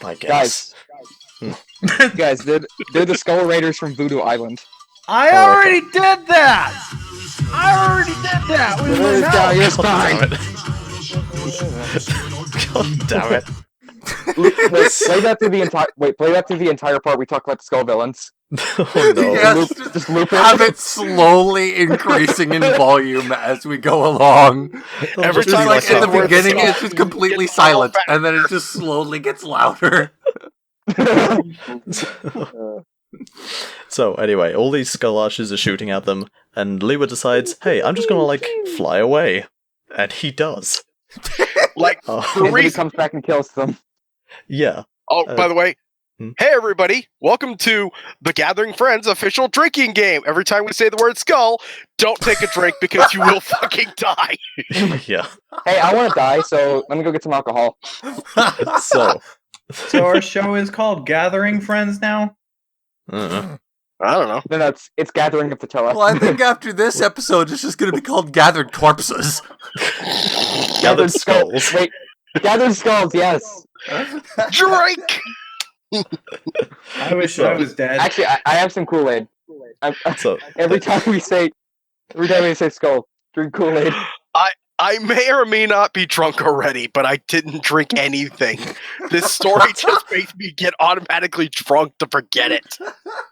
A: I guess.
F: Guys, they're the Skull Raiders from Voodoo Island.
H: I
A: Oh,
H: already did that. I already did that. We were
F: Down your
A: God
F: spine.
A: damn it.
F: Wait, play that through the entire. Wait, play that through the entire part. We talk about the skull villains.
A: Oh no.
G: Yes.
F: Just loop it.
G: Have it slowly increasing in volume as we go along.
I: Every
G: Just
I: time
G: like
I: I say
G: in the
I: the word
G: beginning,
I: skull,
G: it's just completely
I: it's all
G: silent,
I: faster.
G: and then it just slowly gets louder.
A: So anyway, all these skull archers are shooting at them, and Lewa decides, hey, I'm just gonna like fly away. And he does.
I: Like,
A: Oh,
I: the
F: And then he
I: reason.
F: comes back and kills them.
A: yeah.
I: Oh, by the way,
A: hmm?
I: hey everybody, welcome to the Gathering Friends official drinking game. Every time we say the word skull, don't take a drink because you will fucking die.
A: Yeah.
F: Hey, I want to die, so let me go get some alcohol.
A: So
H: So our show is called Gathering Friends now.
A: uh,
I: I don't know.
F: No, it's Gathering of the Toa.
G: Well, I think after this episode, it's just going to be called Gathered Corpses.
A: gathered skulls.
F: Wait, Gathered Skulls, yes.
I: Drink!
H: I wish I was dead.
F: Actually, I have some Kool-Aid.
A: So
F: Every time we say skull, drink Kool-Aid.
I: I may or may not be drunk already, but I didn't drink anything. This story just makes me get automatically drunk to forget it.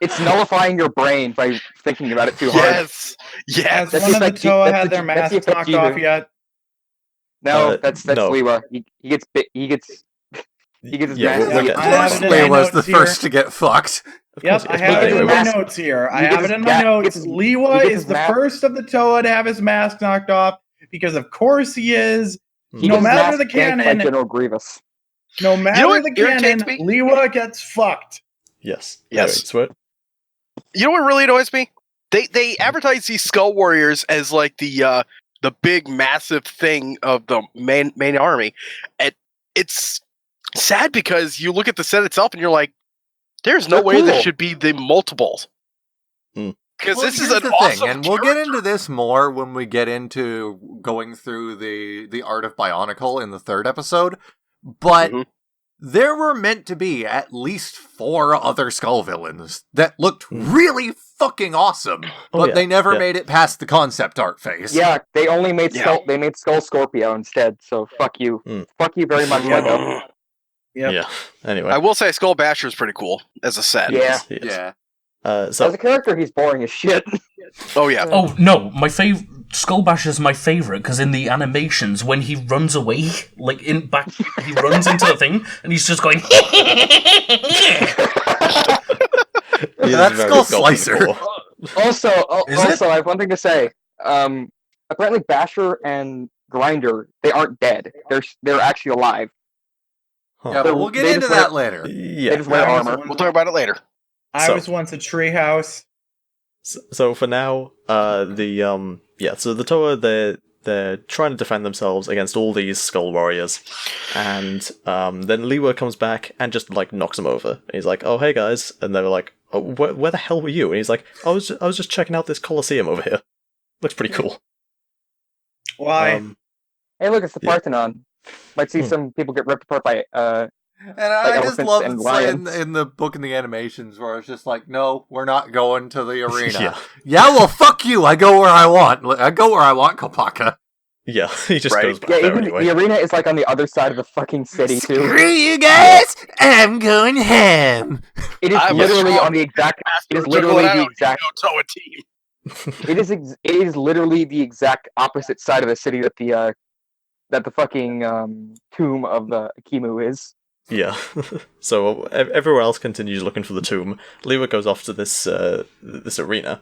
F: It's nullifying your brain by thinking about it too hard.
I: Yes. Yes.
H: Has
F: That's
H: one of the
F: like-
H: Toa
F: that's
H: had
F: the-
H: their
F: that's the
H: masks
F: effect
H: knocked
F: you
H: off
F: do.
H: yet?
F: No, that's
A: no.
F: Lewa. He gets bit. He gets his
A: yeah,
F: mask
A: we'll get
H: I
A: to
H: have
A: this.
H: it in my
G: Lewa was the
H: notes here.
G: first to get fucked.
A: Of
H: Yep,
A: course
H: I
A: yes,
H: have
A: but
H: it in
A: anyway,
H: my
F: mask-
H: notes here. I
F: you get
H: have it
F: his
H: in my
F: gat-
H: notes.
F: you
H: Lewa
F: get
H: is
F: his
H: the
F: mask-
H: first of the Toa to have his mask knocked off because, of course, he is.
F: He
H: No
F: gets
H: matter
F: masked
H: the
F: ganked by
H: canon-
F: General Grievous.
H: No matter
I: what
H: the
I: irritates
H: canon,
I: me?
H: Lewa gets fucked.
A: Yes.
I: Yes.
A: Anyway, Swert.
I: You know what really annoys me? They advertise these Skull Warriors as like the big massive thing of the main army. And it's sad because you look at the set itself and you're like, there's no
F: They're
I: way
F: cool.
I: this should be the multiples.
A: Hmm.
I: Because
G: Well,
I: this is
G: here's
I: an
G: the
I: awesome
G: thing, and we'll get
I: character.
G: into this more when we get into going through the art of Bionicle in the third episode. But
I: Mhm.
G: there were meant to be at least 4 other skull villains that looked really fucking awesome,
A: Oh,
G: but
A: yeah,
G: they never
A: yeah.
G: made it past the concept art phase.
F: Yeah, they only made
I: Yeah.
F: Skull. They made Skull Scorpio instead. So fuck you.
A: Mm.
F: Fuck you very much, Lego.
H: Yep.
A: Yeah. Anyway.
I: I will say Skull Basher is pretty cool as a set.
F: Yeah.
A: Yes.
G: Yeah.
A: So
F: As a character, he's boring as shit.
I: Oh yeah.
B: Oh no, my favorite Skullbash is my favorite because in the animations when he runs away, like he runs into the thing and he's just going.
A: he is
G: That's
A: very
G: Skull
A: golden
G: Slicer.
A: core.
F: Also,
B: Is it?
F: I have one thing to say. Apparently, Basher and Grinder, they aren't dead. They're actually alive.
A: Huh.
G: Yeah, but we'll get
F: They
G: into
F: just
G: that later.
F: They
A: Yeah.
F: just wear
H: I was
F: armor.
H: once-
I: We'll talk about it later.
H: I
A: So-
H: was once a treehouse.
A: So for now, so the Toa they're trying to defend themselves against all these skull warriors, and then Lewa comes back and just like knocks them over. He's like, "Oh hey guys," and they're like, where the hell were you? And he's like, I was just checking out this Colosseum over here. Looks pretty cool.
H: Why?
F: Hey, look, it's the
A: Yeah.
F: Parthenon. Might see some people get ripped apart by
G: And I just
F: elephants
G: love
F: and
G: it
F: lions.
G: in the book and the animations where it's just like, no, we're not going to the arena.
A: Yeah.
G: Yeah, well, fuck you. I go where I want. I go where I want, Kopaka.
A: Yeah, he just
I: Right.
A: goes back
F: Yeah,
A: there
F: even
A: anyway.
F: the arena is like on the other side of the fucking city too.
G: Screw you guys! I'm going ham.
F: It is
I: I'm a
F: literally
I: strong
F: on the exact. It is
I: Juggle
F: literally
I: it
F: the
I: out,
F: exact.
I: you know, Toa team.
F: It is literally the exact opposite side of the city that the fucking tomb of the Akimu is.
A: Yeah. So everyone else continues looking for the tomb. Lewa goes off to this arena.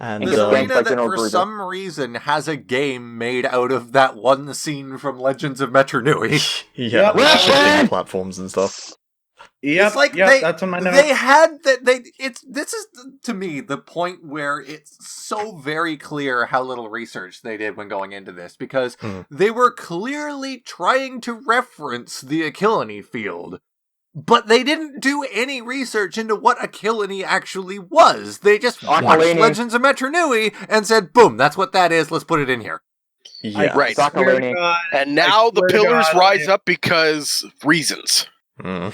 A: And
F: This
G: This
F: arena
G: arena
F: like
G: that
F: General
G: for
F: Gruder.
G: some reason has a game made out of that one scene from Legends of Metro Nui.
A: yeah,
H: Yep.
A: with
F: Weapon!
A: shifting platforms and stuff.
H: Yep,
G: It's like
H: yep,
G: they-
H: that's on my notes.
G: They had that. This is to me the point where it's so very clear how little research they did when going into this, because they were clearly trying to reference the Achillene field, but they didn't do any research into what Achillene actually was. They just watched
F: Achillene.
G: Legends of Metro Nui and said, "Boom, that's what that is. Let's put it in here."
A: Yeah.
I: Right.
H: Swear to
F: Sakalene.
H: God,
I: And now the
H: swear to
I: pillars
H: God,
I: rise
H: I-
I: up because reasons.
A: Mm.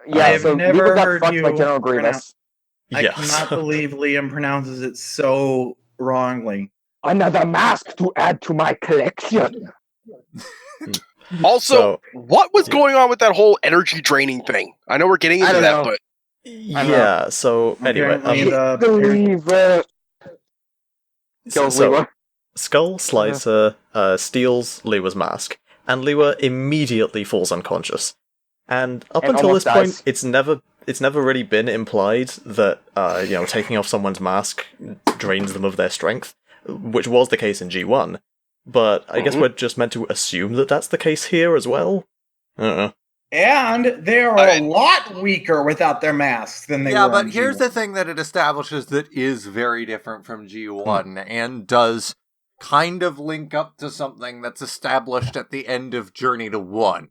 F: Yeah,
H: have
F: so
H: never
F: Lewa got
H: heard
F: fucked by
H: you
F: General Grievous.
H: I
A: Yeah.
H: cannot believe Liam pronounces it so wrongly.
F: Another mask to add to my collection.
I: Also,
A: So-
I: what was
A: yeah.
I: going on with that whole energy draining thing? I know we're getting
F: I
I: into
F: don't
I: that,
F: know.
I: but
A: Yeah, so anyway,
H: Apparently the-
F: Lever kills
A: so
F: Lewa.
A: Skull Slicer steals Lewa's mask, and Lewa immediately falls unconscious. And up
F: And
A: until
F: almost
A: this point,
F: dies.
A: it's never really been implied that taking off someone's mask drains them of their strength, which was the case in G1. But I guess we're just meant to assume that that's the case here as well.
H: And they are a lot weaker without their masks than they
G: Yeah,
H: were.
G: but
H: on
G: here's
H: G1.
G: the thing that it establishes that is very different from G1 and does kind of link up to something that's established at the end of Journey to 1.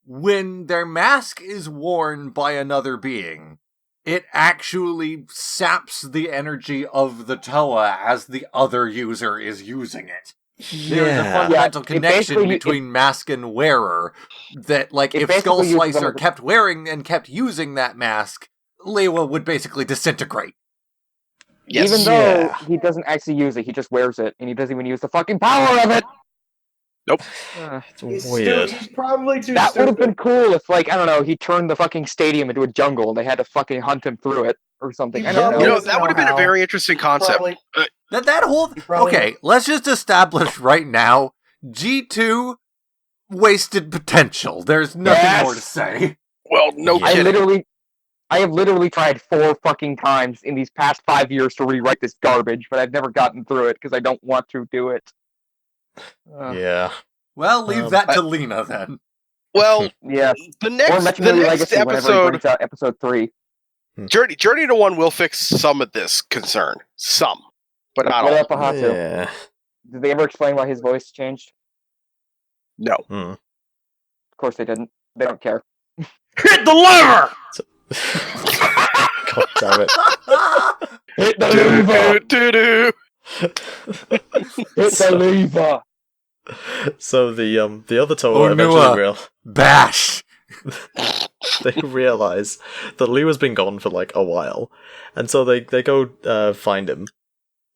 G: When their mask is worn by another being, it actually saps the energy of the Toa as the other user is using it. There's a fundamental
F: Yeah, it
G: connection
F: basically-
G: between mask and wearer that, like,
F: It
G: if
F: basically
G: Skull
F: uses them
G: Slicer
F: as a-
G: kept wearing and kept using that mask, Lewa would basically disintegrate.
I: yes.
F: Even though
A: Yeah.
F: he doesn't actually use it, he just wears it, and he doesn't even use the fucking power of it!
I: Nope.
A: It's weird.
H: He's probably too
F: That would have
H: stupid.
F: been cool if, like, I don't know, he turned the fucking stadium into a jungle and they had to fucking hunt him through it or something. I don't
H: Yeah.
I: you
F: know.
I: know, that would have been a very interesting concept.
H: Probably-
G: That whole...
H: He probably-
G: Okay, let's just establish right now, G2 wasted potential. There's nothing
F: Yes.
G: more to say.
I: Well, no
A: Yeah.
I: kidding.
F: I have literally tried 4 fucking times in these past 5 years to rewrite this garbage, but I've never gotten through it because I don't want to do it.
A: Yeah.
G: Well, leave that to Lena then.
I: Well,
F: Yeah.
I: the
F: Or
I: next
F: Legendary Legacy whenever he
I: episode,
F: brings out episode 3.
I: Journey to 1 will fix some of this concern. Some. But not
F: What
I: all.
F: up, Ahatu?
A: Yeah.
F: Did they ever explain why his voice changed?
I: No.
A: Hmm.
F: Of course they didn't. They don't care.
I: Hit the lever!
A: God damn it.
F: Hit the lever!
I: Do-do-do-do.
F: Hit the lever!
A: So the other Toa
G: Onua.
A: eventually
G: Bash!
A: they realize that Lewa's been gone for like a while, and so they go find him,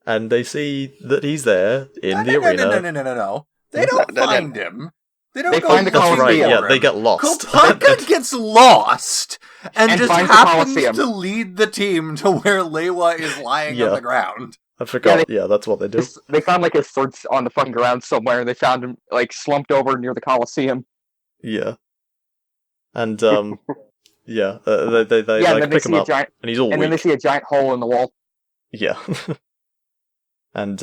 A: and they see that he's there in the arena.
G: No. They don't
I: No.
G: find him. They don't
F: They
G: go
F: find the
A: That's
G: looking
A: right.
F: Colosseum.
A: Yeah,
G: for
A: they
G: him.
A: get lost.
G: Kopaka gets lost and
F: And
G: just
F: finds the
G: happens
F: Colosseum.
G: to lead the team to where Lewa is lying
A: Yeah.
G: on the ground.
A: I forgot.
F: Yeah,
A: Yeah, that's what they do.
F: They found like his swords on the fucking ground somewhere, and they found him like slumped over near the Colosseum.
A: Yeah, and yeah, they
F: Yeah, and
A: like
F: then they
A: pick him
F: see a
A: up,
F: giant,
A: and he's all
F: and then they
A: weak.
F: see a giant hole in the wall.
A: Yeah. And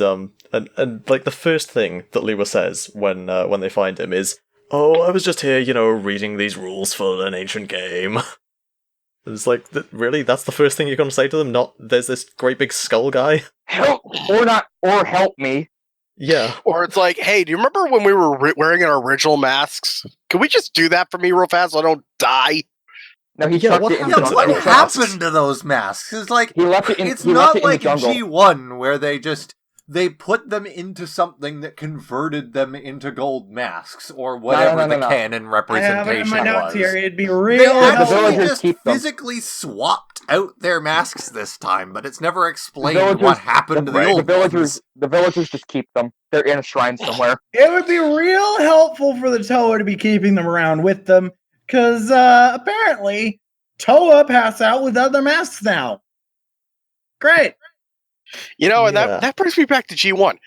A: like the first thing that Lewa says when they find him is, "Oh, I was just here, reading these rules for an ancient game." It's like, really? That's the first thing you're going to say to them? Not, there's this great big skull guy?
F: Help or not, or help me.
A: Yeah.
I: Or it's like, hey, do you remember when we were wearing our original masks? Can we just do that for me real fast so I don't die?
F: No, he
A: Yeah,
F: chucked
A: what
F: it in
G: Yeah,
F: the
A: happened
F: jungle.
G: what
A: to
F: He
A: the
F: chucked-
A: masks?
G: happened to those masks? It's like
F: He left it in.
G: it's
F: He left
G: not
F: it in the
G: like
F: jungle.
G: G1 where they put them into something that converted them into gold masks or whatever the
F: no.
G: canon
H: I have it in
G: representation
H: my notes
G: was.
H: here. It'd be
G: They
H: real
F: the
G: actually
F: villagers
G: just
F: keep them.
G: physically swapped out their masks this time, but it's never explained
F: villagers-
G: what happened to the old ones.
F: The villagers just keep them. They're in a shrine somewhere.
H: It would be real helpful for the Toa to be keeping them around with them, because apparently Toa pass out without their masks now. Great.
I: You know, and
A: Yeah.
I: that brings me back to G1.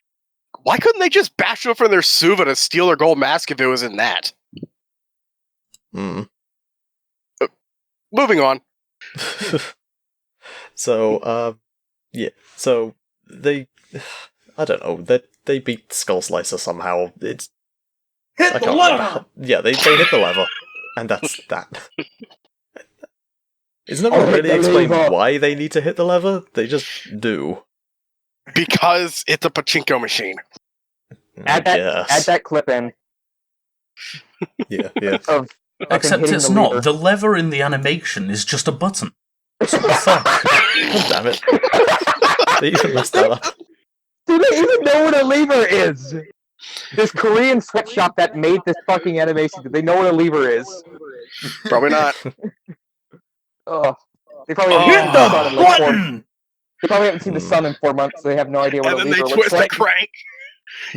I: Why couldn't they just bash open their Suva to steal their gold mask if it was in that?
A: Hmm.
I: Moving on.
A: So, yeah. So they, I don't know. They beat Skull Slicer somehow. It's I
H: Hit the
A: can't
H: lever.
A: remember. Yeah, they hit the lever, and that's that. It's never
F: Oh, hit
A: really
F: the
A: explained
F: lever.
A: why they need to hit the lever. They just do.
I: Because it's a pachinko machine.
F: Add that clip in
A: Yeah.
F: of.
B: Except
F: hitting
B: it's
F: the
B: not.
F: lever.
B: The lever in the animation is just a button. What the fuck?
A: God damn it! They even messed that up.
F: Do they even know what a lever is? This Korean sweatshop that made this fucking animation, do they know what a lever is?
I: Probably not.
F: Oh, they probably
I: Oh.
F: haven't seen the sun in like 4
H: Button.
F: They probably haven't seen the sun in 4 months, so they have no idea what
I: And
F: a
I: then they
F: lever looks
I: twist the
F: like.
I: crank.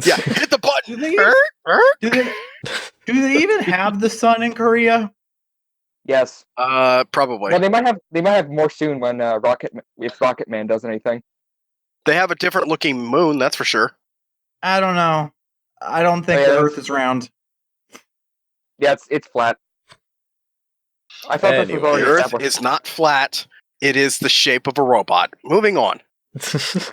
I: Yeah, hit the button.
H: Do they, do they even have the sun in Korea?
F: Yes.
I: Probably.
F: Well, they might have more soon when if Rocket Man does anything.
I: They have a different looking moon, that's for sure.
H: I don't know. I don't think
F: Yeah,
H: the
F: that's-
H: Earth is round.
F: Yeah, it's flat. I thought this
A: Anyway,
F: was already
I: The Earth
F: established.
I: is not flat. It is the shape of a robot. Moving on.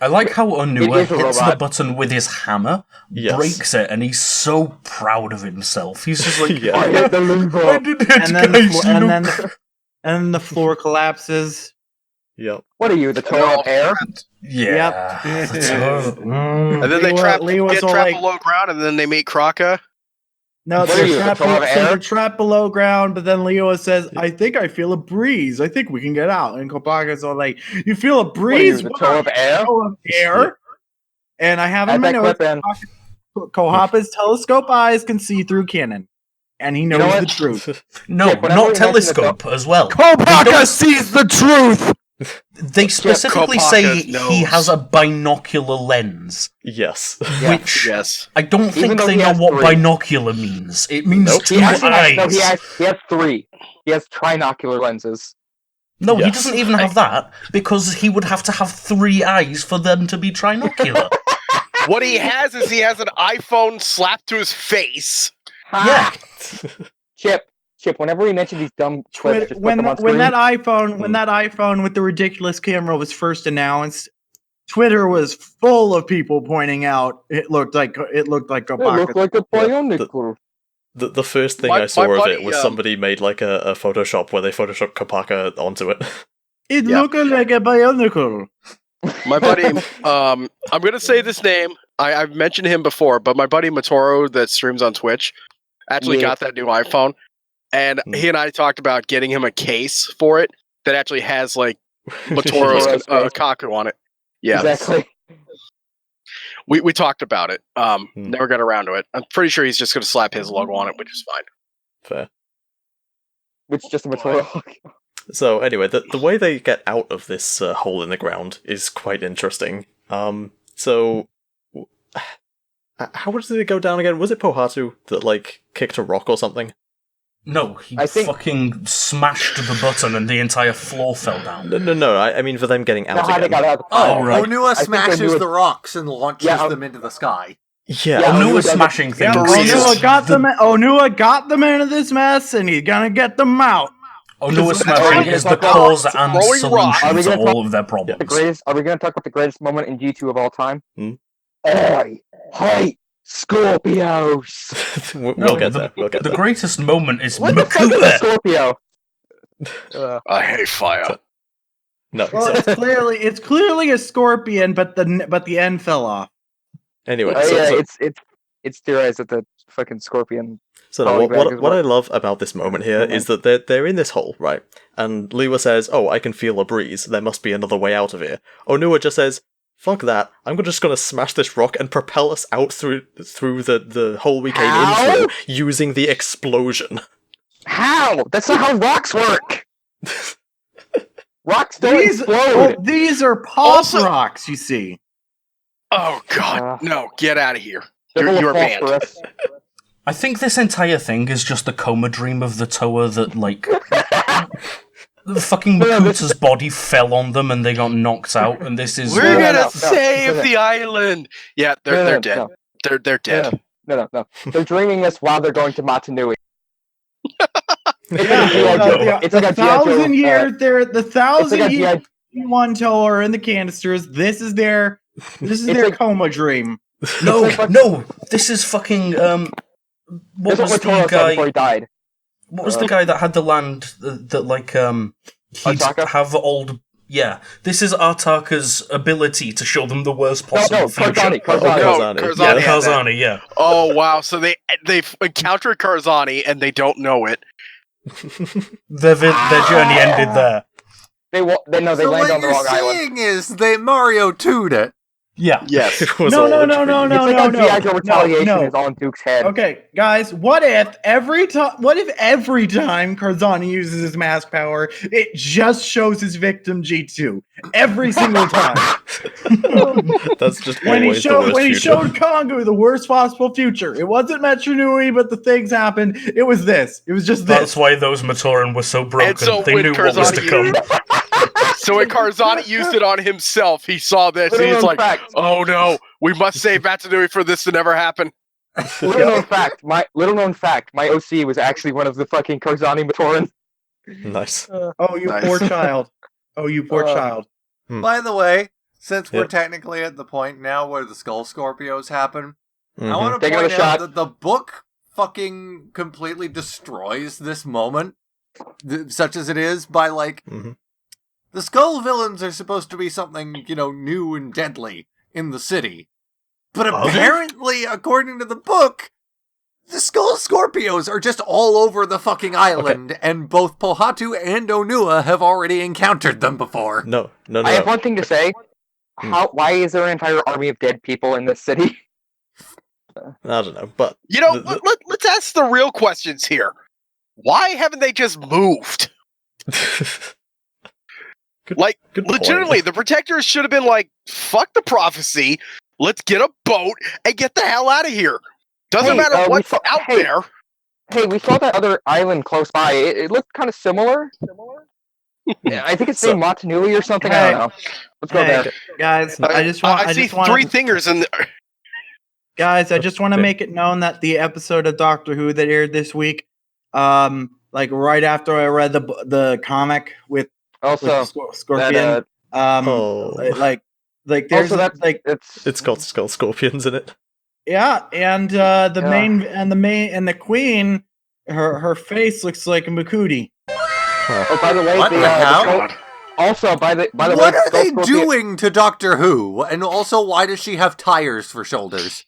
B: I like how
F: It
B: Onua
F: is a
B: hits the
F: robot.
B: button with his hammer,
A: Yes.
B: breaks it, and he's so proud of himself. He's just like,
A: Yeah.
F: I hit the
B: I
F: lever.
B: did it,
H: And then, the
B: guys,
H: flo- and,
B: look."
H: then and the floor collapses.
A: Yep.
F: What are you, the Tower of Air?
B: Yeah.
H: Yep.
B: That's her.
I: And then they
H: Lewa-
I: trap,
H: Lewa's
I: get
H: all
I: trapped
H: like-
I: below ground, and then they meet Kraka.
H: No,
F: What are
H: they're
F: you, the
H: trapped,
F: Tower of
H: so
F: Air?
H: they're trapped below ground, but then Leo says, I think I feel a breeze. I think we can get out. And Kopaka's all like, you feel a
F: What are you,
H: breeze?
F: the
H: What?
F: Tower of Air?
H: Tower of air? And I have in
F: Add
H: my
F: that
H: notes,
F: clip in.
H: Kohapa's telescope eyes can see through cannon. And he knows
F: know
H: the
F: what?
H: truth.
B: No,
F: Yeah, whenever we
B: not
F: mention the
B: telescope as well.
H: Kopaka sees the truth!
B: They specifically say
I: Kopaka
B: he
I: knows.
B: has a binocular lens,
A: Yes.
F: Yeah.
B: which
I: Yes.
B: I don't
F: Even
B: think
F: though
B: they
F: he
B: know
F: has
B: what
F: 3.
B: binocular means. It means
A: Nope.
B: 2
F: He actually
B: eyes.
F: he has 3. He has trinocular lenses.
B: No, he
A: Yes.
B: doesn't even have that because he would have to have 3 eyes for them to be trinocular.
I: What he has is he has an iPhone slapped to his face.
B: Yeah.
F: Chip, whenever we mention these dumb clips, just put them on
H: When
F: screen.
H: that iPhone with the ridiculous camera was first announced, Twitter was full of people pointing out it looked like
F: It looked
H: Kopaka.
F: like a Bionicle.
A: The first thing
I: My-
A: I saw
I: my
A: of
I: buddy,
A: it was somebody made like a Photoshop where they photoshopped Kopaka onto it.
H: It
I: Yeah.
H: looked like a Bionicle.
I: My buddy, I'm gonna say this name. I've mentioned him before, but my buddy Matoro that streams on Twitch actually
F: Yeah.
I: got that new iPhone, and
A: Hmm.
I: he and I talked about getting him a case for it that actually has like Matoro's
F: Matoro's face.
I: Kaku on it. Yeah,
F: Exactly.
I: we talked about it.
A: Hmm.
I: Never got around to it. I'm pretty sure he's just gonna slap his logo on it, which is fine.
A: Fair.
F: Which is just a Matoro.
A: So anyway, the way they get out of this hole in the ground is quite interesting. So how did it go down again? Was it Pohatu that like kicked a rock or something?
B: No, he
F: I think-
B: fucking smashed the button and the entire floor fell down.
A: No. I mean for them getting
F: Now
A: out
F: how they
A: again.
F: got out of the
B: Oh,
F: fire.
B: right.
G: Onua
F: think
G: smashes
F: Onua-
G: the rocks and launches
F: Yeah,
G: them into the sky.
A: Yeah.
F: Yeah,
B: Onua
F: Onua does it-
B: smashing things.
H: Yeah,
I: Breeze.
H: Onua got them into this mess, and he's gonna get them out.
B: Onua
F: Are
B: smashing
F: we
B: is
F: gonna
B: the
F: talk
B: cause
I: about
B: and
I: throwing
B: solution
I: rocks?
F: Are we
B: to
F: gonna
B: all of their problems.
F: Are we going to talk about the greatest moment in G2 of all time?
A: Hmm?
F: I hate Scorpios.
A: We'll get there. We'll get
B: The
A: there.
B: greatest moment is
F: What the fuck is a
B: Makuta.
F: Scorpio?
I: I hate fire.
A: No.
H: Well,
A: so-
H: it's clearly a scorpion, but the end fell off.
A: anyway,
F: Oh,
A: so,
F: yeah,
A: so-
F: it's theorized that the fucking scorpion
A: So what I love about this moment here is that they're in this hole, right? And Lewa says, "Oh, I can feel a breeze. There must be another way out of here." Onua just says, "Fuck that! I'm just gonna smash this rock and propel us out through the hole we came into using the explosion."
F: How? That's not how rocks work. Rocks don't explode.
H: These are pop rocks, you see.
I: Oh God, no! Get out of here.
F: They're
I: You're banned.
F: phosphorus.
B: I think this entire thing is just a coma dream of the Toa that, like, the fucking Makuta's body fell on them and they got knocked out, and this is...
I: We're gonna
F: no,
I: save the island! Yeah, they're dead.
F: No.
I: They're dead.
F: No. They're dreaming this while they're going to Matanui.
H: It's like a thousand years. They're the 1,000 year one Toa are in the canisters. This is their coma dream.
B: No, this is fucking, what was the guy...
F: Before he died.
B: What was the guy that had the land that like, he'd have old... Yeah, this is Artaka's ability to show them the worst possible future. Karzani, yeah.
I: Oh wow! So they've encountered Karzani and they don't know it.
B: Their journey ended there.
F: They land on the wrong island.
G: What you're saying is they Mario 2'd it.
B: Yeah.
I: Yes.
H: No.
F: It's like G.I. Joe retaliation is on Duke's head.
H: Okay, guys, what if every time Karzani uses his mask power, it just shows his victim G2 every single time?
A: That's just
H: when he
A: always the worst future.
H: showed Kongu the worst possible future. It wasn't Metro Nui, but the things happened. It was this. It was just this.
B: That's why those Matoran were so broken.
I: And so
B: they
I: when
B: knew what was to come.
I: So when Karzani used it on himself, he saw this and he's like, "Oh no, we must save Matanui for this to never happen."
F: Little known fact, my OC was actually one of the fucking Karzani Matoran.
A: Nice.
H: Poor child. Oh, you poor child.
G: By the way, since we're technically at the point now where the Skull Scorpios happen, I want to point out that the book fucking completely destroys this moment, such as it is, by like... The Skull villains are supposed to be something, new and deadly in the city. But apparently, according to the book, the Skull Scorpios are just all over the fucking island, and both Pohatu and Onua have already encountered them before.
A: No.
F: I have one thing to say. Why is there an entire army of dead people in this city?
A: I don't know, but...
I: let's ask the real questions here. Why haven't they just moved? Good legitimately, the Protectors should have been like, fuck the prophecy, let's get a boat and get the hell out of here. Doesn't matter what's out there.
F: Hey, we saw that other island close by. It looked kind of similar. I think it's named Matanui or something. I don't know. Let's go there.
H: Guys,
I: I see three fingers in there.
H: Guys, I just want to make it known that the episode of Doctor Who that aired this week, like right after I read the comic with Scorpion. There's
A: it's got skull scorpions in it.
H: Yeah, and the queen, her face looks like a Makudi.
F: Oh, by the way,
G: what the hell?
F: Also, by the way,
G: what are they doing to Doctor Who? And also, why does she have tires for shoulders?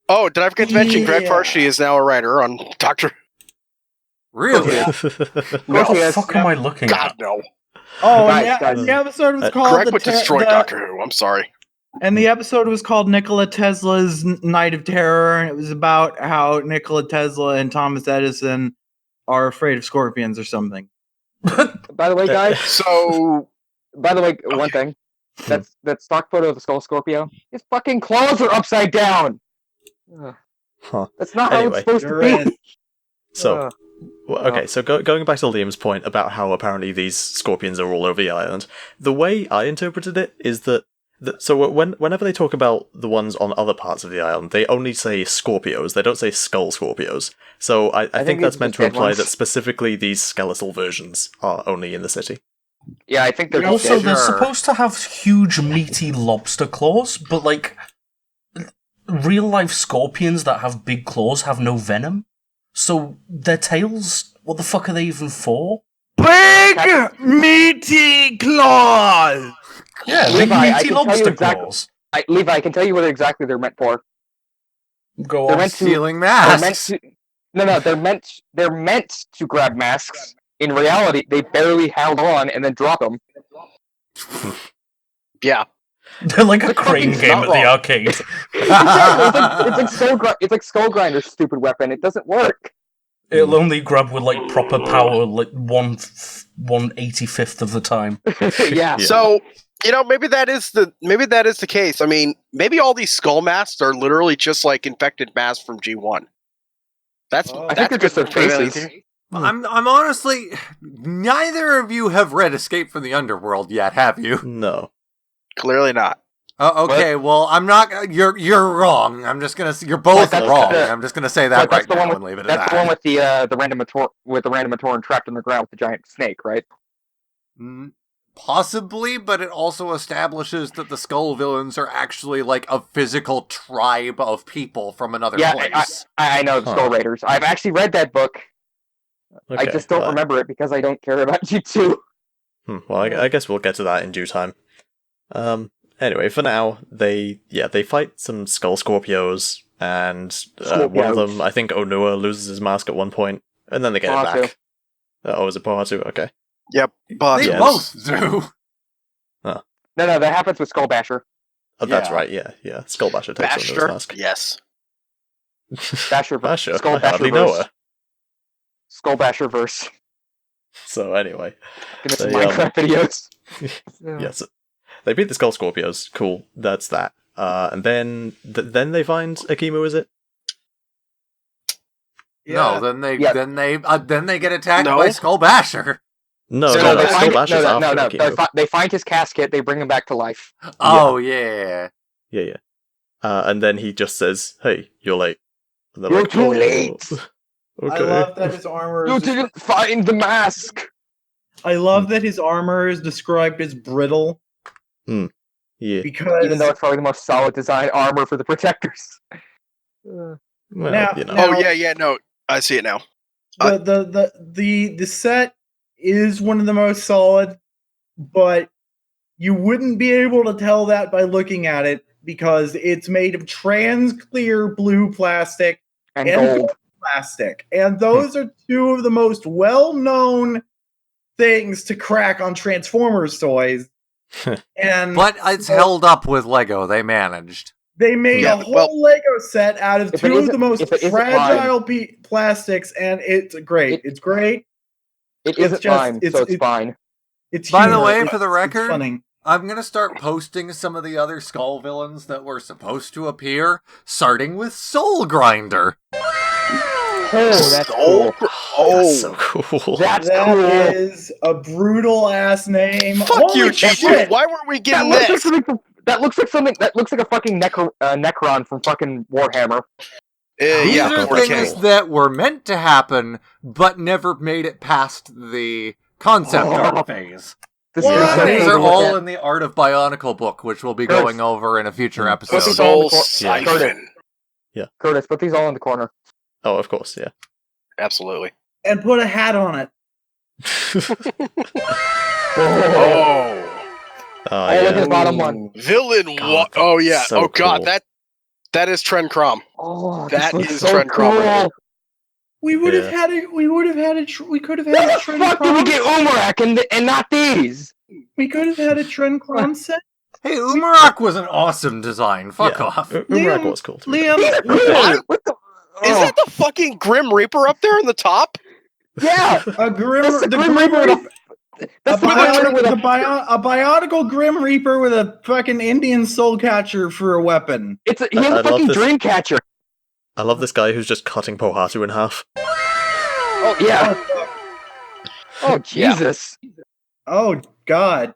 I: Oh, did I forget to mention Greg Farshey is now a writer on Doctor?
G: Really?
B: What the fuck am I looking
I: God,
B: at?
I: no.
H: Oh, the episode was called...
I: Greg would destroy Doctor Who, I'm sorry.
H: And the episode was called Nikola Tesla's Night of Terror, and it was about how Nikola Tesla and Thomas Edison are afraid of scorpions or something.
F: By the way, guys, one thing. That stock photo of the Skull Scorpio, his fucking claws are upside down! That's not how it's supposed to be!
A: So... okay, so going back to Liam's point about how apparently these scorpions are all over the island, the way I interpreted it is that whenever they talk about the ones on other parts of the island, they only say Scorpios, they don't say Skull Scorpios. So I think that's meant to imply that specifically these skeletal versions are only in the city.
F: Yeah, I think they're
B: also they're supposed to have huge meaty lobster claws, but like real life scorpions that have big claws have no venom. So their tails, what the fuck are they even for?
H: Big meaty claws.
B: Yeah,
F: Levi,
B: meaty lobster claws.
F: Levi, I can tell you what exactly they're meant for.
B: Go
G: on.
B: They're
G: stealing masks.
F: No, they're meant to grab masks. In reality, they barely held on and then drop them.
I: Yeah.
B: They're like a
F: Like
B: crane
F: fucking
B: game
F: not
B: at the
F: wrong.
B: arcade.
F: Exactly. It's like Skull Grinder's stupid weapon. It doesn't work.
B: It'll only grab with like proper power, like 1/85th of the time.
F: Yeah.
I: So, maybe that is the case. I mean, maybe all these skull masks are literally just like infected masks from G1. That's
E: Oh.
F: I think they're just their
I: prevailing
F: faces.
I: theory.
G: I'm honestly, neither of you have read Escape from the Underworld yet, have you?
A: No.
I: Clearly not.
G: Oh, okay. Well, I'm not. You're wrong. I'm just gonna. You're both
F: that's
G: wrong.
F: the-
G: I'm just gonna say that
F: That's
G: right
F: the one
G: now
F: with
G: and leave it at
F: that's
G: that.
F: the one with the randomatoran trapped in the ground with the giant snake, right?
G: Possibly, but it also establishes that the Skull villains are actually like a physical tribe of people from another
F: Yeah,
G: place.
F: I know the Skull Raiders. I've actually read that book. I
A: Okay,
F: just don't
A: well,
F: remember it because I don't care about G2.
A: Well, I guess we'll get to that in due time. Anyway, for now, they fight some Skull Scorpios, and one of them, I think Onua, loses his mask at one point, and then they get it
F: Pohatu.
A: back. Is it Pohatu? Okay.
I: Yep. But
G: They
A: Yes.
G: both do.
F: No, that happens with Skull Basher.
A: Oh, that's
G: Yeah.
A: right, yeah. Skull Basher takes Onua's
I: Basher,
A: mask.
I: yes.
F: Basher,
A: Basher,
F: Skull
A: I
F: Basher
A: hardly know
F: verse.
A: her.
F: Skull Basher verse.
A: So anyway,
F: Give some
A: They,
F: Minecraft videos.
A: yes, they beat the Skull Scorpios. Cool, that's that. And then they find Akimu. Is it?
G: No, then they get attacked
I: No.
G: by Skull Basher.
A: No,
F: So
A: no,
F: they
A: Skull
F: find,
A: Basher's
F: no,
A: after
F: no.
A: Akimu.
F: They find his casket. They bring him back to life.
G: Oh yeah.
A: Yeah. And then he just says, "Hey, you're late." And they're
F: You're
A: like,
F: too
A: "Oh,
F: late."
A: Okay.
H: I love that his armor.
F: You
H: Is
F: didn't find the mask.
H: I love that his armor is described as brittle
A: Yeah.
H: because
F: Even though it's probably the most solid design armor for the protectors.
A: Well,
H: Now-
A: you know.
H: now-
I: Oh yeah, no. I see it now.
H: the set is one of the most solid, but you wouldn't be able to tell that by looking at it because it's made of trans clear blue plastic
F: And
H: and
F: gold.
H: gold plastic, and those are two of the most well-known things to crack on Transformers toys. And
G: But it's held up with Lego. They managed.
H: they made
I: Yeah,
H: a whole
I: well-
H: Lego set out of
F: If it
H: two of
F: isn't-
H: the most
F: if it isn't
H: fragile plastics, and it's great. It's great.
F: It isn't
H: just-
F: mine, so it's fine.
H: It's
G: By the
H: humor.
G: way,
H: It's-
G: for the
H: it's
G: record,
H: funny.
G: I'm gonna start posting some of the other Skull villains that were supposed to appear, starting with Soul Grinder.
F: Oh, that's cool.
A: That's so cool.
F: That's
H: That
F: cool.
H: is a brutal ass name.
I: Fuck
H: Holy
I: you,
H: shit.
I: G2. Why weren't we
F: That
I: getting
F: looks like
I: this?
F: something. That looks like a fucking Necron from fucking Warhammer.
G: These
I: Yeah,
G: are
I: 4K.
G: things that were meant to happen, but never made it past the concept art phase.
F: This
H: What?
F: is
G: And these
F: amazing.
G: are all in the Art of Bionicle book, which we'll be
F: Curtis.
G: going over in a future
A: Mm.
I: A
G: episode.
F: Curtis.
I: soul
F: Yeah.
I: siphon.
F: Curtis, put these all in the corner.
A: Oh, of course, yeah.
I: Absolutely.
H: And put a hat on it.
I: Oh.
F: Oh, look at
A: yeah.
F: the bottom one.
I: Villain
A: God,
I: what? Oh yeah.
A: so
I: Oh god,
A: cool.
I: that is Trent Crom.
F: Oh,
I: That
F: this looks
I: is
F: so
I: Trent
F: cool.
I: Cromwell.
H: We would have
A: Yeah.
H: had it. We could have had a
F: Where the
H: Trend
F: fuck did we
H: Crom.
F: get Umarak and not these?
H: We could have had a Trend Crom set.
G: Hey, Umarak was an awesome design. Fuck off.
A: Umarak was cool too.
H: Liam,
F: These are cool. What the?
I: Is
F: Oh,
I: that the fucking Grim Reaper up there in the top?
F: yeah.
H: a Grim,
F: That's the
H: the
F: Grim
H: Grim
F: Reaper
H: Reaper,
F: That's
H: a,
F: the Grim Reaper with a
H: a Bionicle Grim Reaper with a fucking Indian soul catcher for a weapon.
F: He has
A: I
F: a
A: love
F: fucking
A: this.
F: dream catcher.
A: I love this guy who's just cutting Pohatu in half.
F: Oh yeah. Oh Jesus.
H: Oh God.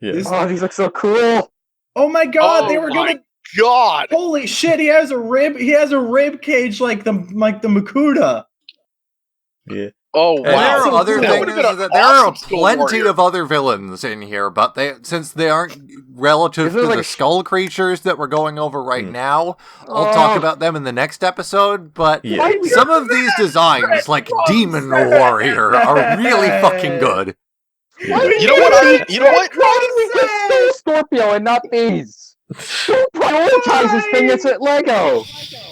A: Yeah.
H: This-
F: Oh, these look so cool.
H: Oh my God!
I: Oh
H: they were
I: my
H: gonna.
I: God.
H: Holy shit! He has a rib. He has a rib cage like the Makuta.
A: Yeah.
I: Oh
G: And
I: wow.
G: there are
H: so
G: other
H: cool.
I: That
G: things
I: would've been an
G: that there are
I: awesome Skull
G: plenty
I: Warrior.
G: of other villains in here, but since they aren't relative
F: This
G: to
F: is like
G: the
F: a
G: skull creatures that we're going over right
A: Hmm.
G: now, I'll
F: Oh.
G: talk about them in the next episode. But
A: Yeah.
F: Why do we
G: some of these designs, like Demon Warrior, are really fucking good.
F: Why did
I: You know what? You know what?
F: Why did we get Skull Scorpio and not these? Who prioritizes things at Lego?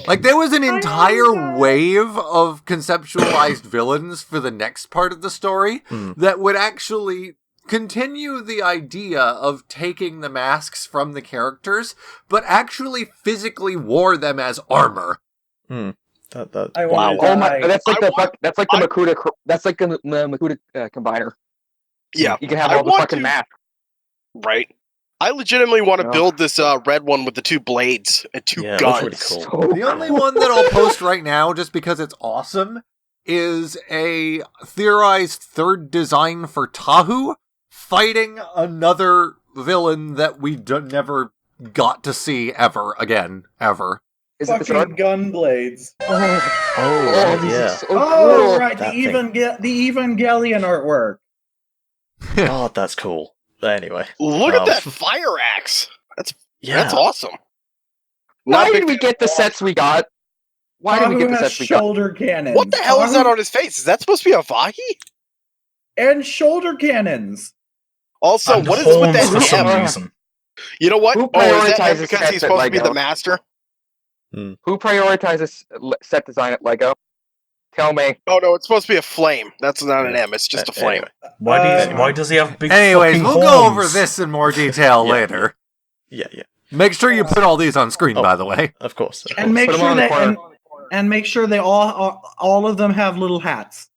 G: Like, there was an entire wave of conceptualized villains for the next part of the story that would actually continue the idea of taking the masks from the characters, but actually physically wore them as armor.
E: Wow.
F: Oh my! That's like the Makuta. That's like the Makuta combiner.
I: Yeah,
F: You can have
I: I
F: all the
I: want
F: fucking
I: to-
F: masks.
I: right. I legitimately want to
F: Oh.
I: build this red one with the 2 blades and 2
A: Yeah,
I: guns.
A: that's really cool.
G: The only one that I'll post right now, just because it's awesome, is a theorized third design for Tahu fighting another villain that we never got to see ever again.
F: Is it the
H: Fucking
F: sword?
H: gun blades.
A: Oh,
F: these
A: yeah.
F: are so
H: Oh,
F: cool.
H: right, the
A: That thing.
H: Evangelion artwork.
A: God, that's cool. Anyway.
I: Look at that fire axe. That's awesome.
F: Why
I: Not
F: did
I: big-
F: we get the sets we got? Why did we get
H: Tahu
F: the
H: has
F: sets we got?
H: shoulder cannons.
I: What the hell is that
H: Tahu-
I: on his face? Is that supposed to be a Vahi?
H: And shoulder cannons.
I: Also,
B: And
I: what is with
B: horns for
I: that
B: some
I: M?
B: reason.
I: You know what?
F: Who
I: Oh, is that M
F: prioritizes
I: because
F: sets
I: he's
F: at
I: supposed to be
F: Lego?
I: the master?
F: Who prioritizes set design at Lego? Tell me.
I: Oh no, it's supposed to be a flame. That's not an M. It's just a flame.
A: Anyway.
B: Why does he have big
G: Anyways,
B: fucking
G: we'll
B: horns?
G: go over this in more detail
A: Yeah.
G: later.
A: Yeah.
G: Make sure you put all these on screen, by the way.
A: Of course.
H: And make
F: Put 'em
H: sure
F: on the
H: they
F: corner.
H: and make sure they all of them have little hats.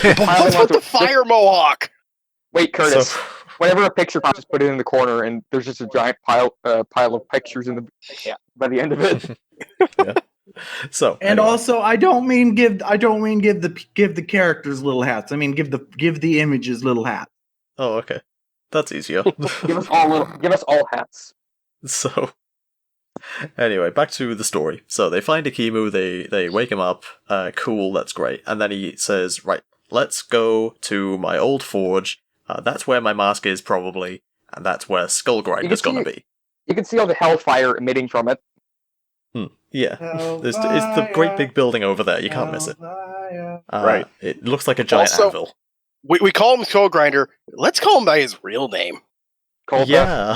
I: But what's with the fire mohawk?
F: Wait, Curtis.
A: So,
F: Whenever a picture pops, just put it in the corner, and there's just a giant pile of pictures in the by the end of it.
A: so
H: And
A: anyway.
H: also, I don't mean give the characters little hats. I mean give the images little hats.
A: Oh, okay. That's easier.
F: Give us all hats.
A: So, anyway, back to the story. So they find Akimu, they wake him up. Cool, that's great. And then he says, right, let's go to my old forge. That's where my mask is, probably. And that's where Skull Grinder's
F: see
A: gonna
F: it.
A: be.
F: You can see all the hellfire emitting from it.
A: Yeah. It's the great big building over there. You can't miss it.
I: Right.
A: It looks like a giant
I: Also-
A: anvil.
I: We call him Skull Grinder. Let's call him by his real name.
F: Called
A: Yeah.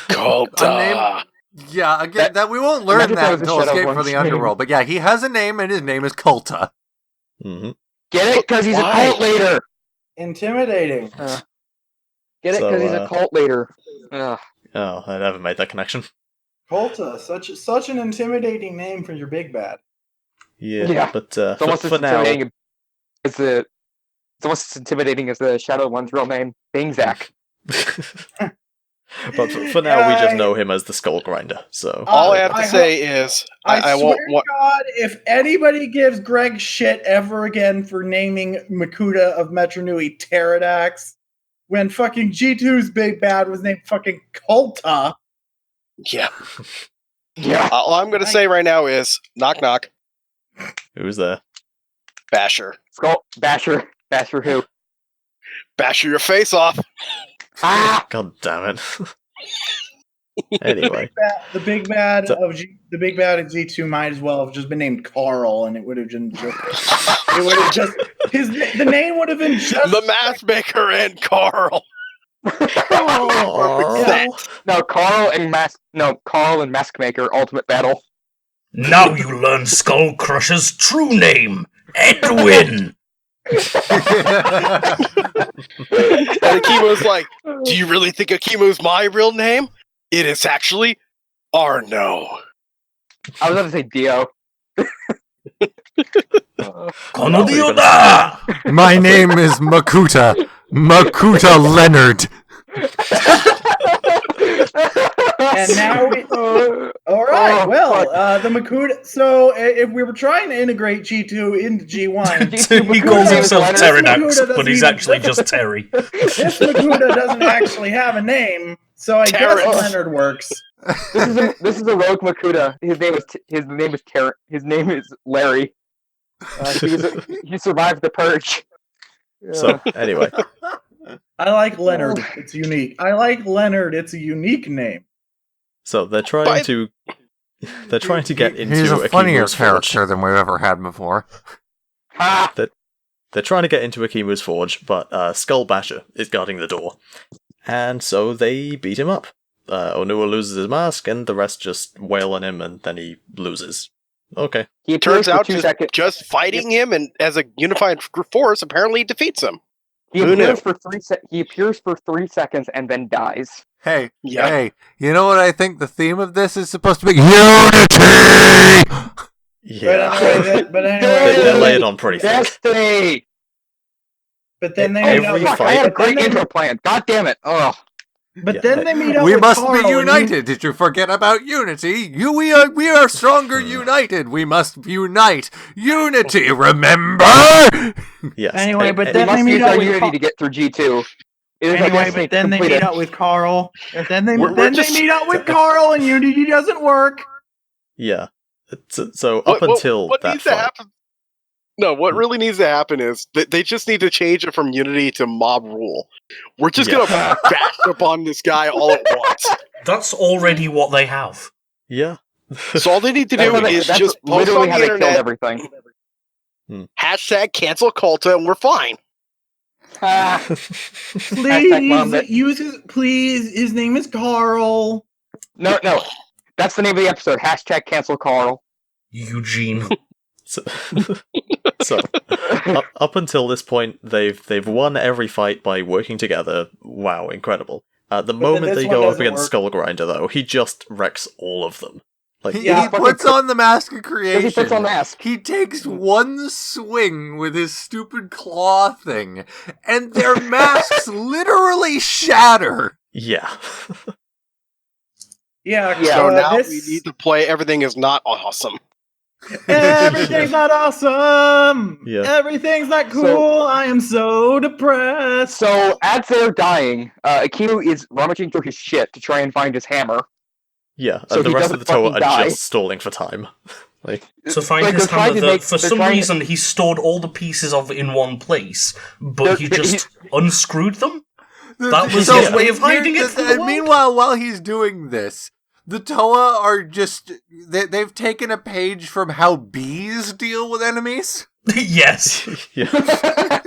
I: Kolta.
G: Yeah, again, that we won't learn
F: Imagine if that
G: that
F: was a
G: until
F: Shadow
G: Escape
F: One's
G: from the
F: name.
G: Underworld. But yeah, he has a name, and his name is Kulta.
A: hmm
F: Get it? Because he's a
I: Why?
F: cult leader.
H: Intimidating.
F: Get it?
A: So,
F: Because he's a cult leader. Ugh.
A: Oh, I never made that connection.
H: Colta, such an intimidating name for your big bad.
F: Yeah.
A: But
F: It's almost as
A: for now,
F: intimidating as the. It's almost as intimidating as the Shadow One's real name, Bingzak.
A: but for now, we just know him as the Skull Grinder. So
I: All I have to
H: I
I: say is
H: I
I: I
H: swear
I: won't.
H: to God, if anybody gives Greg shit ever again for naming Makuta of Metro Nui Pterodax, when fucking G2's big bad was named fucking Colta.
I: Yeah.
F: Yeah.
I: All I'm gonna say right now is knock knock.
A: who's there?
I: Basher.
F: Skull Basher. Basher who?
I: Basher your face off.
F: Ah!
A: God damn it. Anyway,
H: The big bad
A: So-
H: of G2 might as well have just been named Carl, and it would have the name would have been just
I: The math maker and Carl.
F: No, Carl and Mask Maker Ultimate Battle.
B: Now you learn Skull Crusher's true name, Edwin.
I: And Akimu's like, do you really think Akimu's my real name? It is actually Arno.
F: I was going to say Dio.
B: Konodio da!
G: My name is Makuta. Makuta Leonard.
H: And now we. All right. Well, the Makuta. So if we were trying to integrate G2 into G1,
B: He calls himself
H: Makuta
B: Pterodax,
H: doesn't
B: but he's
H: even-
B: actually just Terry.
H: this Makuta doesn't actually have a name, so I guess
I: Terrence.
H: Leonard works.
F: This is a rogue Makuta. His name is Larry. He survived the purge.
A: so anyway,
H: I like Leonard. It's unique. I like Leonard. It's a unique name.
A: so they're trying to get into
G: He's a funnier
A: Akimu's forge.
G: character than we've ever had before.
F: Ha!
A: They're trying to get into Akimu's forge, but Skull Basher is guarding the door, and so they beat him up. Onua loses his mask, and the rest just wail on him, and then he loses. Okay.
F: He appears
I: Turns out
F: for 2 seconds.
I: just fighting him and as a unified force apparently defeats him.
F: He
I: Who
F: appears
I: knew?
F: for 3 seconds and then dies.
G: Hey,
I: Yeah.
G: hey, you know what I think the theme of this is supposed to be? Unity!
A: Yeah.
H: But
A: They
H: anyway,
A: lay it on pretty thick.
F: Destiny!
H: but then they
A: Every
H: meet up
F: Oh,
H: with,
F: fuck, I had a
H: but then
F: great
H: they-
F: intro plan. God damn it. Oh.
H: But
A: Yeah.
H: then they meet up
G: We
H: with
G: must
H: Carl
G: be
H: and
G: united. Did you forget about unity? We are stronger united. We must unite. Unity, remember?
A: Yes.
H: Anyway, but
F: We
H: then they
F: must
H: meet
F: use
H: up
F: our
H: with
F: unity
H: Carl.
F: to get through G2. It is our
H: Anyway,
F: destiny
H: but then
F: to
H: they
F: complete
H: meet
F: it.
H: up with Carl. Then they
I: We're just-
H: meet up with Carl, and Unity doesn't work.
A: Yeah. So up until
I: what
A: that
I: needs to
A: fight.
I: happen? No, what really needs to happen is that they just need to change it from unity to mob rule. We're just gonna bash upon this guy all at once.
B: That's already what they have.
A: Yeah.
I: So all they need to
F: That's
I: do
F: how they-
I: is
F: that's
I: just post
F: literally
I: on
F: how
I: the
F: they killed
I: internet,
F: everything.
I: hashtag cancel Culta, and we're fine.
F: Ah, Hashtag mom that-
H: Please use his. Please, his name is Carl.
F: no. That's the name of the episode. Hashtag cancel Carl.
B: Eugene.
A: So up until this point, they've won every fight by working together. Wow, incredible! The moment
H: this
A: they
H: one
A: go up
H: doesn't
A: against Skullgrinder, though, he just wrecks all of them. Like,
G: He
H: Yeah.
G: puts on the mask of
F: Because he puts on
G: creation.
F: the mask.
G: He takes one swing with his stupid claw thing, and their masks literally shatter.
A: yeah,
H: Yeah.
F: Yeah.
I: So now
H: this-
I: we need to play Everything Is Not Awesome.
H: Everything's not awesome.
A: Yeah.
H: Everything's not cool.
F: So-
H: I am so depressed.
F: So, as they're dying, Akimu is rummaging through his shit to try and find his hammer.
A: yeah.
F: So
A: And the
F: he
A: rest of
F: doesn't
A: the Toa
F: fucking
A: are
F: die.
A: just stalling for time. Like,
B: To find
F: Like,
B: his
F: they're trying
B: hammer,
F: to make-
B: for
F: they're
B: some
F: trying to-
B: reason he stored all the pieces of it in one place, but he
F: They're-
B: just unscrewed them? That was his way of hiding it from the world?
G: Meanwhile, while he's doing this, the Toa are just... They've taken a page from how bees deal with enemies.
B: Yes.
A: yeah.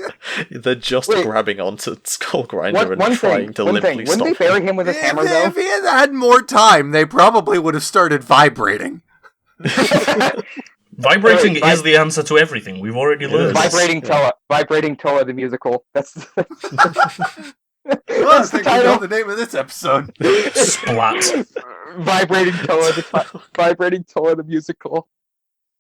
A: They're just
F: Wait.
A: grabbing onto Skullgrinder and
F: One
A: trying
F: thing.
A: to
F: Wouldn't
A: limply
F: they
A: stop
F: bury
A: him.
F: him with his hammer,
G: If
F: though?
G: he had had more time, they probably would have started vibrating.
B: Vibrating
F: Right,
B: is the answer to everything. We've already
A: It
B: learned.
A: is.
F: Vibrating Toa the musical. That's
G: Well, I
F: that's the
G: think we know
F: title.
G: the name of this episode.
B: Splat.
F: Vibrating Toa the musical.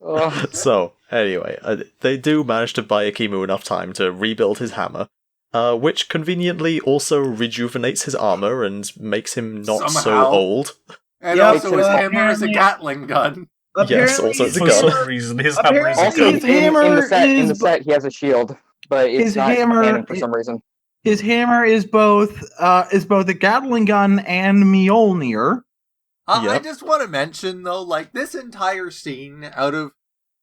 F: Oh.
A: So, anyway, they do manage to buy Akimu enough time to rebuild his hammer, which conveniently also rejuvenates his armor and makes him not so
G: Somehow.
A: old.
G: And
H: Yeah,
G: also his
H: so
G: hammer is a
H: apparently-
G: Gatling gun.
A: Yes, also it's a
B: For
A: gun.
B: some reason, his hammer is a
H: Apparently-
B: gun.
F: Also,
H: His
F: in
H: hammer
F: the
H: is
F: set, he has a shield, but it's
H: His
F: not
H: hammer-
F: canon for some reason.
H: His hammer is both a Gatling gun and Mjolnir.
G: I
A: Yep.
G: just want to mention, though, like, this entire scene, out of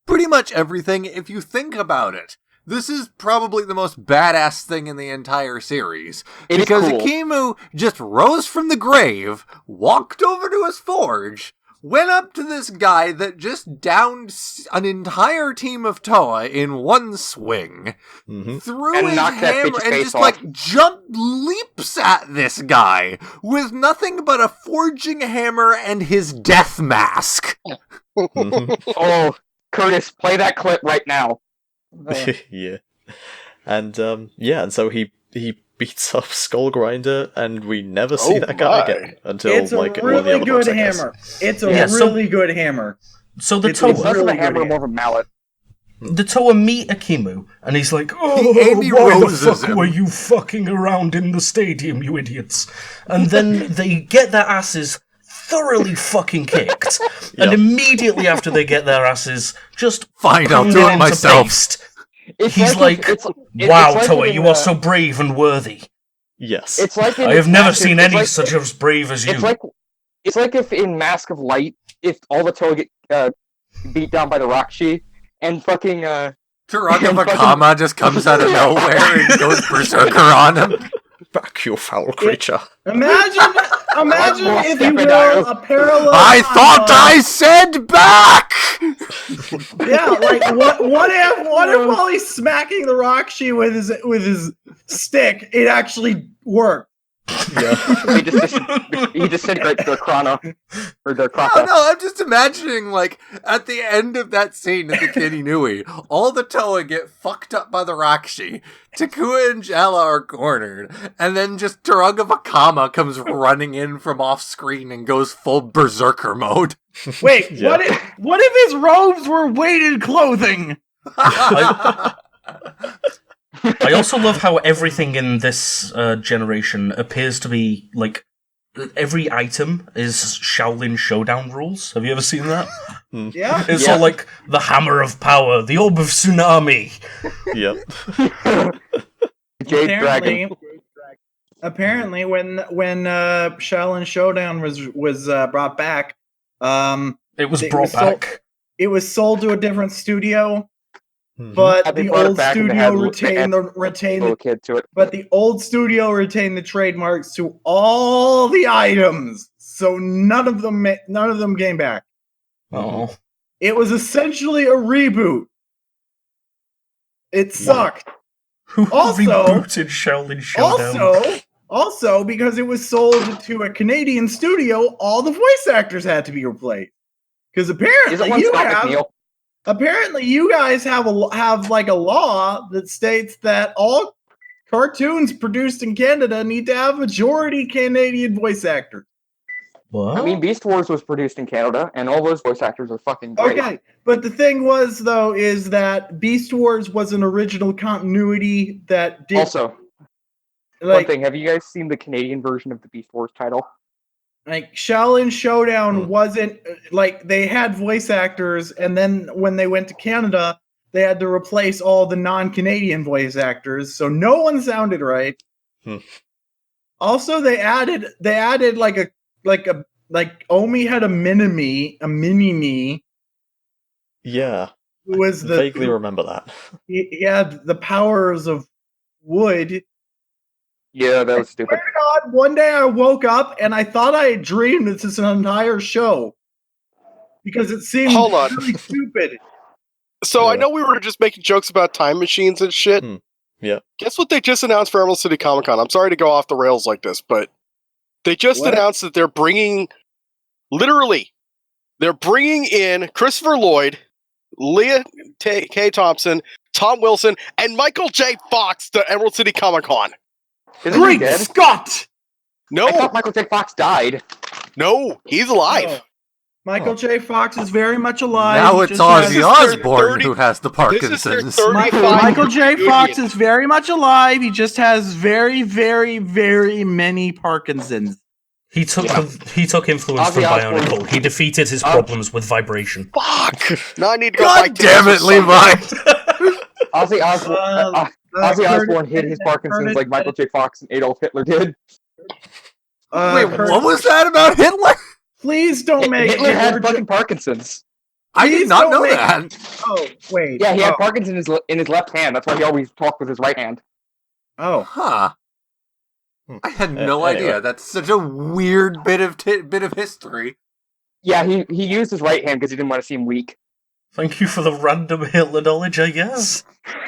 G: pretty much everything, if you think about it, this is probably the most badass thing in the entire series.
F: It is
G: Because
F: cool.
G: Akimu just rose from the grave, walked over to his forge, went up to this guy that just downed an entire team of Toa in one swing,
A: hmm
G: threw
F: And
G: his
F: knocked that
G: hammer
F: bitch's
G: and
F: face
G: just
F: off.
G: like leaps at this guy with nothing but a forging hammer and his death mask.
A: hmm
F: Oh, Curtis, play that clip right now.
A: yeah. And and so he beats up Skullgrinder, and we never see
I: Oh
A: that guy
I: my.
A: again until
H: It's a
A: like one of the
H: really
A: other
H: good
A: books, I guess.
H: hammer. It's a
B: Yeah, so-
H: really good hammer.
B: So the
H: It's
F: It's
B: Toa,
F: less of a
H: really
F: hammer,
H: good
F: more of a mallet.
B: the Toa meet Akimu, and he's like, "Oh,
G: Andy
B: why the
G: Roses
B: fuck
G: him.
B: were you fucking around in the stadium, you idiots?" And then they get their asses thoroughly fucking kicked, and
A: Yep.
B: immediately after they get their asses, just
G: Fine, I'll
B: pounded
G: do it
B: into
G: myself.
B: paste.
F: It's
B: He's like,
F: it's
B: "Wow,
F: like
B: Toa,
F: in,
B: you are so brave and worthy.
A: Yes.
F: It's like in
B: I have never
F: Mask of-
B: seen
F: it's
B: any
F: like-
B: such as brave as you."
F: It's like if in Mask of Light, if all the Toa get beat down by the Rakshi, and fucking
G: Taraka Vakama just comes out of nowhere and goes berserker on him.
A: Back, you foul creature.
H: Imagine
F: more
H: if you will,
F: crocodiles.
H: a parallel.
G: I thought I said back!
H: Yeah, like what if while he's smacking the Rakshi with his stick, it actually worked?
A: Yeah.
F: He disintegrates their chrono or their
G: Oh
F: crocodile.
G: no, I'm just imagining, like, at the end of that scene at the Kininui, all the Toa get fucked up by the Rakshi, Takua and Jala are cornered, and then just Turaga Vakama comes running in from off screen and goes full berserker mode.
H: Wait,
A: Yeah.
H: what if his robes were weighted clothing?
B: I also love how everything in this generation appears to be like every item is Shaolin Showdown rules. Have you ever seen that?
H: Yeah.
B: It's
F: Yeah.
B: all like the Hammer of Power, the Orb of Tsunami.
A: Yep.
F: Jade Dragon.
H: Apparently, when Shaolin Showdown was brought back,
B: It was
H: It
B: brought
H: was so-
B: back.
H: it was sold to a different studio,
A: Mhm.
H: but
F: Yeah, they
H: the
F: brought it
H: old
F: back and they
H: studio
F: had-
H: retained
F: Little kid to it.
H: but the old studio retained the trademarks to all the items, so none of them came back.
B: Oh.
H: It was essentially a reboot. It sucked.
B: Who
H: Also-
B: rebooted Shaolin Showdown?
H: Also, because it was sold to a Canadian studio, all the voice actors had to be replaced. Because
F: Is it one Scott McNeil?
H: apparently you guys have like a law that states that all cartoons produced in Canada need to have majority Canadian voice actors.
B: What?
F: I mean, Beast Wars was produced in Canada, and all those voice actors are fucking great.
H: Okay, but the thing was though is that Beast Wars was an original continuity that did
F: Also, one
H: like
F: thing, have you guys seen the Canadian version of the Beast Wars title?
H: like Shaolin Showdown
A: Hmm.
H: wasn't like they had voice actors, and then when they went to Canada, they had to replace all the non-Canadian voice actors, so no one sounded right.
A: Hmm.
H: Also, they added like Omi had a mini-me
A: Yeah.
H: who was the
A: Vaguely remember that.
H: he had the powers of wood.
F: Yeah, that was stupid.
H: God, one day I woke up and I thought I had dreamed this is an entire show because it seemed
I: Hold on.
H: really stupid.
I: So I
A: Yeah.
I: know we were just making jokes about time machines and shit.
A: Yeah.
I: Guess what they just announced for Emerald City Comic Con? I'm sorry to go off the rails like this, but they just
H: What?
I: announced that they're bringing in Christopher Lloyd, Leah K. Thompson, Tom Wilson, and Michael J. Fox to Emerald City Comic Con.
F: Isn't he
H: Great
F: dead?
H: Scott!
I: No,
F: I thought Michael J. Fox died.
I: no, he's alive.
H: No. Michael J. Fox is very much alive.
G: Now
H: He
G: it's
H: just
G: Ozzy
I: This is their
G: Osbourne
I: 30
G: who has the
I: This is their
G: Parkinson's.
I: 35
H: Michael J.
I: reunion.
H: Fox is very much alive. He just has very, very, very many Parkinson's.
B: He took influence
F: Ozzy
B: from
F: Osbourne.
B: Bionicle. He defeated his problems with vibration.
I: Fuck. Now I need to go
G: God
I: buy
G: damn it,
I: tickets for
G: Levi!
F: Ozzy Osbourne, Ozzy Osbourne hid his Parkinson's like Michael J. Fox and Adolf Hitler did.
G: Wait, what was that about Hitler?
H: Please don't make
F: Hitler had
H: Hitler
F: fucking Parkinson's.
G: I
H: Please
G: did not
H: don't
G: know
H: make-
G: that.
H: Oh, wait.
F: Yeah, he had
H: Oh.
F: Parkinson's in his left hand. That's why he always talked with his right hand.
H: Oh.
G: Huh. I had no
A: Anyway.
G: idea. That's such a weird bit of history.
F: Yeah, he used his right hand because he didn't want to seem weak.
B: Thank you for the random Hitler knowledge, I guess.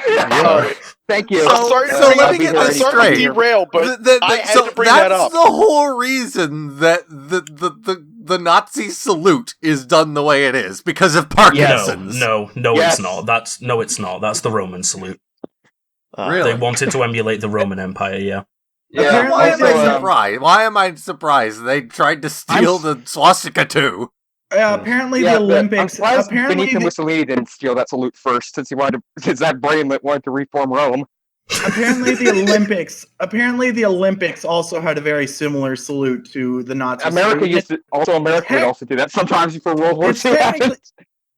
A: Yeah.
F: Thank you.
G: So-
I: sorry
G: so
I: to
G: let
I: bring
G: me get
I: that-
G: this
I: I'm sorry to
G: straight.
I: derail, but I had to bring
G: that's
I: that up.
G: the whole reason that the Nazi salute is done the way it is because of Parkinson's.
B: No,
F: Yes.
B: it's not. It's not. That's the Roman salute.
G: Really?
B: They wanted to emulate the Roman Empire, yeah.
F: Yeah,
G: Why am
F: also,
G: I surprised? Why am I surprised they tried to steal the swastika too?
H: Apparently
F: yeah,
H: the
F: but
H: Olympics.
F: I'm surprised
H: Apparently,
F: Benito
H: the,
F: Mussolini didn't steal that salute first, since that brainlet wanted to reform Rome.
H: apparently the Olympics. Apparently the Olympics also had a very similar salute to the Nazi.
F: America
H: salute.
F: used to. Also, America would also do that sometimes before World War
H: It's
F: II
H: technically,
F: happened.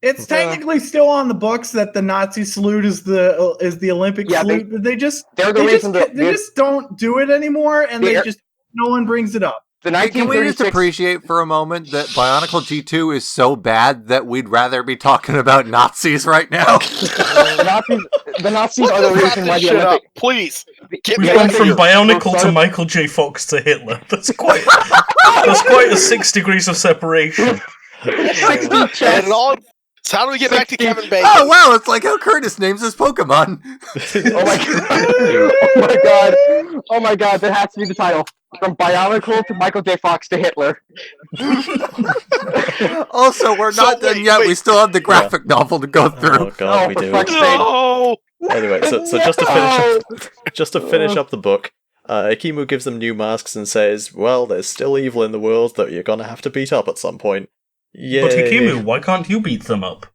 H: it's technically still on the books that the Nazi salute is the Olympic
F: Yeah,
H: salute, but they just
F: They're the reason
H: they just don't do it anymore, and they
F: They're-
H: just no one brings it up.
F: The
G: Hey, can we just
F: 1936
G: appreciate for a moment that Bionicle G2 is so bad that we'd rather be talking about Nazis right now?
F: the Nazis are the
I: Wrap
F: reason why
I: this
F: the
I: shit up,
F: Olympic.
I: please. Get
B: We've
I: me
B: gone
I: out of
B: from
I: here.
B: Bionicle to
F: Started-
B: Michael J. Fox to Hitler. That's quite a 6 degrees of separation.
I: And it all. So how do we get back to Kevin Bacon?
G: Oh wow, it's like how Curtis names his Pokemon.
F: Oh my god! Oh my god! Oh my god! That has to be the title. From Bionicle to Michael J. Fox to Hitler.
G: Also, we're
I: So,
G: not done
I: wait,
G: yet.
I: wait.
G: We still have the graphic novel to go through.
A: Oh god, we
F: for
A: do.
F: fuck's sake.
I: No!
A: Anyway, so just to finish up the book, Akimu gives them new masks and says, "Well, there's still evil in the world that you're gonna have to beat up at some point." Yay!
B: But Hikimu, why can't you beat them up?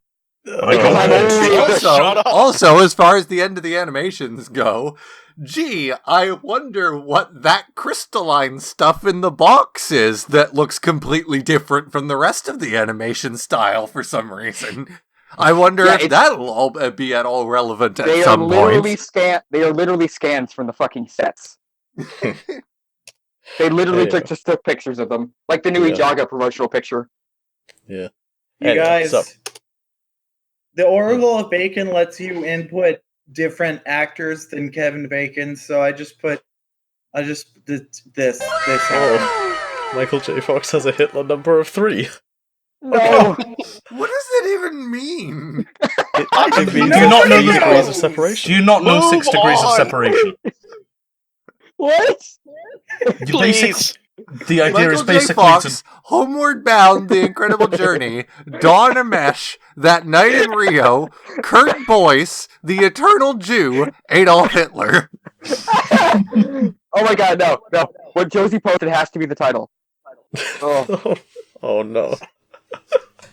B: I
A: Oh,
B: can't.
I: Shut up.
G: Also, as far as the end of the animations go, gee, I wonder what that crystalline stuff in the box is that looks completely different from the rest of the animation style for some reason. I wonder
F: Yeah,
G: if
F: it's-
G: that'll all be at all relevant at
F: They are
G: some
F: literally
G: point.
F: They are literally scans from the fucking sets. They literally
A: Yeah.
F: just took pictures of them, like the new
A: Yeah.
F: Ijaga promotional picture.
A: Yeah.
H: You
A: Anyway,
H: guys,
A: so-
H: the Oracle of Bacon lets you input different actors than Kevin Bacon, so I just did this.
A: Oh, Michael J. Fox has a Hitler number of 3.
F: No,
G: What does it even mean?
A: It means
B: Do you not know
A: 3
B: the-
A: degrees of
B: Do
A: separation.
B: you not know
I: Move
B: 6 degrees of
I: on.
B: separation?
F: what?
B: You basic,
I: Please.
B: the idea
G: Michael
B: is
G: J.
B: basically
G: Fox, Homeward Bound, The Incredible Journey, Dawn Amesh, That Night in Rio, Kurt Boyce, The Eternal Jew, Adolf Hitler.
F: Oh my god, no. What Josie posted has to be the title. Oh.
A: Oh no.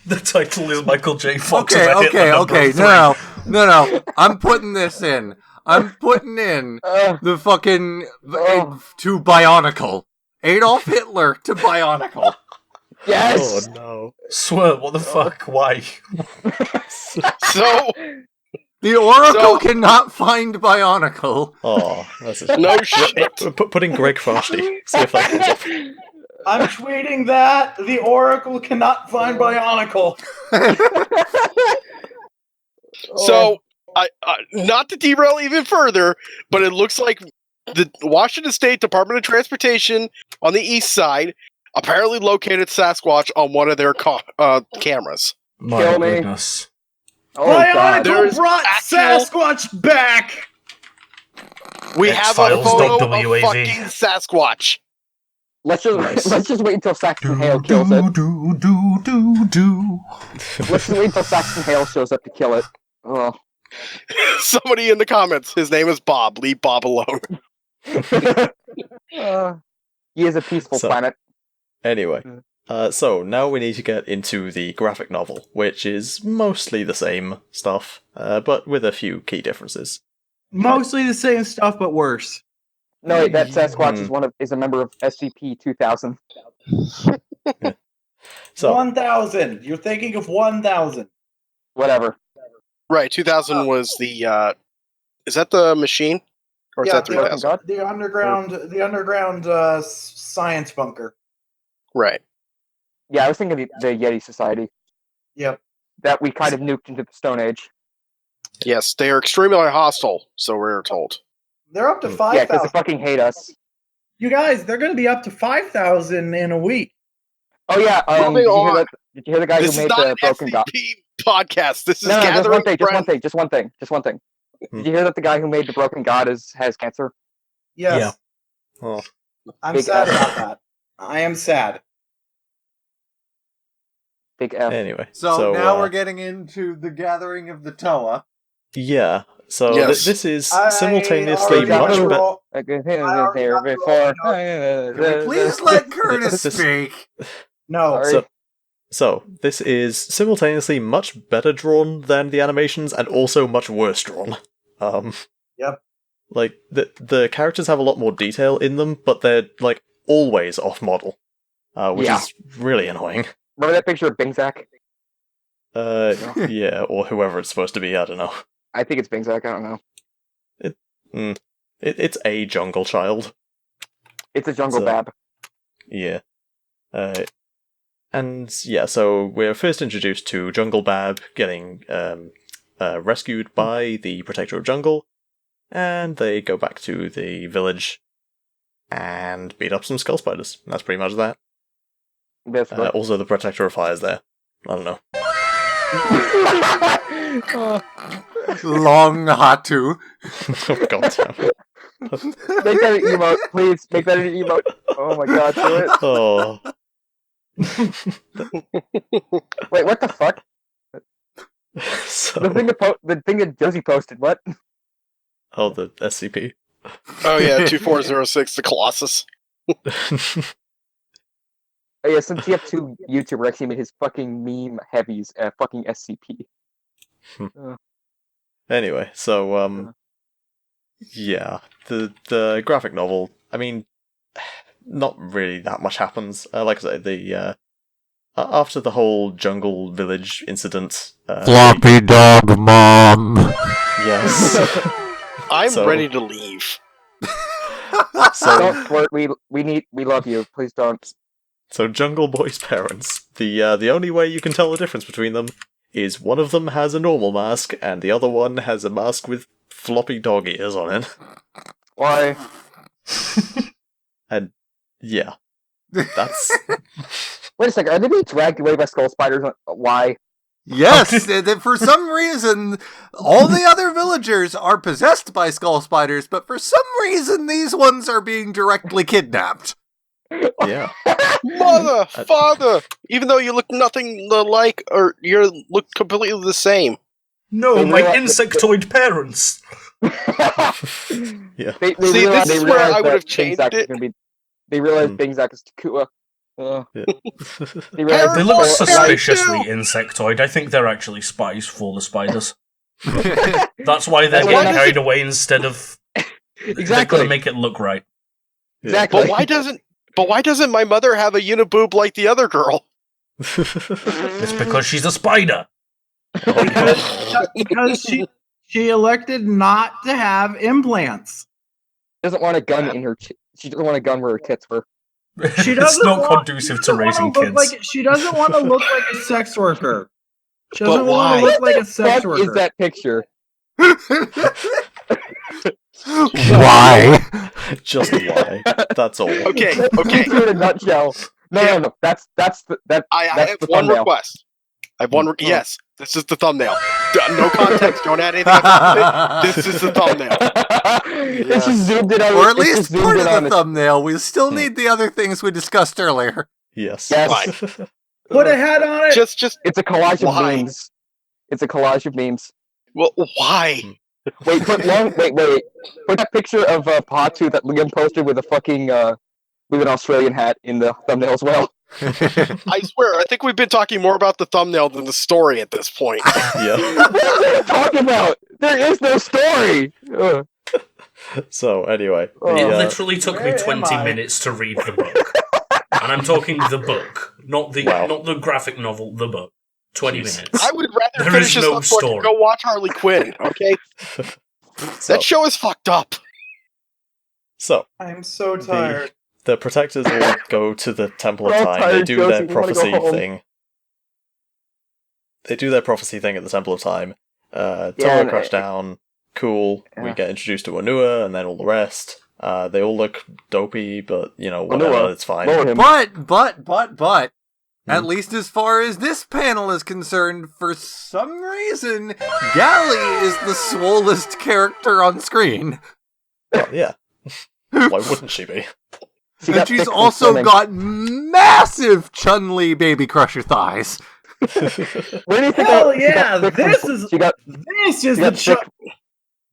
B: the title is Michael J. Fox.
G: Okay,
B: as a Hitler number
G: okay.
B: of 3.
G: No. I'm putting this in. I'm putting in the fucking to Bionicle. Adolf Hitler to Bionicle.
F: Yes.
A: Oh no.
B: Swert, what the fuck? Why?
I: So,
G: The Oracle
I: So-
G: cannot find Bionicle.
A: Oh, that's a
I: no shit.
A: Put in Greg Frosty. See if that comes up.
H: I'm tweeting that the Oracle cannot find Bionicle.
I: So, I not to derail even further, but it looks like the Washington State Department of Transportation on the east side apparently located Sasquatch on one of their cameras.
B: My
F: Kill me.
B: goodness.
F: Oh god.
H: Bionicle
I: There's
H: brought
I: actual-
H: Sasquatch back.
I: We have a photo of
B: X-Files.wav.
I: fucking Sasquatch.
F: Let's just wait until Saxon
B: Do,
F: Hale kills it.
B: do.
F: Let's just wait until Saxon Hale shows up to kill it. Oh.
I: Somebody in the comments, his name is Bob. Leave Bob alone.
F: He is a peaceful
A: So-
F: planet.
A: Anyway, so now we need to get into the graphic novel, which is mostly the same stuff, but with a few key differences.
H: Mostly the same stuff, but worse.
F: No, wait, that Sasquatch is a member of SCP-2000.
A: So
H: 1,000. You're thinking of 1,000.
F: Whatever.
I: Right, 2000 was the, is that the machine? Or is that
F: the broken
I: 3000?
F: god?
H: The underground science bunker.
I: Right.
F: Yeah, I was thinking of the Yeti Society
H: Yep.
F: that we kind of nuked into the Stone Age.
I: Yes, they are extremely hostile, so we're told.
H: They're up to
A: Yeah,
F: Yeah, because they
H: 5,000.
F: fucking hate us.
H: You guys, they're going to be up to 5,000 in a week.
F: Oh yeah,
I: Moving on.
F: did you hear the guy
I: This
F: who
I: is
F: made
I: not
F: the
I: an
F: broken god?
I: SCP podcast. This is
F: No, just
I: gathering
F: one thing,
I: friends.
F: just one thing.
A: Hmm.
F: Did you hear that the guy who made the broken god has cancer?
H: Yes.
A: oh,
H: I'm
F: Big
H: sad
F: F.
H: about that. I am sad.
F: Big F.
A: anyway,
G: So now we're getting into the gathering of the Toa.
A: yeah. So
I: Yes.
A: this is
H: I
A: simultaneously
H: already got
A: much
H: the
A: better.
H: roll-
F: I could hear
H: I already
F: here
H: got the
F: before.
G: Can we please let Curtis
A: This-
G: speak?
H: No.
F: Sorry.
A: So this is simultaneously much better drawn than the animations, and also much worse drawn.
H: Yep.
A: Like the characters have a lot more detail in them, but they're like always off model, which
F: Yeah.
A: is really annoying.
F: Remember that picture of Bingzak?
A: Yeah, or whoever it's supposed to be. I don't know.
F: I think it's Bingzak. I don't know.
A: It's a jungle child.
F: It's a jungle
A: So-
F: bab.
A: Yeah. And yeah, so we're first introduced to Jungle Bab getting rescued by the Protector of Jungle, and they go back to the village and beat up some skull spiders. That's pretty much that.
F: Basically.
A: Also, the Protector of Fire's there. I don't know.
G: Long Hatu.
A: Oh, God damn.
F: Make that an emote, please. Make that an emote. Oh my god, do it.
A: Oh.
F: Wait, what the fuck?
A: So,
F: The thing that Josie posted, what?
A: oh, the SCP.
I: Oh yeah, 2406, the Colossus.
F: Oh yeah, some TF2 YouTuber actually made his fucking meme heavies fucking SCP.
A: Anyway, so, yeah, the graphic novel, I mean, not really that much happens. Like I say, after the whole jungle village incident...
G: Floppy dog mom.
A: Yes.
I: I'm
A: So-
I: ready to leave.
A: So,
F: Don't Swert, we love you. Please don't.
A: so Jungle Boy's parents, the only way you can tell the difference between them is one of them has a normal mask, and the other one has a mask with floppy dog ears on it.
F: Why?
A: And, yeah. That's...
F: Wait a second, are they being dragged away by skull spiders? Why?
G: Yes, that for some reason, all the other villagers are possessed by skull spiders, but for some reason, these ones are being directly kidnapped.
A: yeah.
I: Mother, father, even though you look nothing alike, or you look completely the same.
B: No,
F: They
B: my
F: realize-
B: insectoid parents.
A: Yeah.
F: They
I: See,
F: realized-
I: this is
F: they
I: where
F: realized
I: I would have
F: that
I: changed
F: Bingzak is
I: it.
F: gonna be- They realized
A: Mm.
F: Bingzak is Takua.
A: Yeah.
F: They realized
B: They
I: Parents,
B: look
I: Oh,
B: suspiciously
I: thank
B: insectoid. I think they're actually spies for the spiders. That's why they're
F: Why
B: getting
F: does
B: carried away instead of... They're
F: Exactly.
B: gonna make it look right.
F: Exactly.
I: But why doesn't my mother have a uniboob like the other girl?
B: It's because she's a spider.
H: Because she elected not to have implants.
F: Doesn't want a gun in her. She doesn't want a gun where her tits were.
H: She
B: It's
H: doesn't
B: not
H: want-
B: conducive
H: she
B: to
H: doesn't wanna
B: raising
H: look
B: kids.
H: Like, she doesn't want to look like a sex worker. She
I: But
H: doesn't want
I: why?
H: to look like a sex
F: What
H: worker.
F: is that picture?
G: Why?
A: Just why. That's all.
I: Okay,
F: That's
I: okay.
F: picture in a nutshell. No. That's the
I: I
F: that's
I: have
F: the
I: one
F: thumbnail.
I: request. I have one. Yes, this is the thumbnail. No context. Don't add anything about it. This is the thumbnail.
F: It's just zoomed in on.
G: Or at
F: it's
G: least
F: just zoomed
G: part
F: in
G: of
F: on
G: the
F: it.
G: thumbnail. We still need the other things we discussed earlier.
A: Yes.
F: Yes.
H: Put a hat on it.
I: Just.
F: It's a collage of
I: Why?
F: memes. It's a collage of memes.
I: Well, why?
F: Wait. Put that picture of Patu that Liam posted with a fucking with an Australian hat in the thumbnail as well.
I: I swear, I think we've been talking more about the thumbnail than the story at this point.
A: Yeah.
F: What are you talking about? There is no story. Ugh.
A: So, anyway.
B: It
F: Oh.
B: literally took me
H: Where
B: 20
H: am I?
B: minutes to read the book. And I'm talking the book, not the
A: Wow.
B: not the graphic novel, the book. 20
A: Jesus.
B: minutes.
I: I would rather
B: There
I: finish
B: is
I: this
B: no
I: up so I can
B: story.
I: go watch Harley Quinn. Okay,
A: So,
I: that show is fucked up.
H: I'm so tired.
A: the protectors will go to the Temple of
F: We're all
A: Time. They
F: tired,
A: do
F: Josie.
A: their
F: We wanna go
A: prophecy
F: home.
A: thing. They do their prophecy thing at the Temple of Time.
F: Yeah,
A: Toa
F: and-
A: crash down. Cool. We
F: Yeah.
A: get introduced to Onua, and then all the rest. They all look dopey, but, whatever,
F: Onua,
A: it's fine.
F: Lower him.
G: But, at
A: Hmm.
G: least as far as this panel is concerned, for some reason, Gali is the swollest character on screen.
A: Well, yeah. Why wouldn't she be?
F: She
G: And
F: got
G: she's
F: thick from
G: also
F: swimming.
G: got massive Chun-Li baby crusher thighs.
F: Where do you think?
H: Hell
F: she got
H: yeah,
F: thick from-
H: this is-
F: She got.
H: This is
F: She
H: the
F: got thick.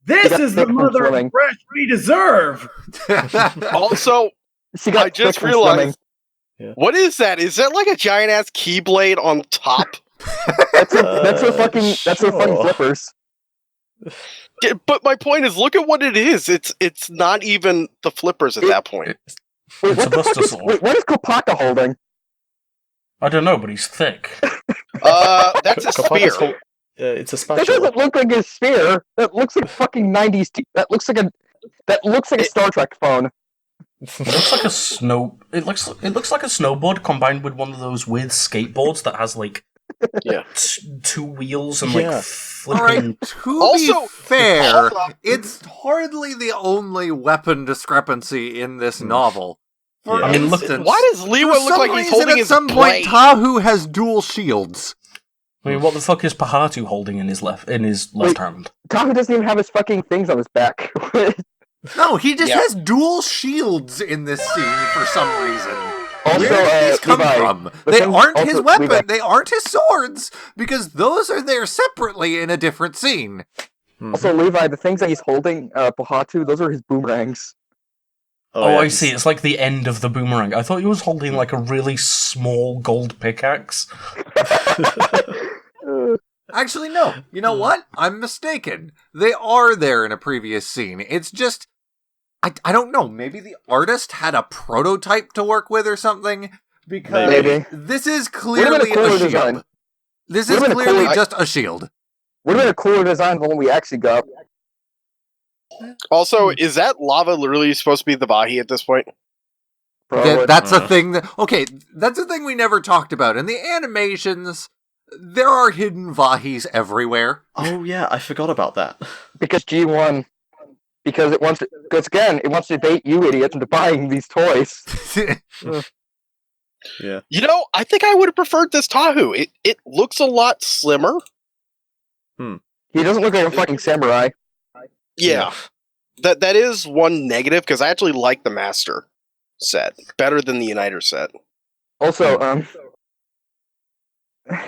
H: This
F: got
H: is the
F: thick from
H: mother of
F: swimming.
H: fresh we deserve.
I: Also,
F: She got
I: I just
F: thick from swimming.
I: realized. What is that? Is that like a giant ass keyblade on top?
F: That's her fucking. That's her fucking
A: sure.
F: flippers.
I: Yeah, but my point is, look at what it is. It's not even the flippers at that point.
F: Wait,
B: It's
F: what
B: a
F: the fuck
B: Buster
F: is?
B: Sword.
F: Wait, what is Kopaka holding?
B: I don't know, but he's thick.
I: That's a
A: Kopaka's
I: spear.
A: whole- it's a
F: That
A: spatula.
F: doesn't look like a spear. That looks like fucking 90s. That looks like a. That looks like a Star Trek phone.
B: It looks like a snow. It looks like a snowboard combined with one of those weird skateboards that has like
I: Yeah.
B: two wheels and
A: Yeah.
B: like flipping.
G: Alright, to
I: Also-
G: be fair,
I: hold up.
G: it's hardly the only weapon discrepancy in this novel. For
A: Yeah.
B: I mean, look-
G: instance,
I: Why does Levi
G: for
I: look
G: some
I: like he's
G: reason
I: holding
G: at
I: his
G: some
I: blade?
G: point Tahu has dual shields.
B: I mean, what the fuck is Pahatu holding in his left hand?
F: Tahu doesn't even have his fucking things on his back.
G: No, he just
I: Yeah.
G: has dual shields in this scene for some reason.
F: Also,
G: Where did these come
F: Levi,
G: from?
F: the
G: They
F: thing-
G: aren't
F: also,
G: his weapon.
F: Levi.
G: They aren't his swords because those are there separately in a different scene.
F: Also, Levi, the things that he's holding, Pohatu, those are his boomerangs.
B: Oh,
A: yeah,
B: I see. It's like the end of the boomerang. I thought he was holding like a really small gold pickaxe.
G: Actually, no. You know what? I'm mistaken. They are there in a previous scene. It's just, I don't know. Maybe the artist had a prototype to work with or something. Because
F: Maybe.
G: this is
F: Would've been
G: clearly
F: a cooler
G: a shield.
F: design.
G: This
F: Would've
G: is
F: been a
G: clearly
F: cooler-
G: just a shield.
F: Would have been a cooler design than what we actually got.
I: Also, is that lava literally supposed to be the Vahi at this point?
F: Probably.
G: That's a thing that... Okay, that's a thing we never talked about. In the animations, there are hidden Vahis everywhere.
A: Oh yeah, I forgot about that.
F: Because G1, because it wants to, because again, it wants to bait you idiots into buying these toys.
A: Yeah.
I: You know, I think I would have preferred this Tahu. It looks a lot slimmer.
F: He doesn't look like a fucking samurai.
I: Yeah. That is one negative, because I actually like the Master set better than the Uniter set.
F: Also,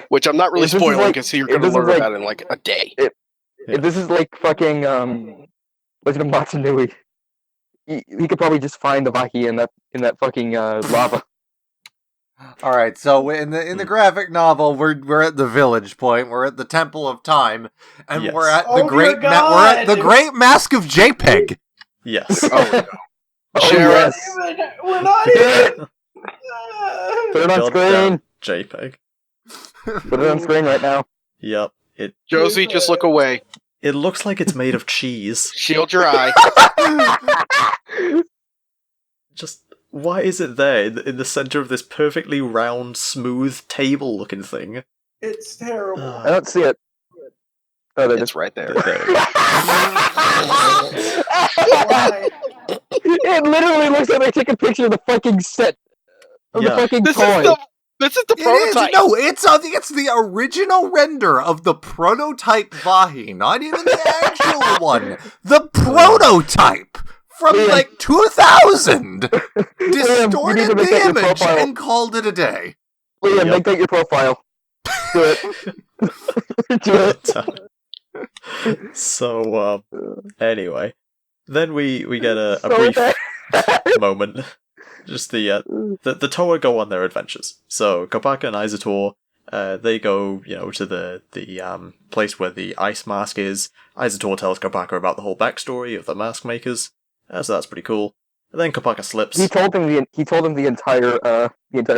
I: Which I'm not really
F: If this is
I: spoiling,
F: like-
I: because you're
F: if
I: going to
F: this is
I: learn
F: like-
I: about it in like a day.
F: if this is like fucking, Legend of Matsunui, he could probably just find the Vahi in that fucking, lava.
G: All right, so in the graphic novel, we're at the village point. We're at the Temple of Time, and
A: Yes.
G: we're at
H: Oh,
G: the
H: dear
G: great we're at the
H: God.
G: Great Mask of JPEG.
A: Yes.
I: Oh, no.
F: Oh,
I: Share it.
F: yes.
H: We're not in.
F: Put it on
A: Goddamn
F: screen.
A: JPEG.
F: Put it on screen right now.
A: Yep.
I: Josie, just look away.
A: It looks like it's made of cheese.
I: Shield your eye.
A: Just why is it there in the center of this perfectly round, smooth table-looking thing?
H: It's terrible.
F: I don't see it. Oh, there it is.
I: It's right there.
A: There it is.
H: Why?
F: It literally looks like they took a picture of the fucking set of
A: Yeah.
F: the fucking
I: This
F: toy.
I: is the
G: It is
I: prototype.
G: no, it's the original render of the prototype Vahi, not even the actual one. The prototype from
F: Liam.
G: like 2000
F: you
G: distorted
F: need to make
G: the
F: that your
G: image
F: profile.
G: and called it a day.
F: Liam,
A: Yep.
F: make that your profile. Do it. Do it.
A: So, anyway. Then we get a
F: So
A: brief
F: bad.
A: moment. Just the Toa go on their adventures. So Kopaka and Izator, they go, to the place where the ice mask is. Izator tells Kopaka about the whole backstory of the mask makers. So that's pretty cool. And then Kopaka slips.
F: He told him the entire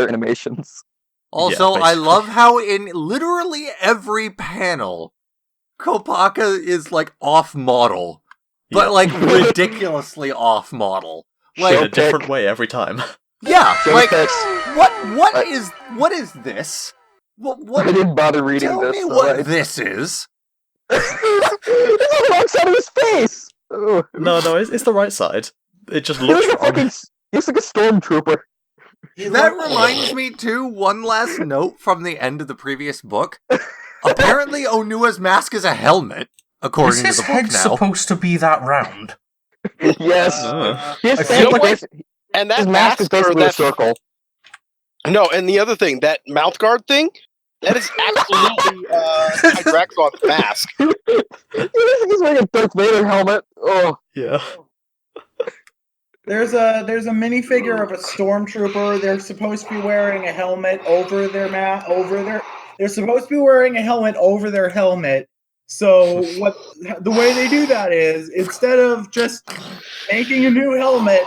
F: animations.
G: Also,
A: Yeah,
G: I
A: basically.
G: love how in literally every panel, Kopaka is like off model, but
A: Yeah.
G: like ridiculously off model.
A: In
G: Like,
A: a different way every time.
G: yeah,
F: Joe
G: like
F: Tex.
G: what is this? What
F: I didn't bother reading
G: tell
F: this.
G: me
F: so
G: what
F: I-
G: this is?
F: This is the wrong side of his face. Oh.
A: No, it's the right side. It just
F: He
A: looks
F: looks like
A: wrong.
F: he looks like a stormtrooper.
G: That reminds me too, one last note from the end of the previous book. Apparently Onua's mask is a helmet,
B: Is
G: according to
B: his
G: the
B: head
G: book now.
B: supposed to be that round?
F: Yes. His
B: I
F: face
B: feel
F: is
B: like-
F: basi-
I: And that
F: his mask is
I: mask, or
F: basically a
I: that
F: circle.
I: no, and the other thing, that mouth guard thing, that is absolutely Hydraxon's mask.
F: He looks like he's wearing a Darth Vader helmet. Oh.
A: Yeah.
H: There's a minifigure of a stormtrooper. They're supposed to be wearing a helmet over their They're supposed to be wearing a helmet over their helmet. So the way they do that is, instead of just making a new helmet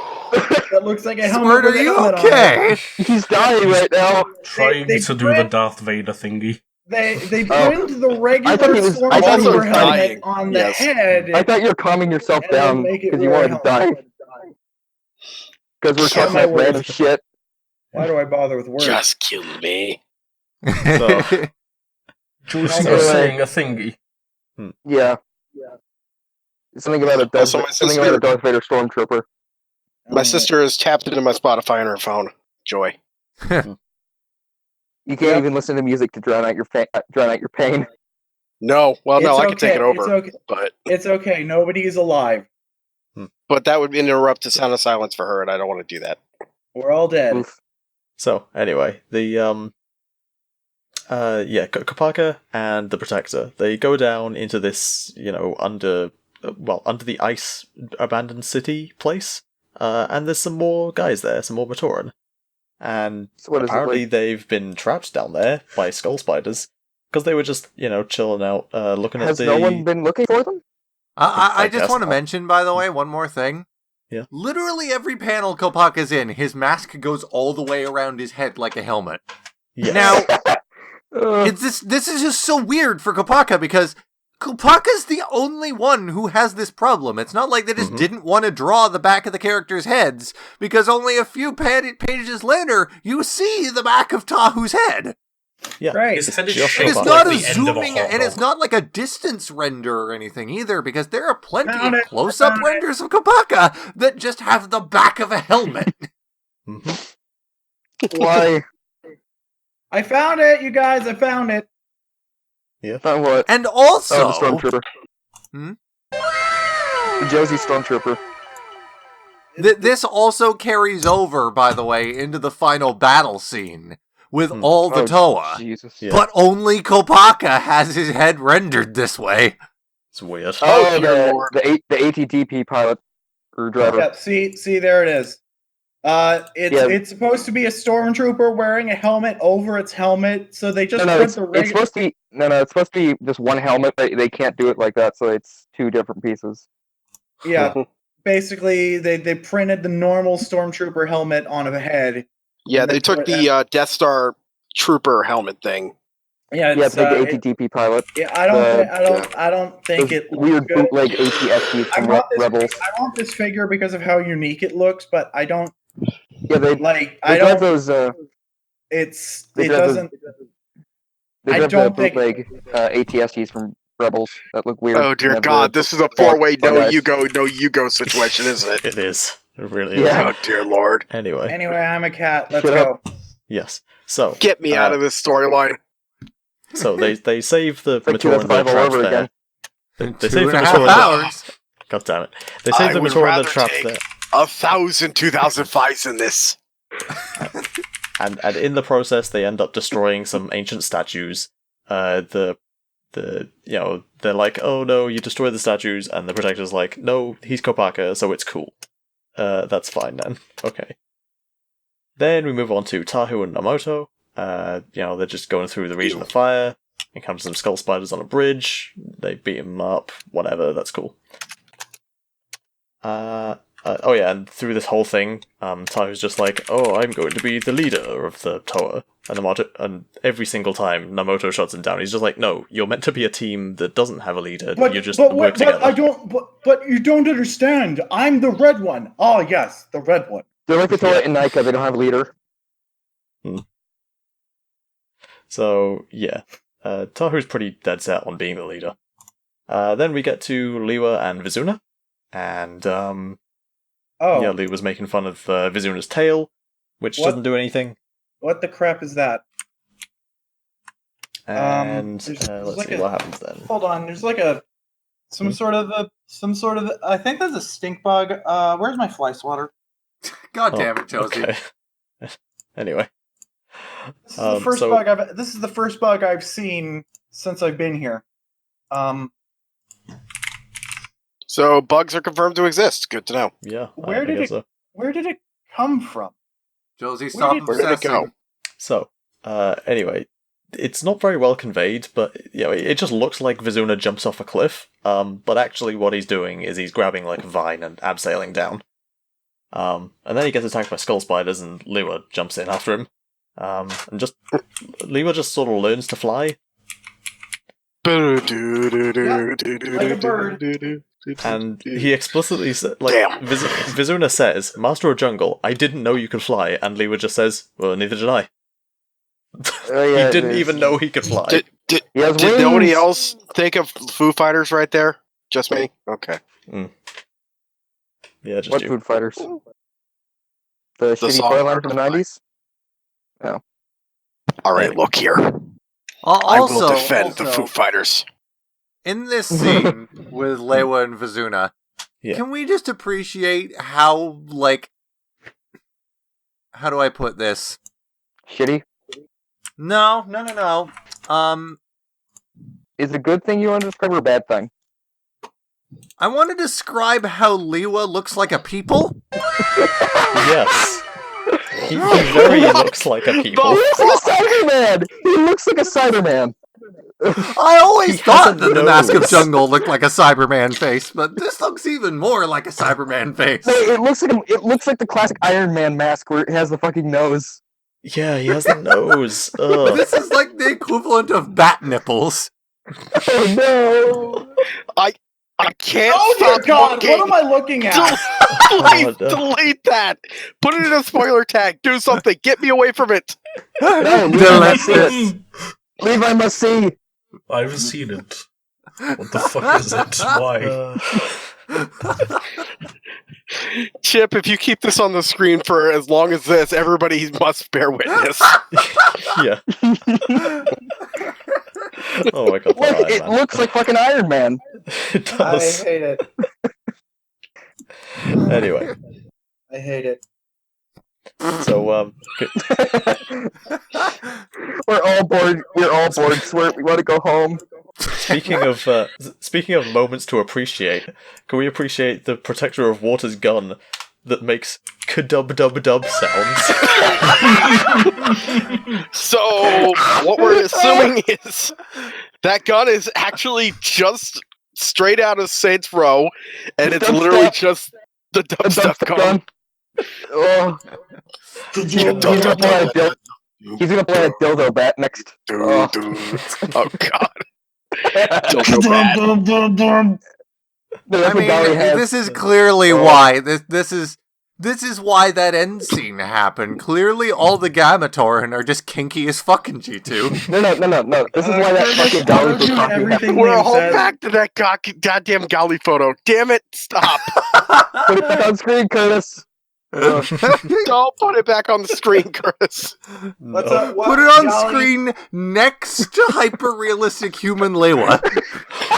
H: that looks like a helmet
G: Swert,
H: with
G: are
H: a
G: you
H: helmet on
G: okay?
F: He's dying right now.
B: Trying
H: they
B: to do the
H: print-
B: Darth Vader thingy.
H: They
F: Oh.
H: print the regular
F: I thought he was
H: stormtrooper helmet
I: dying.
H: on the
I: Yes.
H: head.
F: I thought you were calming yourself
H: and then
F: down
H: make it
F: because you
H: wear a
F: wanted to die.
H: helmet.
F: Because we're talking
H: my
F: about random
H: words.
F: shit.
H: Why do I bother with words?
I: Just kill me.
A: So,
B: Juicy
F: Also,
B: was saying a thingy.
F: Yeah. Something about a Darth,
I: Also, my
F: something
I: sister-
F: about a Darth Vader stormtrooper.
I: My sister has tapped into my Spotify on her phone. Joy.
F: You can't even listen to music to drown out your pain.
I: No, well, no,
H: It's
I: I can take
H: okay,
I: it over,
H: It's okay.
I: but
H: It's okay. Nobody is alive.
I: But that would interrupt the sound of silence for her, and I don't want to do that.
E: We're all dead.
F: Oof.
A: So anyway, the Kopaka and the Protector, they go down into this, under the ice abandoned city place, and there's some more guys there, some more Matoran. And
F: So what is it,
A: apparently
F: like-
A: they've been trapped down there by skull spiders, because they were just, chilling out, looking
F: Has
A: at the...
F: no one been looking for them?
G: I
A: I
G: just
A: guess
G: want to
A: not.
G: mention, by the way, one more thing.
A: Yeah.
G: Literally every panel Kopaka's in, his mask goes all the way around his head like a helmet.
A: Yes.
G: Now,
F: Uh,
G: this is just so weird for Kopaka, because Kopaka's the only one who has this problem. It's not like they just
A: Mhm.
G: didn't want to draw the back of the characters' heads, because only a few pages later, you see the back of Tahu's head.
A: Yeah.
E: Right.
B: His head is
A: just
B: shaped
G: It's
A: Kopaka.
G: not
B: like
G: a
B: the end of a
G: zooming,
B: hot
G: and it's
B: dog.
G: not like a distance render or anything either, because there are plenty
E: Found
G: of
E: it,
G: close-up
E: found it.
G: renders of Kopaka that just have the back of a helmet.
A: Mhm.
F: why?
H: I found it, you guys. I found it.
F: Not what?
G: And also,
F: Oh, the Stormtrooper.
G: Hmm?
F: The Josie Stormtrooper.
G: This also carries over, by the way, into the final battle scene with all the
F: Oh,
G: Toa.
F: Jesus.
A: Yeah.
G: But only Kopaka has his head rendered this way.
A: It's weird.
F: Oh,
I: dear Lord.
F: the ATDP pilot or driver.
H: Yep. See, there it is. It's
F: Yeah.
H: it's supposed to be a stormtrooper wearing a helmet over its helmet, so they just
F: No,
H: put
F: it's,
H: the
F: it's
H: regular.
F: supposed to be it's supposed to be just one helmet. But they can't do it like that, so it's two different pieces.
H: Yeah, basically they printed the normal stormtrooper helmet on a head.
I: Yeah, they took the Death Star trooper helmet thing.
H: Yeah,
F: Yeah,
H: it's,
F: the
H: it-
F: ATDP pilot.
H: yeah. I don't,
F: the-
H: thi- I don't think
F: Those
H: it looks
F: weird
H: good.
F: bootleg ATSTs
H: I
F: from
H: want this.
F: Rebels.
H: I want this figure because of how unique it looks, but I don't
F: Yeah, they
H: like. I
F: drive
H: don't.
F: those.
H: It's
F: they
H: it
F: drive those-
H: doesn't.
F: They
H: I
F: drive the
H: don't think-
F: bootleg ATSTs from Rebels that look weird.
I: Oh dear
F: They have
I: God,
F: the-
I: this is a four-way
F: Bug eyes.
I: no you go situation, isn't it?
A: It is. It really
F: Yeah.
I: Oh dear Lord,
A: is. Anyway,
H: Anyway, I'm a cat. Let's
F: Shut
H: go.
A: yes. So,
I: get me out of this storyline.
A: so they save the
F: It's like
A: Matoran
F: 2005 all
A: trapped
F: over
A: there.
F: again.
A: They save the
G: 2.5
A: Matoran.
G: hours.
A: God damn it! They save
I: I
A: the
I: would
A: Matoran
I: rather
A: that trapped
I: take-
A: there.
I: 1,000 2005s in this.
A: And in the process, they end up destroying some ancient statues. They're like, oh no, you destroyed the statues, and the Protector's like, no, he's Kopaka, so it's cool. That's fine then. Okay. Then we move on to Tahu and Namoto. They're just going through the region of fire. Encounter some skull spiders on a bridge. They beat him up. Whatever, that's cool. And through this whole thing, Tahu's just like, oh, I'm going to be the leader of the Toa. And every single time Namoto shuts him down, he's just like, no, you're meant to be a team that doesn't have a leader. You just work together.
H: I don't. But you don't understand. I'm the red one. Oh yes, the red one.
F: They're like the Toa and Nika. They don't have a leader.
A: So, yeah. Tahu's pretty dead set on being the leader. Then we get to Liwa and Vizuna. And,
H: Oh,
A: Liwa's making fun of Vizuna's tail, which
H: What?
A: doesn't do anything.
H: what the crap is that?
A: And,
H: there's
A: let's
H: like
A: see
H: a-
A: what happens then.
H: Hold on. There's like some sort of. I think that's a stink bug. Where's my fly swatter?
G: God damn it, Josie.
A: Okay. Anyway.
H: This is the first
A: so-
H: bug. This is the first bug I've seen since I've been here.
I: So bugs are confirmed to exist. Good to know.
A: Yeah.
H: Where
A: I
H: did
A: guess
H: it-
A: so.
H: Where did it come from?
G: Josie, stop
H: did-
I: Where did it
G: obsessing.
I: go?
A: So, anyway, it's not very well conveyed, but it just looks like Vizuna jumps off a cliff. But actually, what he's doing is he's grabbing like a vine and abseiling down. And then he gets attacked by skull spiders, and Liwa jumps in after him. And Liwa just sort of learns to fly,
H: like a bird.
A: and he explicitly said,
I: Damn.
A: Vizuna says, "Master of Jungle, I didn't know you could fly," and Liwa just says, "Well, neither did I."
F: Yeah,
A: He didn't
F: there's-
A: even know he could fly.
I: Did
F: He has
I: Did nobody
F: wings.
I: else think of Foo Fighters right there? Just me? Okay.
A: Yeah, just
F: What
A: you.
F: Food Fighters? The shitty
I: song
F: toy line
I: Art
F: from
I: of
F: the
I: Life.
F: 90s?
I: All right, look here. I will defend the
G: also,
I: Foo Fighters.
G: in this scene with Lewa and Vizuna,
A: Yeah.
G: Can we just appreciate how, like, how do I put this?
F: Shitty.
G: No.
F: Is it a good thing you want to describe or a bad thing?
G: I want to describe how Lewa looks like a people.
A: Yes. He very looks like a people.
F: He looks like a Cyberman! He looks like a Cyberman!
G: I always
A: He
G: thought
A: has a
G: that the Mask of
A: nose.
G: Jungle looked like a Cyberman face, but this looks even more like a Cyberman face.
F: No, it looks like the classic Iron Man mask where it has the fucking nose.
A: Yeah, he has a nose. Ugh.
G: This is like the equivalent of bat nipples.
F: Oh no!
I: I can't
H: Oh dear
I: stop
H: God!
I: looking.
H: What am I looking at?
I: Delete,
A: Oh, no.
I: delete that. Put it in a spoiler tag. Do something. Get me away from it.
F: No, Levi must see it. Levi must see.
B: I haven't seen it. What the fuck is it? Why?
I: Chip, if you keep this on the screen for as long as this, everybody must bear witness.
A: Yeah. Oh my god.
F: Look, it looks like fucking Iron Man.
A: It
E: I
A: does.
E: hate it.
A: Anyway,
E: I hate it.
A: so
F: We're all bored. Swert. We want to go home.
A: speaking of moments to appreciate, can we appreciate the Protector of Water's gun that makes ka-dub-dub-dub sounds?
I: So, what we're assuming is that gun is actually just straight out of Saints Row, and it's
F: Dubstep.
I: literally just the dubstep gun.
F: Oh. He's gonna play a dildo bat next. Oh.
I: Oh god. Dildo bat.
F: No,
G: I
F: that's what
G: mean,
F: Gali has.
G: this is clearly why this is why that end scene happened. Clearly, all the Gamatoran are just kinky as fucking G2.
F: No. This is why that fucking Gali
H: Curtis,
F: Bukkake happened.
H: everything
I: We're
H: Liam
I: all
H: said.
I: back to that goddamn Gali photo. Damn it, stop.
F: Put it back on screen, Curtis.
I: Don't put it back on the screen, Curtis.
E: What's
A: No.
E: up? What,
G: Put it on
E: Gali?
G: screen next to hyper-realistic human Lewa.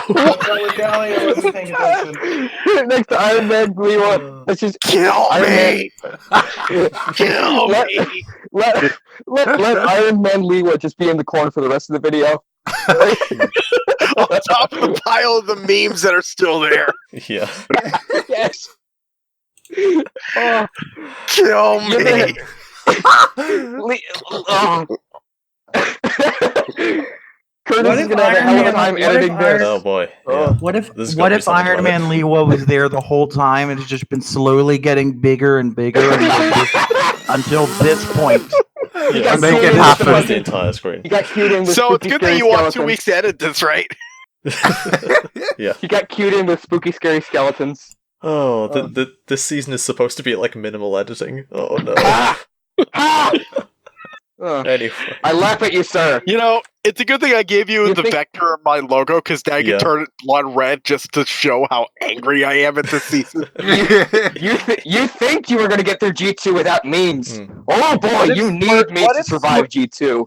E: What's up with Gali? I wasn't paying attention.
F: Put it next to Iron Man Lewa. Let's just
I: Kill
F: Iron
I: me.
F: Man.
I: Kill
F: Let-
I: me.
F: Let Iron Man Lewa just be in the corner for the rest of the video.
I: On top of the pile of the memes that are still there.
A: Yeah.
F: Yes. Oh,
I: Kill
F: you're
I: me.
F: oh. Curtis
H: What
F: is
H: if
F: gonna have a
H: Iron
F: hell of a
H: Man-
F: time
H: what if
F: editing
H: Iron-
F: this.
A: Oh boy.
F: Oh.
A: Yeah.
H: What if
A: This is gonna be so much
H: Iron
A: better.
H: Man Lewa was there the whole time and it's just been slowly getting bigger and bigger until this point?
A: Yeah,
G: Make it
A: it's
G: happen.
A: across the entire screen.
F: You got cued in with
I: So it's
F: spooky,
I: good that
F: scary
I: you want 2
F: skeletons.
I: weeks to edit this, right?
A: Yeah.
F: You got cued in with spooky, scary skeletons.
A: Oh, this season is supposed to be like minimal editing. Oh no.
F: Ah! Ah!
A: Anyway.
F: I laugh at you, sir.
I: You know, it's a good thing I gave you,
F: You
I: the
F: think-
I: vector of my logo, because now you
A: Yeah.
I: can turn it blood red just to show how angry I am at this season.
F: You think you were gonna get through G2 without memes?
A: Hmm.
F: Oh boy,
H: What if-
F: you need
H: what
F: memes to
H: if-
F: survive G2.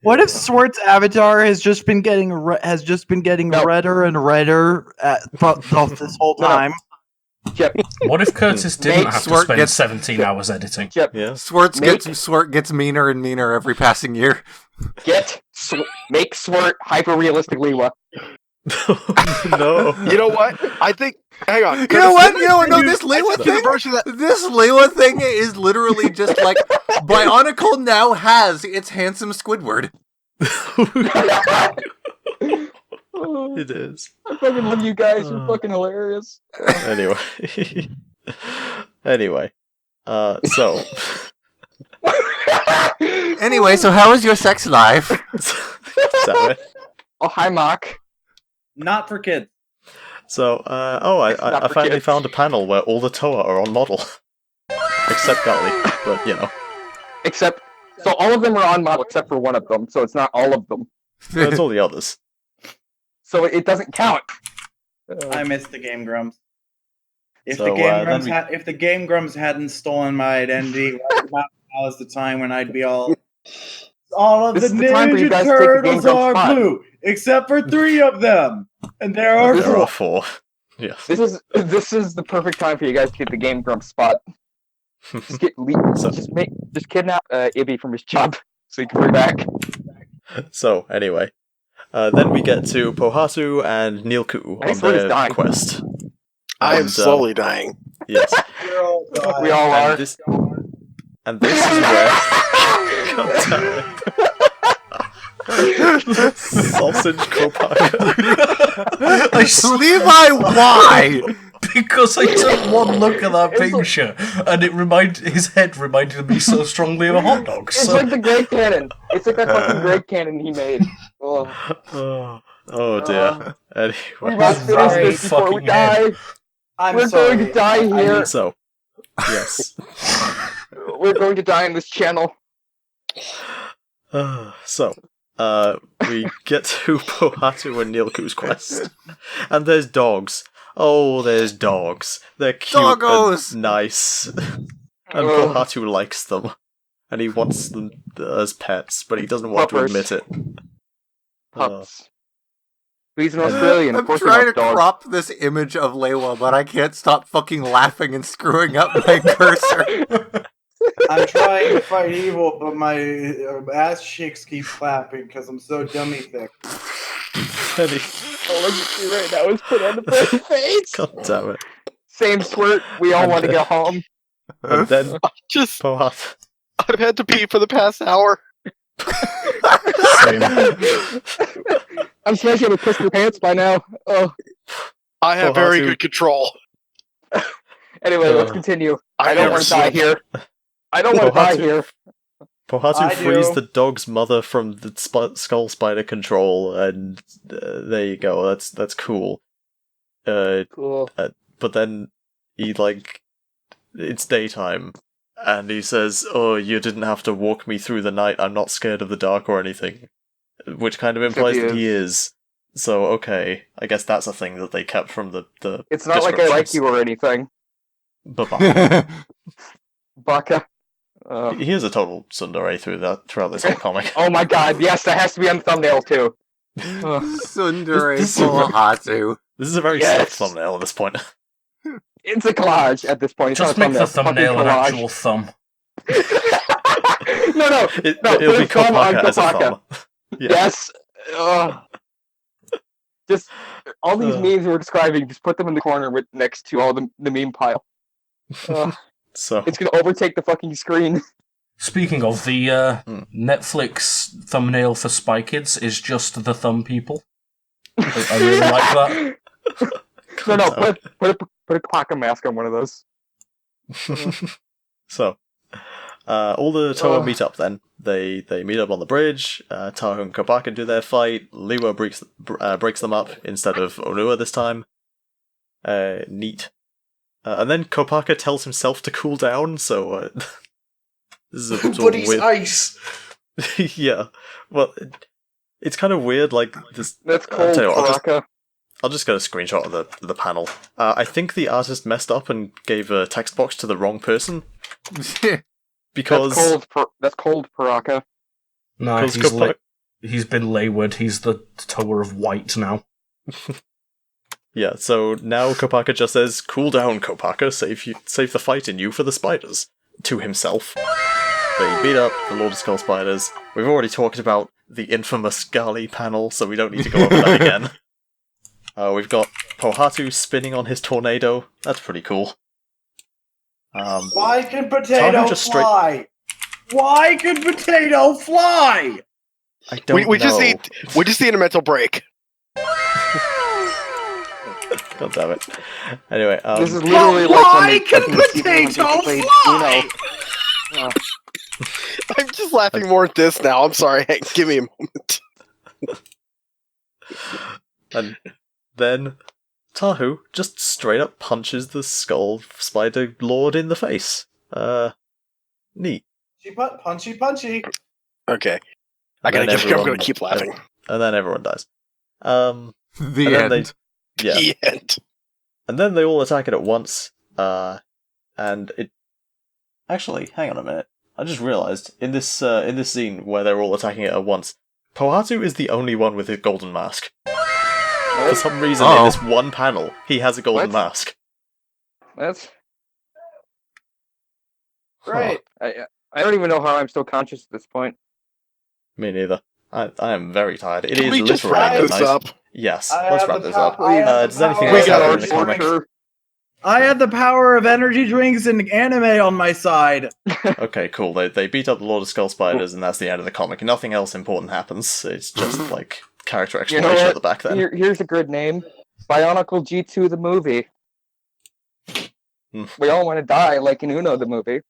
H: What if Swart's avatar has just been getting
F: No.
H: redder and redder this whole
F: No.
H: time?
F: Chip,
B: What if Curtis didn't
F: Make
B: have to
G: Swert
B: spend
G: gets-
B: 17 hours editing?
F: Chip,
A: Yeah.
G: Swert gets meaner and meaner every passing year.
F: make Swert hyper realistic Lewa.
A: No.
I: You know what? I think. Hang on.
G: You know what? No,
I: I
G: this
I: think
G: Lewa
I: the
G: thing.
I: version that
G: This Lewa thing is literally just like Bionicle now has its handsome Squidward.
A: It is.
F: I fucking love you guys. You're fucking hilarious.
A: Anyway. Anyway. So.
G: Anyway, so how was your sex life?
A: Sorry.
F: Oh, hi, Mock.
H: Not for kids.
A: So,
F: Not
A: I
F: for
A: finally
F: kids.
A: found a panel where all the Toa are on model. Except Gali, but you know.
F: Except, so all of them are on model except for one of them, so it's not all of them.
A: That's all the others.
F: So it doesn't count.
H: I missed the Game Grumps. If
A: So,
H: the Game Grumps
A: then we-
H: if the Game Grumps hadn't stolen my identity, now is the time when I'd be all of
F: This
H: the
F: is the time for you
H: Ninja
F: guys to take the Game
H: Turtles
F: Grumps
H: are
F: spot.
H: blue, except for 3 of them, and there are
A: There
H: 4.
A: are 4. Yes.
F: This is the perfect time for you guys to get the Game Grumps spot. Just
A: So-
F: just kidnap Ibby from his job so he can bring back.
A: So, anyway. Then we get to Pohatu and Nilku
F: I
A: on
F: swear he's
A: their
F: dying.
A: quest.
I: I am
A: And,
I: slowly dying.
A: Yes.
E: We're all dying.
F: We all are.
A: And this is where... God damn it. Sausage Kopaka.
G: Levi, why?
B: Because I took one look at that picture and his head reminded me so strongly of a hot dog.
F: It's
B: So
F: like the Great Cannon. It's like that fucking Great Cannon he made. Oh.
A: Oh dear.
F: We
A: Anyway.
F: must finish
B: Right
F: this before we
B: fucking head.
F: die.
E: I'm
F: We're
E: sorry.
F: going to die here.
A: So, yes.
F: We're going to die in this channel.
A: So, we get to Pohatu and Nilku's quest. And there's dogs. Oh, there's dogs. They're cute
G: Doggos!
A: and nice. And
F: Ugh.
A: Pohatu likes them. And he wants them as pets, but he doesn't want to
F: Puppers.
A: admit it.
F: Pups. He's an Australian. Of
G: I'm
F: course he
G: trying to
F: wants dogs.
G: crop this image of Lewa, but I can't stop fucking laughing and screwing up my cursor.
H: I'm trying to fight evil, but my ass cheeks keep clapping because I'm so dummy thick.
A: And he,
F: All I can see right now is put on the pretty face.
A: God damn it.
F: Same Swert. We all want to go home.
A: And then
I: Just,
A: Pohatu...
I: I've had to pee for the past hour.
F: I'm surprised you haven't pissed your pants by now. Oh.
I: I have very
A: Pohatu.
I: good control.
F: Anyway, let's continue. I don't
I: never
F: want to die
I: sleep.
F: here. I don't want to die
A: Pohatu.
F: here.
A: Pohatu
H: I
A: frees
H: do.
A: the dog's mother from the skull spider control, and there you go. That's cool.
F: Cool.
A: But then he it's daytime, and he says, "Oh, you didn't have to walk me through the night. I'm not scared of the dark or anything," which kind of implies
F: Except
A: that he is. So okay, I guess that's a thing that they kept from the.
F: It's not like I like you or anything.
A: Bye-bye.
F: Baka.
A: He is a total tsundere throughout this whole comic.
F: Oh my god, yes, that has to be on the thumbnail too.
G: Sundere
A: This-
G: Pohatu.
A: This is a very
F: Yes.
A: soft thumbnail at this point.
F: It's a collage at this point. It's
B: just
F: not
B: make
F: a
B: the
F: thumbnail.
B: thumbnail an
F: It's a
B: actual thumb.
F: collage. No, no,
A: It'll
F: put
A: be
F: a thumb on
A: Kopaka as a
F: Kopaka.
A: thumb. Yeah.
F: Yes. Just all these
A: Ugh.
F: memes we're describing, just put them in the corner next to all the meme pile.
A: So
F: It's gonna overtake the fucking screen.
B: Speaking of, the Netflix thumbnail for Spy Kids is just the thumb people. I really like that.
F: No, put a Kopaka mask on one of those.
A: So, all the Toa
F: Ugh.
A: meet up then. They meet up on the bridge. Tahu and Kopaka do their fight. Liwa breaks them up instead of Onua this time. Neat. And then Kopaka tells himself to cool down, so this is a sort
B: But
A: of
B: he's
A: weird...
B: ice.
A: Yeah. Well, it's kind of weird, like, this...
F: That's
A: I'll
F: cold,
A: tell you what,
F: Kopaka.
A: I'll just get a screenshot of the panel. I think the artist messed up and gave a text box to the wrong person, because...
F: That's cold, Paraka.
B: No,
A: because
B: he's been layward. He's the Tower of White now.
A: Yeah, so now Kopaka just says, "Cool down, Kopaka, save the fight in you for the spiders," to himself. They beat up the Lord of Skull Spiders. We've already talked about the infamous Gali panel, so we don't need to go over that again. We've got Pohatu spinning on his tornado. That's pretty cool.
H: Why can potato
A: Tahu just
H: fly? Why can potato fly?
A: I don't
I: We
A: know.
I: just need a mental break.
A: God damn it. Anyway,
F: This is literally like when they
H: Why can
F: fucking see when
H: potato
F: they played
H: fly?
F: Uno.
I: I'm just laughing more at this now. I'm sorry. Hey, give me a moment.
A: and then Tahu just straight up punches the Skull Spider Lord in the face. Neat.
H: Punchy.
I: Okay. I'm gonna keep laughing.
A: And then everyone dies.
G: The
A: and then
G: end.
A: Yeah.
I: The end.
A: And then they all attack it at once. And it... Actually, hang on a minute. I just realised, in this scene where they're all attacking it at once, Pohatu is the only one with his golden mask. For some reason, in this one panel, he has a golden
F: What?
A: mask.
F: That's
H: Right.
F: I don't even know how I'm still conscious at this point.
A: Me neither. I am very tired. It
I: Can
A: is
I: we just
A: literally
I: wrap this
A: midnight.
I: up?
A: Yes,
H: I
A: let's
H: have
A: wrap
H: the
A: this
H: pow-
A: up.
H: I have
A: Does
H: the
A: anything
H: power
A: else
F: We
H: of
F: got
A: happen
F: our
A: in the comic?
F: torture.
H: I had the power of energy drinks and anime on my side.
A: Okay, cool. They beat up the Lord of Skull Spiders, and that's the end of the comic. Nothing else important happens. It's just like character
F: You know
A: exploration
F: what?
A: at the back then.
F: Here's a good name. Bionicle G2 the movie. We all want to die like in Uno the movie.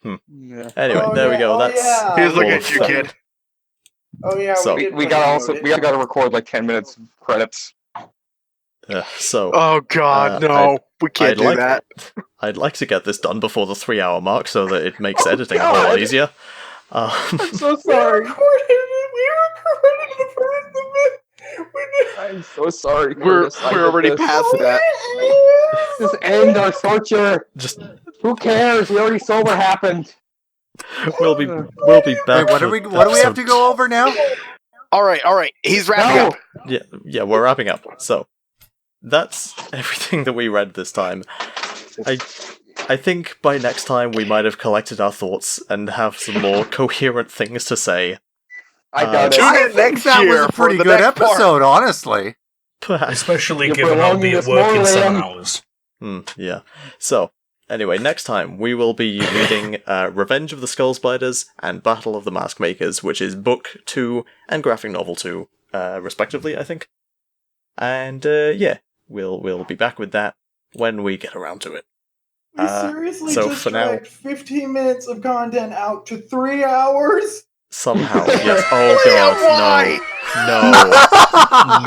F: Yeah.
A: Anyway,
H: Oh,
A: there we
H: yeah,
A: go.
H: oh,
A: That's
H: yeah.
I: Here's looking
A: all
I: at
A: of
I: you,
A: that.
I: kid.
H: Oh yeah,
A: So-
H: we did.
F: We
H: put
F: gotta
H: it
F: also
H: in.
F: we gotta record like 10 minutes of credits.
A: So
I: Oh God, no, we can't
A: I'd
I: do
A: like-
I: that.
A: I'd like to get this done before the 3-hour mark so that it makes editing a whole lot
F: God.
A: easier.
F: I'm so
H: We
F: sorry.
H: recorded the first of it.
F: I'm so sorry.
I: We're
F: Curtis. I
I: we're
F: did
I: already
F: this.
I: past that.
F: Just end our torture.
A: Just
F: Who cares? We already saw what happened.
A: we'll be back.
G: Wait, what do
A: for
G: we have to
A: episode-
G: go over now?
I: All right. He's wrapping
F: No.
I: up.
A: Yeah, we're wrapping up. So that's everything that we read this time. I think by next time we might have collected our thoughts and have some more coherent things to say.
F: I got
I: Tune
F: it.
I: in
G: I think
I: next
G: that was
I: year
G: a
I: for
G: pretty
I: the
G: good
I: next part.
G: episode, honestly.
A: Perhaps.
B: Especially
F: You're
B: given I'll
F: prolonging
B: be at
F: this
B: work
F: more,
B: in 7
F: Liam.
B: hours.
A: Yeah. So, anyway, next time we will be reading Revenge of the Skull Spiders and Battle of the Mask Makers, which is book 2 and graphic novel 2, respectively, I think. And yeah, we'll be back with that when we get around to it.
H: We seriously
A: so
H: just
A: for now-
H: dragged 15 minutes of content out to 3 hours?
A: Somehow, yes. Oh god,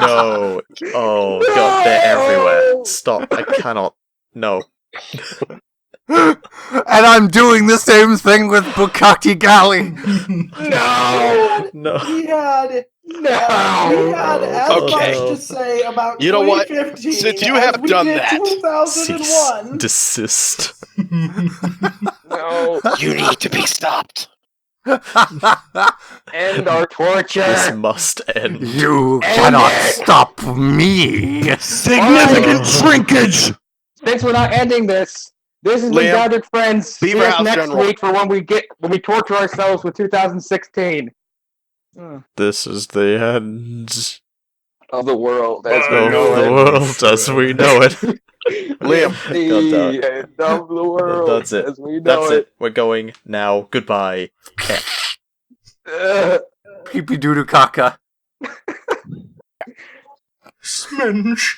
A: no. Oh god, they're everywhere. Stop, I cannot. No.
G: And I'm doing the same thing with Bukkake Gali.
A: No.
H: He had
F: No.
H: as
I: Okay.
H: much to say about
I: You know what?
H: 2015
I: Since you
H: as
I: have
H: we
I: done
H: did
I: that,
A: Cease.
H: 2001.
A: Desist.
F: No.
I: You need to be stopped.
F: End our torture.
A: This must end.
G: You
F: End
G: cannot
F: it.
G: stop me.
F: Significant
H: shrinkage!
F: Since we're not ending this, this has been
I: Liam,
F: Gathered Friends. See us
I: Beaverhouse
F: next
I: General.
F: week for when we torture ourselves with 2016
A: This is the end
F: of the world as
A: of
F: we know
A: the
F: it.
A: world as we know it.
I: Liam,
F: The end of the world
A: That's it.
F: as we know
A: That's it. We're going now. Goodbye.
G: Pee pee doo doo caca.
B: Sminch.